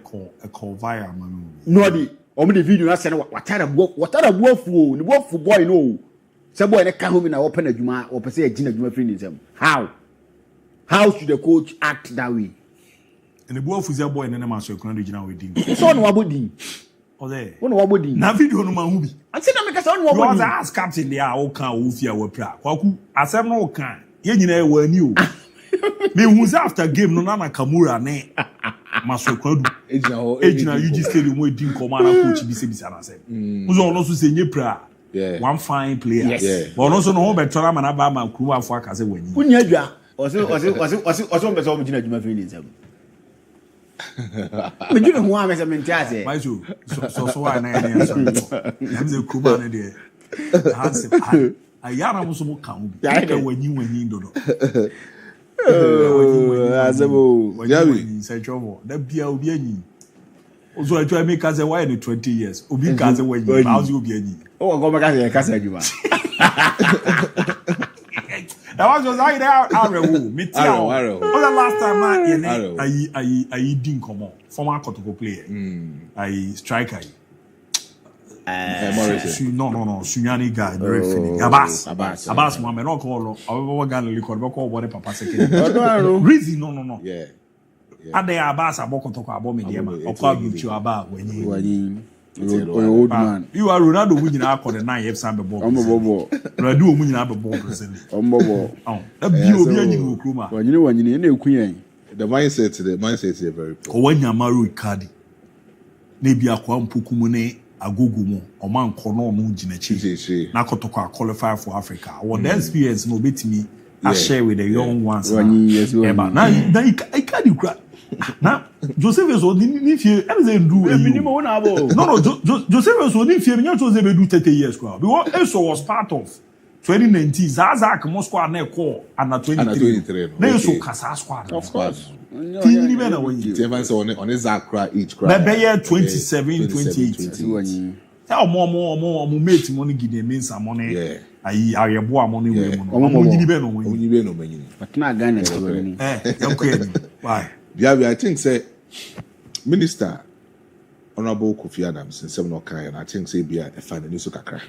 call via manu no di o me the video na say na watara buafu ni buafu boy no say boy na ka ho bi na open adwuma o pese agina adwuma free ni sem how should the coach act that way and the buafu say boy na ma so ekuna gina we din so no wabodi o there no wabodi na video no ma hu bi ati na me ka so no wabodi you as captain there o kan o fia we pra kwaku asem no kan ye nyina e wani o me who's after game no na Kamura ne masokwadu ejina UG stadium we din command coach bi se bi sana say uzo no so se nye pra one fine player but no so no ho betora ma na ba ma kru afọ aka se wani unya adwa o se be so mo jina adwuma fe ni nsam me jina ho am se mentiase why so why na ne so am ze kuma ne de hanse ayana mo so mo kan bi ka wani dodo Azabo Yabi say trouble that bia obi anyi ozo atwa me ka say why in 20 years obi ka say wani how's you obi anyi o go make say ka say adwuma that was just how there arewo me tell o the last time na ayi din komo former Kotoko player ayi striker no Sunyani guy very funny Abbas Mohammed no call our Ghana record we call what papa second reason no yeah ade Abbas abokotoko abomi de ma okwa bichu aba wani old man you are Ronaldo win na akọ the 9 F Sam be ball Ronaldo win na be ball presently that bi obi anyi no kroma wanyini na ekuyen the mindset is very ko wanyamaro ikadi na bi akwa mpokumu ne agogo mu oman kono no ginachi na kotoko qualify for Africa what the experience no betimi I share with the young ones na I can't cry na Joseph is on the fear and they do no Joseph is on the fear me chose be do 30 years crowd because Eso was part of 2019 Zazak Moscow na call and 2023 na so kasa squad of course Tini be na wani even so on Zakra each crowd be 27 28 tell more mate money give them mensa money ayi ayebo money we mo nyini be no manyini but na Ghana why I think say Minister Honorable Kofi Adams in 7 and I think say be a fan ni so kakra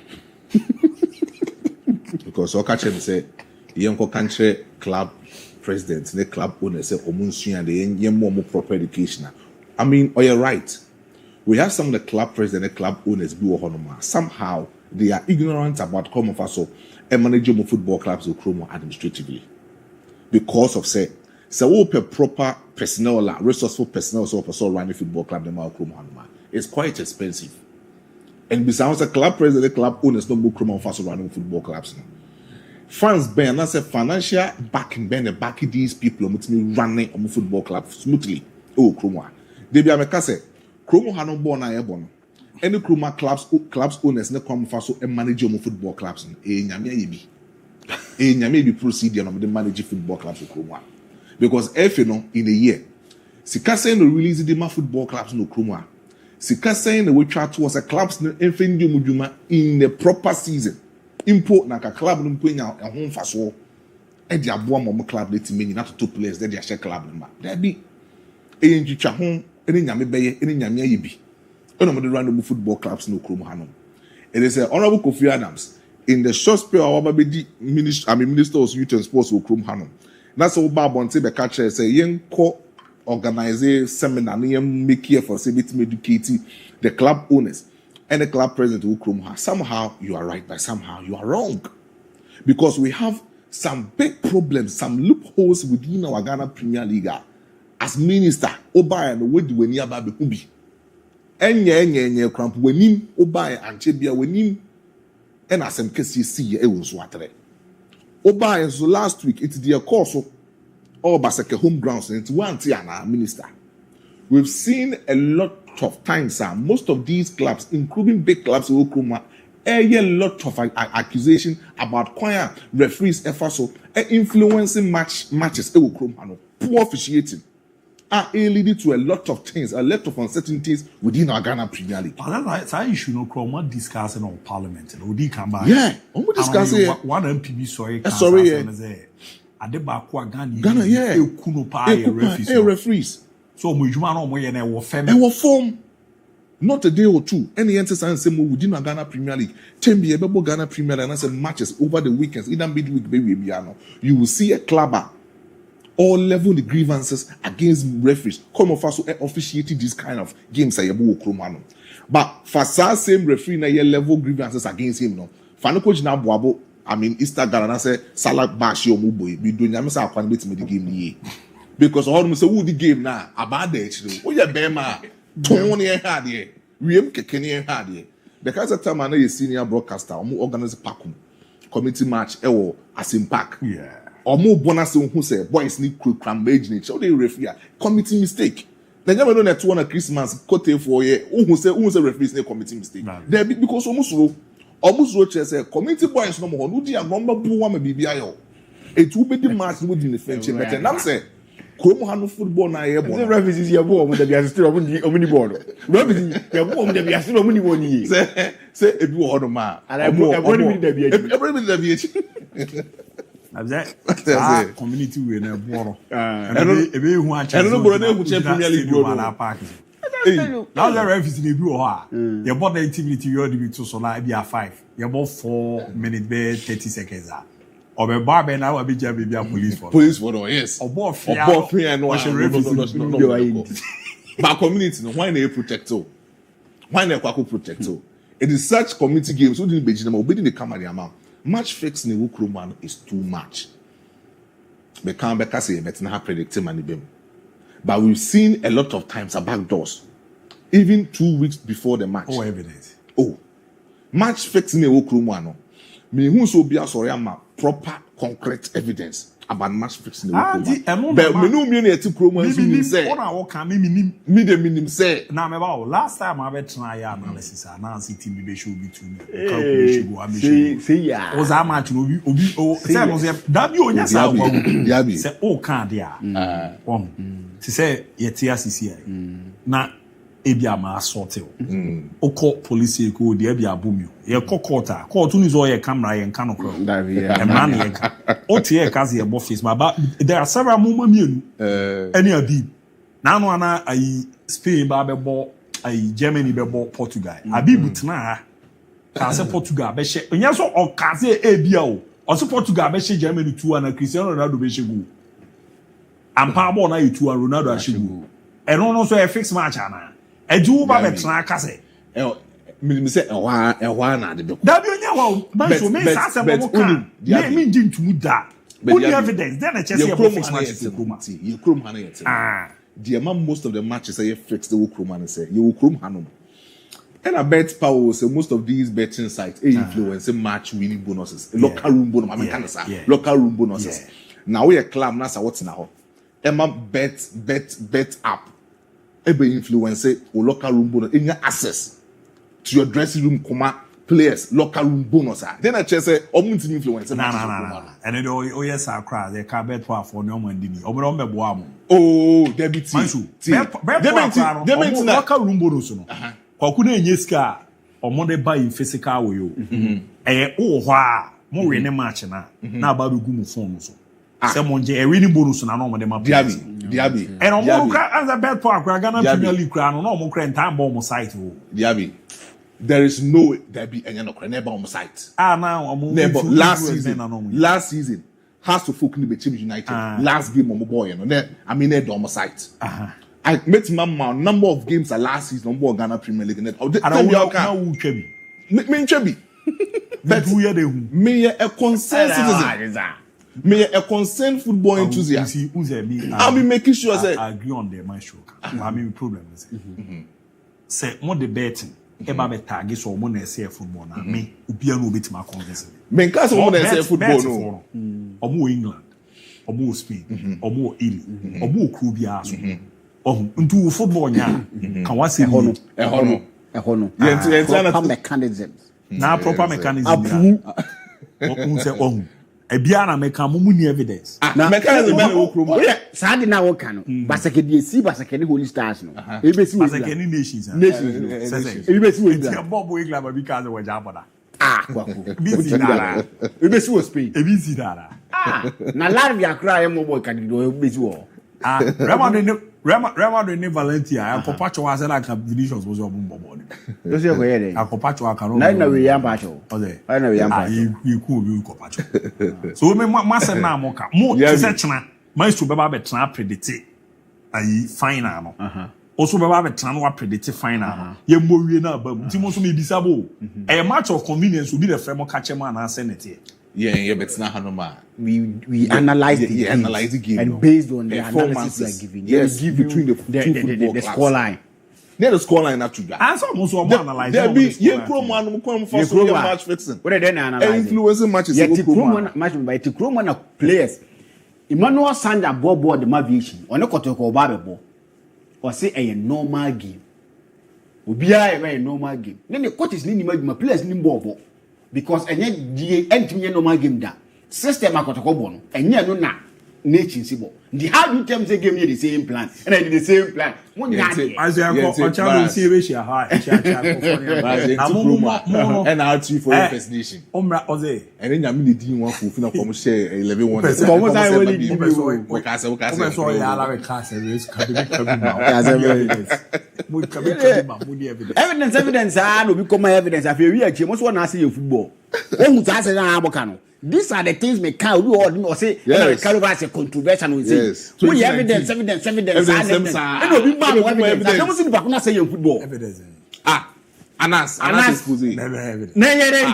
because Okache say yenko country club president the club owner say omunsu and the yemo proper education. I mean, you're right. We have some of the club president and club owners be honoma. Somehow they are ignorant about common faso and managing football clubs or Chroma administratively. Because of say proper personnel, resourceful personnel so running football club them out Chroma. It's quite expensive. And besides the club president, the club owners don't book Chroma faso running football clubs now. Fans ben and say financial backing ben and backing these people running on football club smoothly. Oh Chroma. They be a say Chroma had no born na born. Any Chroma clubs owners ne come faso and manage your football clubs. Nyame be procedure on the manage football clubs in Chroma. Because if you know in a year, sika saying the release the football clubs no Chroma. Sika saying the we try towards a clubs in the proper season. Import na ka club no mpenya ehon faso e dia boa mo club let me na to players they share club number there be e ntwitwa ho ene nyame beye ene nyame ayibi eno mo de random football clubs no krom hanom it is Honorable Kofi Adams in the short spell our baby minister of youth and sports will krom hanom na so ba bonte be ka chere say yen ko organize seminar na yen make here for say bit educate the club owners and the club president who Krumha. Somehow you are right, but somehow you are wrong. Because we have some big problems, some loopholes within our Ghana Premier League. As minister, Oba and Wedi Weni Ababe Ubi. Enye cramp wenim Oba and Chebia wenim and as MKC see Ewunswatre. Oba and so last week it's the course all baseke home grounds into one tiana minister. We've seen a lot of times, most of these clubs, including big clubs, a lot of accusation about choir referees efforts influencing matches. Poor officiating are leading to a lot of things, a lot of uncertainties within our Ghana Premier League. That's how you should know. We're discussing on Parliament. We come back. Yeah, we discussing. One MPB sorry. Ghana, yeah. Referees. So we no form. Not a day or two. Any answers and say within a Ghana Premier League. 10 be able Ghana Premier League and I said matches over the weekends, either midweek, baby. You will see a clubber all level the grievances against referees. Come of us officiating this kind of games. But for that same referee, na level grievances against him. No, Fano coach na boabo. I mean, Easter Ghana say Salah bash your muboy. We do nyame sa akwan beti me the game ni. Because all say who the game na about that. Oh yeah, bema. Tony hard here. Riem kekeni hard here. Because at time I senior broadcaster, organize pakum community match Asim Park. Yeah. Or more bonus who say boys need cram age so they referee committing mistake. Then you know that one at Christmas cote for ye who say referees they committing mistake. There because almost say community boys no more who dia number one BBI. It will be the match within the French but I'm say Chrome handle football na here. The referees here boy on the still on board. Referees here boy on the still on money. Say e bi ho ma. Everybody be that community we na board. Ebe hu a chance. I don't know bro na hu Premier League board. Now the referees dey bi ho a. Your board activity you dey be to so na be a 5. Your board 4 minutes be 30 seconds. Or be bar be now be just be police for. Police for yes. Or board free no. But community no why they protect you? Why they kwako protect you? It is such community games who didn't be jinama obedi the camera amount. Match fixing the Wukrumano is too much. We can't be say but not predict him. But we've seen a lot of times about doors. Even 2 weeks before the match. Oh, evidence. Oh. Match fixing the Wukrumano. Me who so be a sorry proper concrete evidence about match fixing the Wukrumano. But me no me to Krumano say. Me say. Now me about last time I bet try analysis now see team be should be too. Say yeah. O za match obi say no say that be onya sa DIABY. Say o kan dia. Say yeti asisi na ebia ma assault o call police ko de ebia bomu ye court ni so ye camera ye kan no kro e man ye o tie ka ze ye face but there are several moments any ABOU na no ana ai Spain ba be bo ai Germany be bo Portugal ABOU tena ka se Portugal be she nya so o ka se ebia o so Portugal be she Germany 2 and Cristiano Ronaldo be she go ampa bo na 2 and Ronaldo a she go e no so e fix match ana eju ba betra kase me say ehwa na de be da bi onya wa ba so me sa se mo kan me ndi ntumu da only evidence then a chese e fix match you chrome hana yet the amount most of the matches say fix the chrome hana say you chrome hana and I bet power say most of these betting sites influence match winning bonuses local room bonus I mean local room bonuses now we club na sa what now Emma bet app ebe influence or local room bonus in your access to your dressing room players local room bonus then I just say omuntu influence na and it oh yes I cry they can bet for no man dini obo no mebo am oh debit debit local room bonus no kwaku na enye sika omo de buy physical way o ho a mo we ne match na ba be gu mu phone so say monje e winning bonus na no mo de ma DIABY and omo ka as a bet for Ghana Premier League no omo kra ntan bo mo site o DIABY there is no DIABY enya no kra never on site now omo last season has to focus on the team United last game on boy I mean they on site I met my number of games last season on board Ghana Premier League and but me a concerned citizen me a concerned football enthusiast I'll be making sure I agree on the my show I mean problem is say more the betting eba be target so mo na say football na me obi anu obetima convince me nka so mo na say football no omo England omo Spain, omo Italy, omo Krubia so. Into football nya kan wa se ehono. Yeah, proper mechanisms. Na proper mechanism. Unse ebia na meka mo ni evidence. Na mechanism na wo krom. Saa de na wo kan no. Basakedi esi basakedi Holy Stars no. Ebesi wo. Basakedi nations. Nations. Ebesi wo. Ya bobo igla ba because we jabada. Kwako. Bisi dara. Ebesi wo Spain. Ebisi dara. Na Latvia kra ya mo boy kan do ebesi wo. Rema de Valentia, a copacho was like a Vinicius was your bobo. Does you go here? A copacho can na we yam pacho. I know yam pacho. You cool you copacho. So me massa na moka. Mo tsetna. My to baba betra predict ayi final no. Also baba betra no predict final. Ye mo wie na ba. Timo so me bisabo. A match of convenience will be the frame catch man and send it. Yeah, but not Hanoma. We analyze the game and based on the analysis we are giving. Yes, give between the score line. Near the score line, not to that. Answer most of analyze. There be promo come for so match fixing. What then analyze? Influencing matches. Yeah, promo match by the promo players. Emmanuel Sanja board the Maviation. On a kotoko babebo. Or say a normal game. Ubia a very normal game. Then the coach is needing my players in bobo. Because any normal game da system akotoko no enye no na nature sibo the how you tell me say game the same plan and I did the same plan mo nya dey as you go channel see ratio high and out for impersonation omra oze and then nyame dey din one for na come share 11 come say we dey we ka say so ya la we ka say we ka be evidence no be come evidence after we achi mo so na say football o hu ta say na aboka no. These are the things me can do or say carry over as a controversial we say. So we evidence. And no be man evidence. I don't see the back na say football. Evidence. Anas expose. Na yere.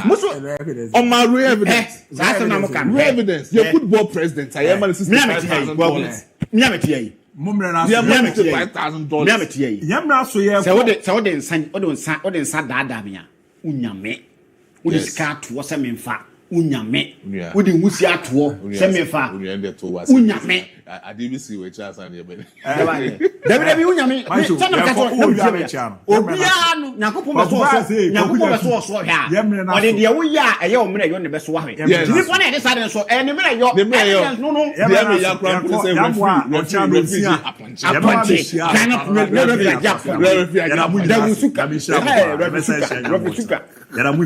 Muso on my real evidence. That's na mo kan. Real evidence. Your football president I am $65,000. Me ameti Mumre na $5,000. Me ameti Yamra so ye. Say what the nsa dada me a. Unyame. Wo diska to wo se memfa. Unyame. Wo di wusi ato se memfa. Unyame. ABOU we chance and ye be. David unyame. Tana ka so. Obia no Yakopon be so hwa. O de wo ya eye o mena yo ne be so hwa. Ni fo na e de sa de so e ne mena yo. No. Ya kran ko say referee aponche. Kana Yara mu